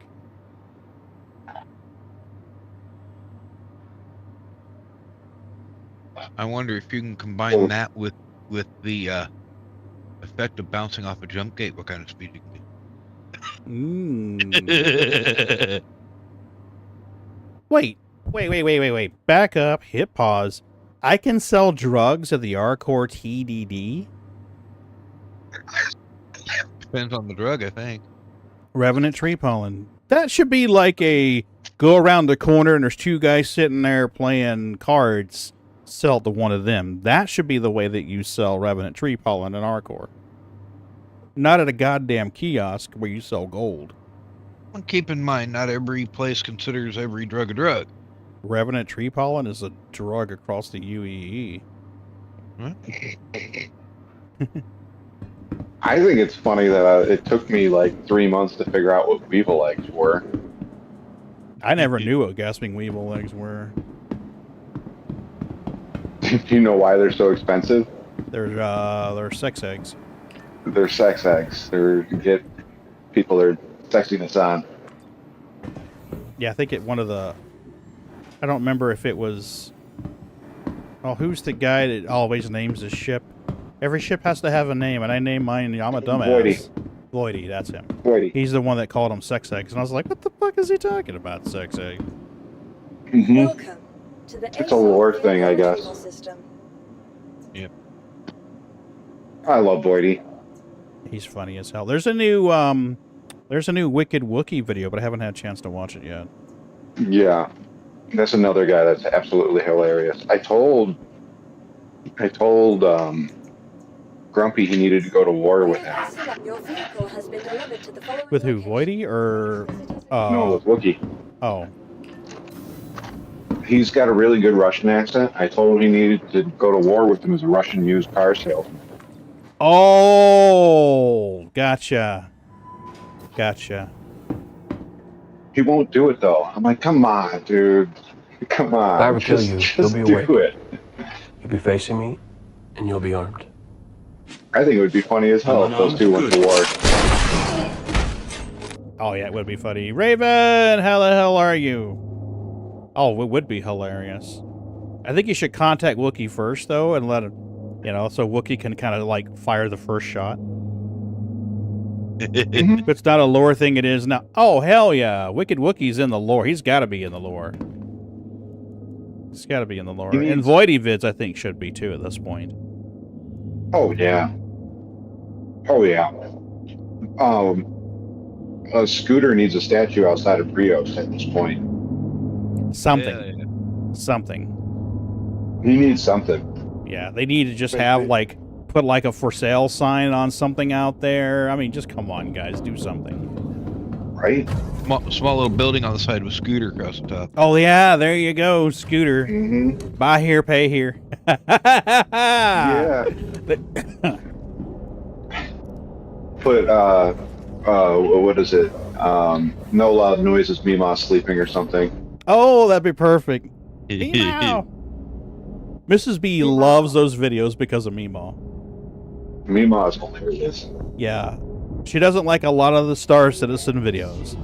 I wonder if you can combine that with the effect of bouncing off a jump gate, what kind of speed you can get. Wait. Back up, hit pause. I can sell drugs at the Arcor TDD. Depends on the drug, I think. Revenant tree pollen. That should be like a go around the corner and there's two guys sitting there playing cards. Sell to one of them. That should be the way that you sell Revenant tree pollen in Arcor. Not at a goddamn kiosk where you sell gold. Well, keep in mind, not every place considers every drug a drug. Revenant tree pollen is a drug across the UEE. Huh? I think it's funny that it took me like 3 months to figure out what weevil eggs were. I never knew what gasping weevil eggs were. Do you know why they're so expensive? They're sex eggs. They're sex eggs. They're to get people their sexiness on. Yeah, I think one of the... I don't remember if it was... Oh, who's the guy that always names his ship? Every ship has to have a name, and I name mine, I'm a dumbass. Lloydie, that's him. Lloydie. He's the one that called them sex eggs, and I was like, what the fuck is he talking about, sex egg? Mm-hmm. Welcome to the It's a lore thing, I guess. System. Yep. I love Lloydie. He's funny as hell. There's a new Wicked Wookiee video, but I haven't had a chance to watch it yet. Yeah. That's another guy that's absolutely hilarious. I told Grumpy he needed to go to war with him. With who, Lloydie or... No, with Wookiee. Oh. He's got a really good Russian accent. I told him he needed to go to war with him as a Russian used car salesman. Oh, gotcha. Gotcha. He won't do it, though. I'm like, come on, dude. Come on. If I ever kill you, you'll be awake. Do it. You'll be facing me, and you'll be armed. I think it would be funny as hell if those two went to war. Oh, yeah, it would be funny. Raven, how the hell are you? Oh, it would be hilarious. I think you should contact Wookiee first, though, and let him, so Wookiee can kind of, like, fire the first shot. If it's not a lore thing, it is now. Oh, hell yeah. Wicked Wookiee's in the lore. He's got to be in the lore. He's got to be in the lore. And Voidy vids, I think, should be, too, at this point. Oh, yeah. Oh, yeah. A Scooter needs a statue outside of Brios at this point. Something. Yeah. Something. He needs something. Yeah, they need to just have, like, put, like, a for sale sign on something out there. I mean, just come on, guys. Do something. Right? Small little building on the side with Scooter across the top. Oh, yeah. There you go, Scooter. Mm-hmm. Buy here, pay here. Yeah. Put, what is it? No loud noises, Mima sleeping or something. Oh, that'd be perfect. Meemaw. Mrs. B loves those videos because of Meemaw. Mima is hilarious. Yeah. She doesn't like a lot of the Star Citizen videos.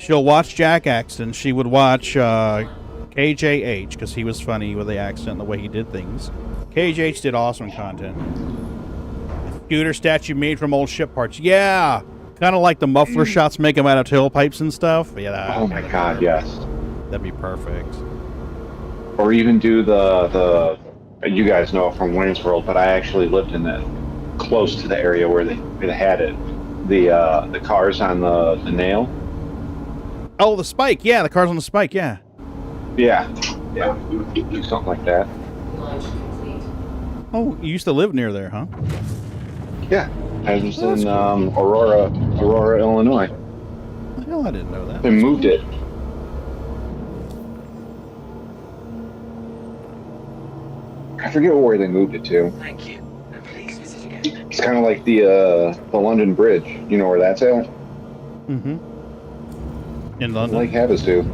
She'll watch Jack Axton. She would watch KJH because he was funny with the accent and the way he did things. KJH did awesome content. Scooter statue made from old ship parts. Yeah. Kind of like the muffler shots make them out of tailpipes and stuff. Yeah. Oh my god, yes. That'd be perfect. Or even do the you guys know from Wayne's World, but I actually lived in that close to the area where they had it. The cars on the nail. Oh, the spike. Yeah, the cars on the spike. Yeah. Yeah. Yeah. Do something like that. Oh, you used to live near there, huh? Yeah. I was in Aurora, Illinois. The hell, I didn't know that. They moved it. I forget where they moved it to. Thank you. It's kind of like the London Bridge. You know where that's at? Mm-hmm. In London? Lake Havasu.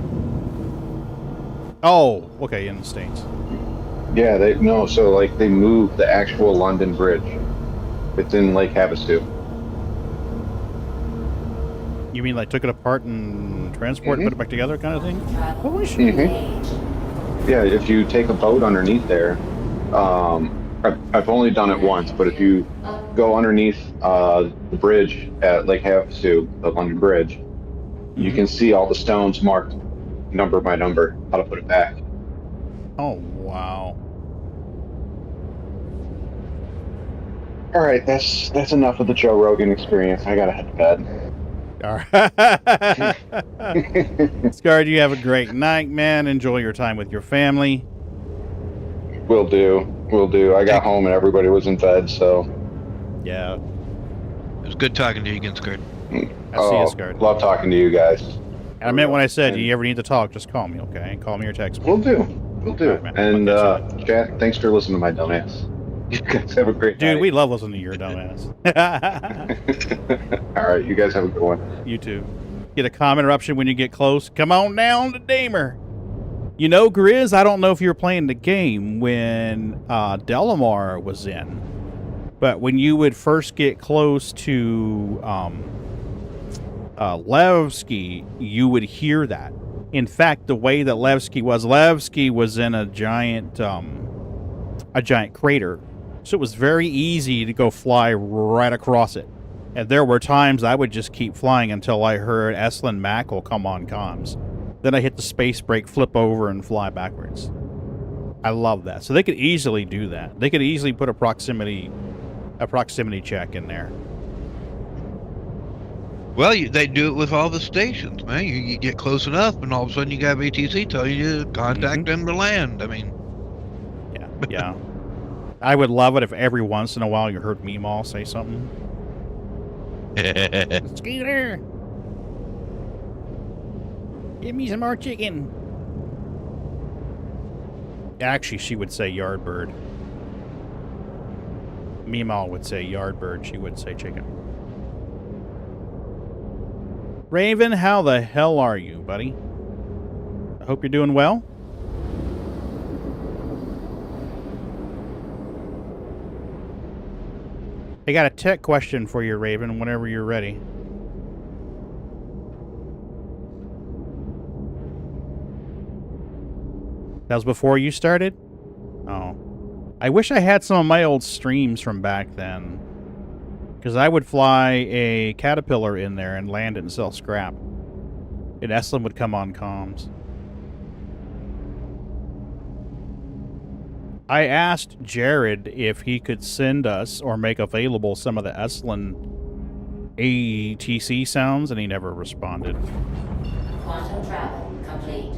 Oh, okay, in the States. Yeah, they moved the actual London Bridge. It's in Lake Havasu. You mean like took it apart and transport and put it back together kind of thing? Holy shit. Mm-hmm. Yeah, if you take a boat underneath there, I've only done it once, but if you go underneath the bridge at Lake Havasu, the London Bridge, you can see all the stones marked number by number, how to put it back. Oh, wow. All right, that's enough of the Joe Rogan experience. I gotta head to bed. All right. Scarred, you have a great night, man. Enjoy your time with your family. Will do. I got home and everybody was in bed, so. Yeah. It was good talking to you again, Scarred. I see you, Scarred. Love talking to you guys. And I meant when I said, you ever need to talk, just call me, okay? Call me or text me. Will do. Right, and, chat, thanks for listening to my dumbass. You guys have a great night. Dude, we love listening to your dumbass. All right, you guys have a good one. You too. Get a comment eruption when you get close. Come on down to Damer. You know, Grizz, I don't know if you were playing the game when Delamar was in, but when you would first get close to Levski, you would hear that. In fact, the way that Levski was in a giant crater, so it was very easy to go fly right across it. And there were times I would just keep flying until I heard Estlin Mackle come on comms. Then I hit the space brake, flip over, and fly backwards. I love that. So they could easily do that. They could easily put a proximity check in there. Well, they do it with all the stations, man. You get close enough, and all of a sudden you got ATC tell you to contact them to land. I mean, yeah. I would love it if every once in a while you heard Meemaw say something. Scooter, give me some more chicken. Actually, she would say Yardbird. Meemaw would say Yardbird. She would say chicken. Raven, how the hell are you, buddy? I hope you're doing well. I got a tech question for you, Raven, whenever you're ready. That was before you started? Oh. I wish I had some of my old streams from back then. Because I would fly a Caterpillar in there and land it and sell scrap. And Estlin would come on comms. I asked Jared if he could send us or make available some of the Estlin ATC sounds, and he never responded. Quantum travel complete.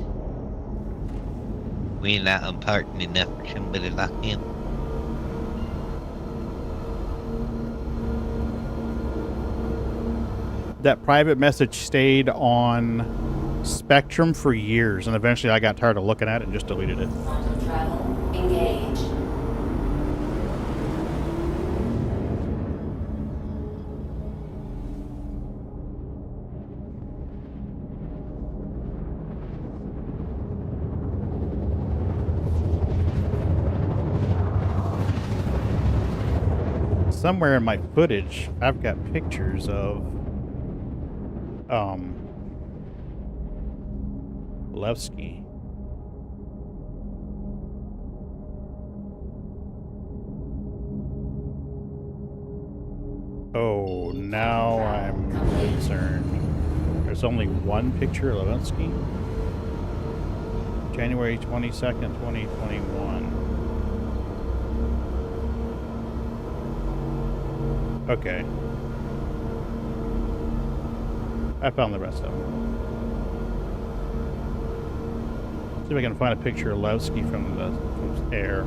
We're not important enough for somebody like him. That private message stayed on Spectrum for years, and eventually I got tired of looking at it and just deleted it. Quantum travel engaged. Somewhere in my footage, I've got pictures of Levski. Oh, now I'm concerned. There's only one picture of Levski. January 22nd, 2021. Okay. I found the rest of them. See if I can find a picture of Levski from the air.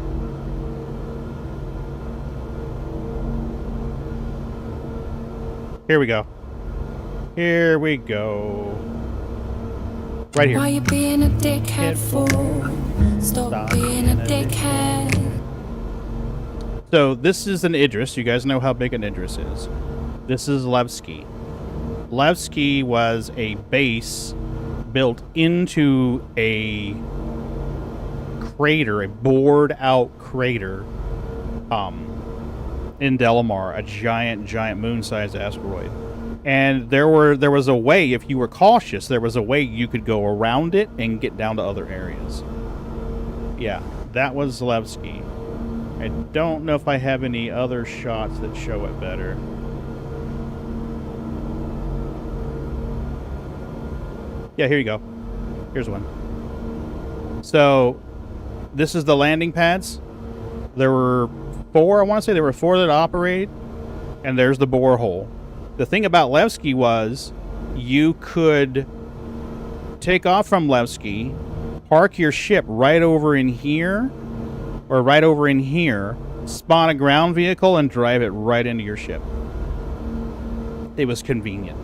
Here we go. Here we go. Right here. Why you being a dickhead for? Stop being a dickhead. So this is an Idris. You guys know how big an Idris is. This is Levski. Levski was a base built into a crater, a bored out crater in Delamar, a giant moon-sized asteroid. And there was a way, if you were cautious, there was a way you could go around it and get down to other areas. Yeah, that was Levski. I don't know if I have any other shots that show it better. Yeah, here you go. Here's one. So, this is the landing pads. There were four, I want to say there were four that operate And there's the borehole. The thing about Levski was you could take off from Levski, park your ship right over in here, or right over in here, spawn a ground vehicle, and drive it right into your ship. It was convenient.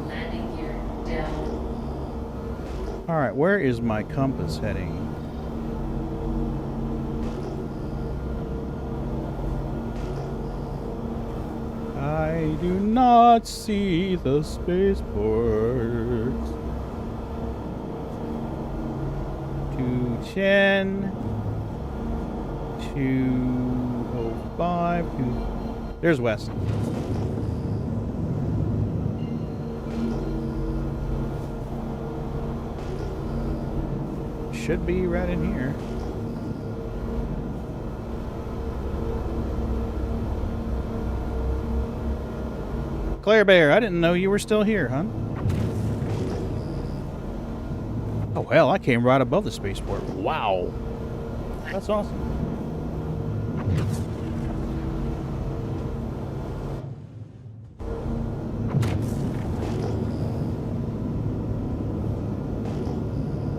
Landing gear down. Alright, where is my compass heading? I do not see the spaceport. 210, 205, there's west. Should be right in here. Claire Bear, I didn't know you were still here, huh? Oh, hell, I came right above the spaceport. Wow. That's awesome.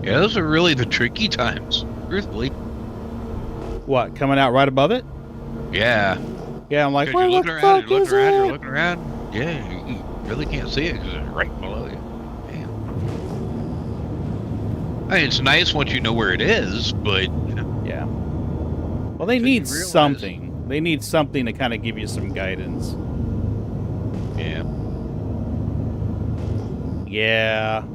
Yeah, those are really the tricky times, truthfully. What, coming out right above it? Yeah. Yeah, I'm like, Because what the fuck is it? you're looking around. Yeah, you really can't see it because it's right below you. Damn. I mean, it's nice once you know where it is, but... Yeah. Well, they need something. They need something to kind of give you some guidance. Yeah. Yeah.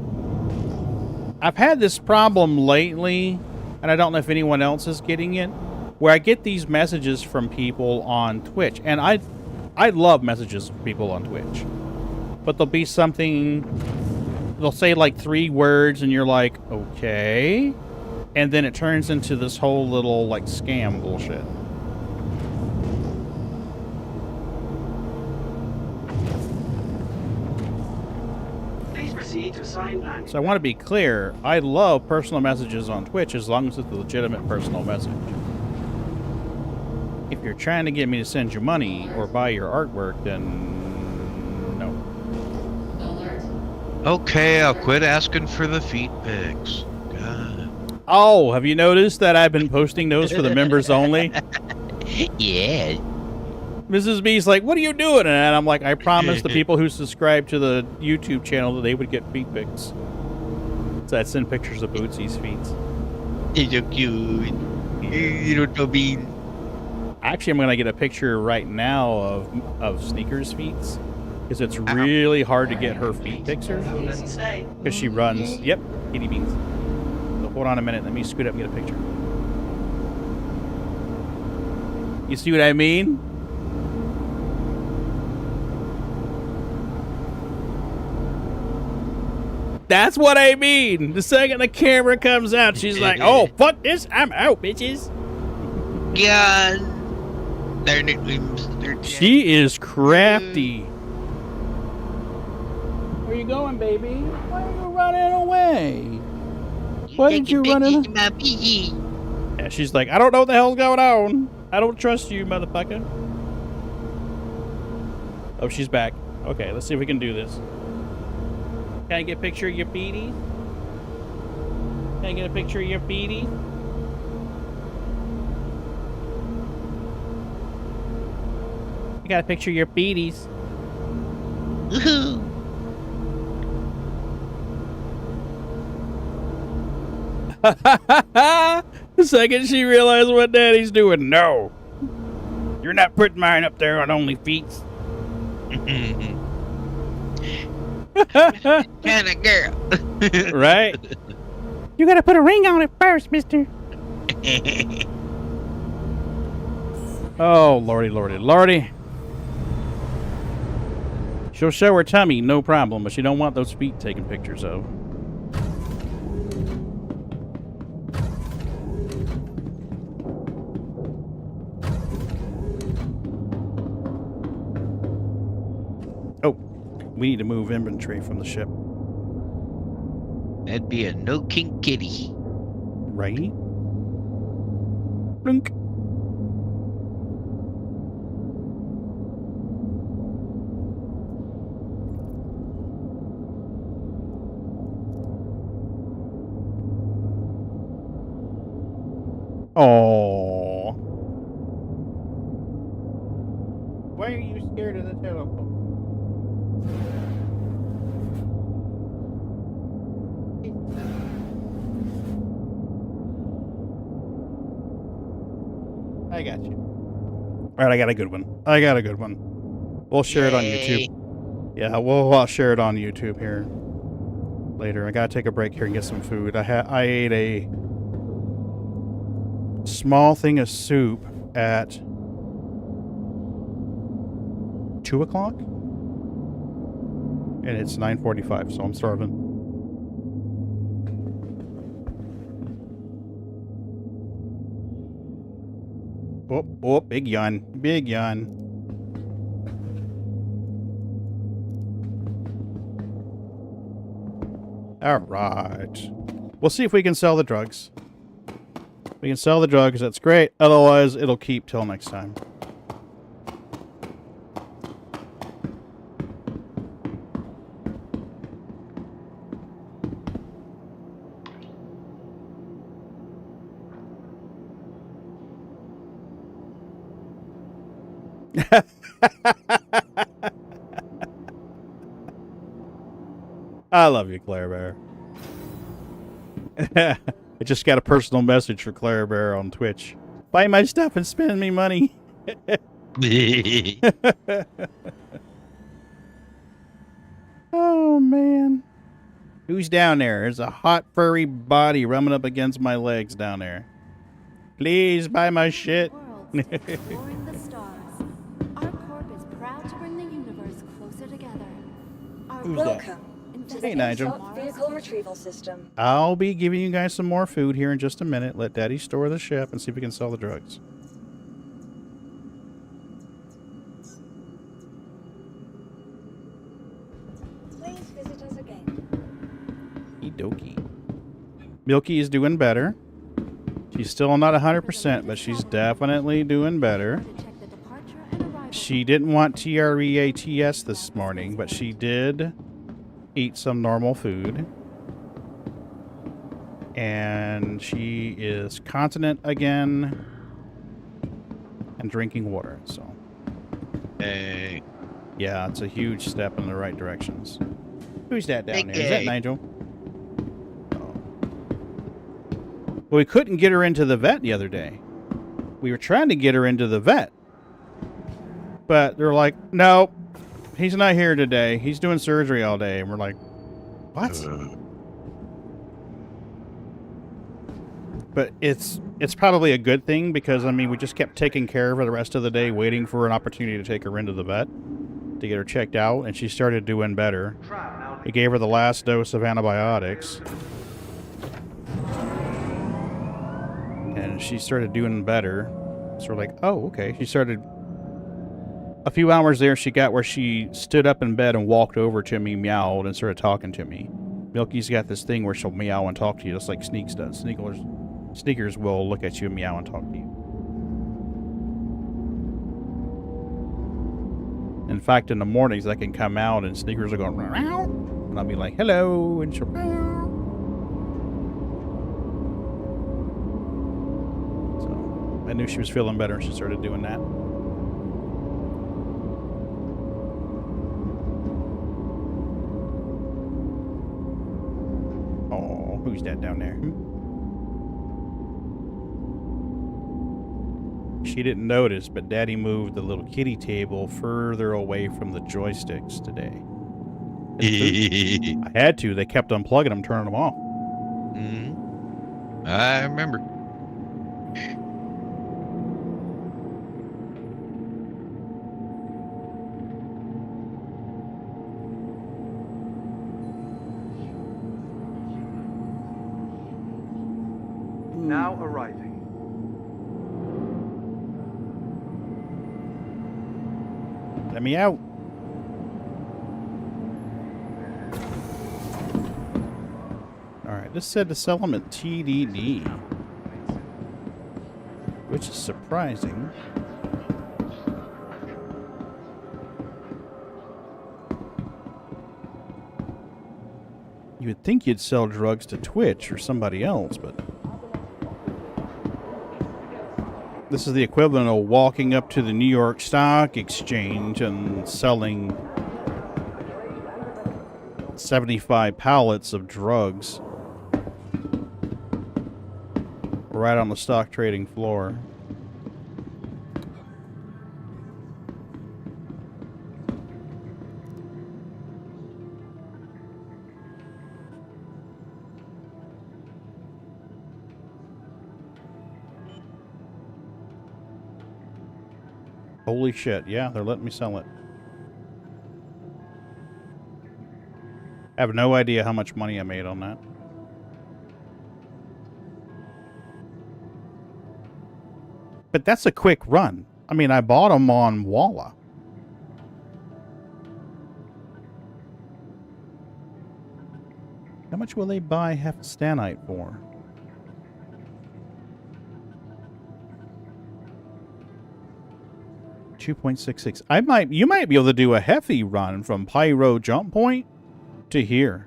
I've had this problem lately, and I don't know if anyone else is getting it, where I get these messages from people on Twitch, and I love messages from people on Twitch, but there'll be something, they'll say like 3 words, and you're like, okay, and then it turns into this whole little like scam bullshit. Please proceed to assigned landing. So I want to be clear, I love personal messages on Twitch as long as it's a legitimate personal message. If you're trying to get me to send you money or buy your artwork, then no. Alert. Okay, I'll quit asking for the feet pics. God. Oh, have you noticed that I've been posting those for the members only? Yeah. Mrs. B's like, what are you doing? And I'm like, I promised the people who subscribe to the YouTube channel that they would get feet pics. So I'd send pictures of Bootsy's feet. It's so cute. You don't know me. Actually, I'm going to get a picture right now of Sneaker's feet. Because it's really hard to get her feet pictures. Doesn't stay. Because she runs. Yep, kitty beans. So hold on a minute. Let me scoot up and get a picture. You see what I mean? That's what I mean. The second the camera comes out, she's like, oh, fuck this. I'm out, bitches. God. She is crafty. Where you going, baby? Why are you running away? Why did you run away? Yeah, she's like, I don't know what the hell's going on. I don't trust you, motherfucker. Oh, she's back. Okay, let's see if we can do this. Can I get a picture of your beaties? Can I get a picture of your beaties? I got a picture of your beaties. Woohoo! The second she realized what Daddy's doing, no. You're not putting mine up there on OnlyFeet. Kind of girl. Right? You gotta put a ring on it first, mister. Oh, lordy, lordy, lordy. She'll show her tummy, no problem, but she don't want those feet taken pictures of. Oh, we need to move inventory from the ship. That'd be a no kink kitty. Right? Blink. Oh. Why are you scared of the telephone? I got you. All right, I got a good one. We'll share it on YouTube. Yeah, I'll share it on YouTube here later. I gotta take a break here and get some food. I ate a small thing of soup at 2 o'clock, and it's 9:45, so I'm starving. Oh, big yawn. Big yawn. All right. We'll see if we can sell the drugs. If we can sell the drugs, that's great. Otherwise, it'll keep till next time. I love you, Claire Bear. I just got a personal message for Claire Bear on Twitch. Buy my stuff and spend me money. Oh, man. Who's down there? There's a hot, furry body rubbing up against my legs down there. Please buy my shit. Exploring the stars. Our corp is proud to bring the universe closer together. Who's that? Hey, Nigel. Vehicle retrieval system. I'll be giving you guys some more food here in just a minute. Let Daddy store the ship and see if we can sell the drugs. Please visit us again. Okie dokie. Milky is doing better. She's still not 100%, but she's definitely doing better. She didn't want TREATS this morning, but she did eat some normal food. And she is continent again and drinking water, so. Hey. Yeah, it's a huge step in the right directions. Who's that down there? Is that Nigel? Oh. Well, we couldn't get her into the vet the other day. We were trying to get her into the vet. But they're like, no, he's not here today. He's doing surgery all day. And we're like, what? But it's probably a good thing because, I mean, we just kept taking care of her the rest of the day, waiting for an opportunity to take her into the vet to get her checked out, and she started doing better. We gave her the last dose of antibiotics. And she started doing better. So we're like, oh, okay. She started... A few hours there, she got where she stood up in bed and walked over to me, meowed, and started talking to me. Milky's got this thing where she'll meow and talk to you, just like Sneaks does. Sneakers will look at you and meow and talk to you. In fact, in the mornings, I can come out and Sneakers will go, meow, and I'll be like, hello, and she'll meow. So, I knew she was feeling better, and she started doing that. Who's that down there? She didn't notice, but Daddy moved the little kitty table further away from the joysticks today. I had to. They kept unplugging them, turning them off. Mm-hmm. I remember. Now arriving. Let me out. This said to sell them at TDD, which is surprising. You would think you'd sell drugs to Twitch or somebody else, but this is the equivalent of walking up to the New York Stock Exchange and selling 75 pallets of drugs right on the stock trading floor. Holy shit, yeah, they're letting me sell it. I have no idea how much money I made on that. But that's a quick run. I mean, I bought them on Walla. How much will they buy Hefstanite for? $2.66. You might be able to do a Heffy run from Pyro Jump Point to here.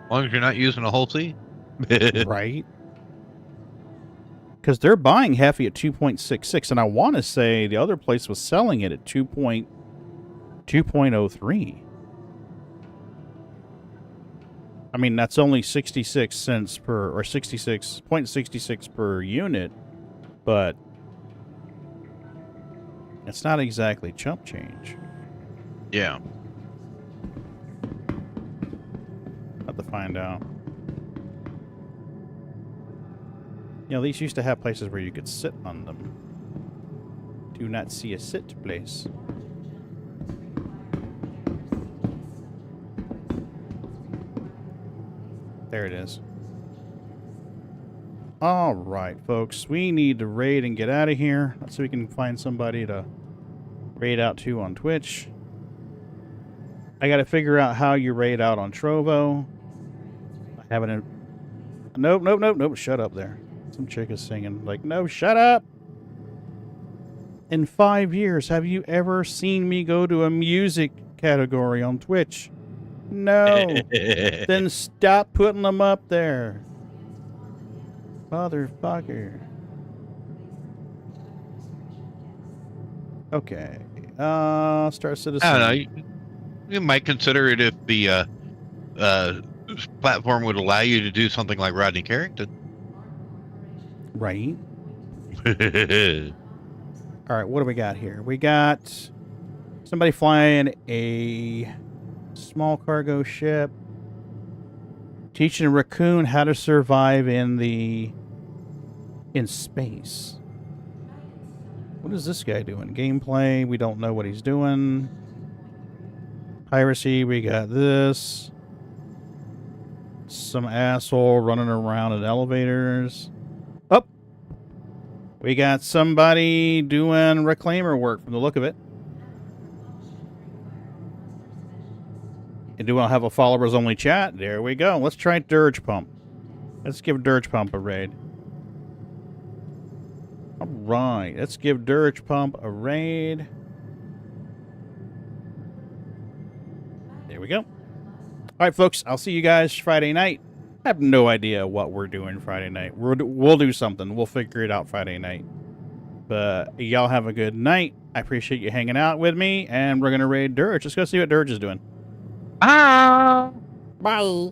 As long as you're not using a whole C. Right. Because they're buying Heffy at 2.66, and I want to say the other place was selling it at 2.03. I mean, that's only 66 cents per, or 66.66 per unit, but it's not exactly chump change. Yeah. Have to find out. You know, these used to have places where you could sit on them. Do not see a sit place. There it is. All right, folks. We need to raid and get out of here so we can find somebody to raid out to on Twitch. I got to figure out how you raid out on Trovo. I haven't... Nope. Shut up there. Some chick is singing. Like, no, shut up! In 5 years, have you ever seen me go to a music category on Twitch? No. Then stop putting them up there. Motherfucker. Okay. Star Citizen. I don't know. You might consider it if the platform would allow you to do something like Rodney Carrington. Right. All right, what do we got here? We got somebody flying a small cargo ship, teaching a raccoon how to survive in space. What is this guy doing? Gameplay, we don't know what he's doing. Piracy, we got this. Some asshole running around in elevators. Up. We got somebody doing reclaimer work from the look of it. And do I have a followers only chat? There we go. Let's try Dirge Pump. Let's give Dirge Pump a raid. Alright, let's give Dirge Pump a raid. There we go. Alright, folks, I'll see you guys Friday night. I have no idea what we're doing Friday night. We'll do something. We'll figure it out Friday night. But y'all have a good night. I appreciate you hanging out with me, and we're going to raid Dirge. Let's go see what Dirge is doing. Bye. Bye.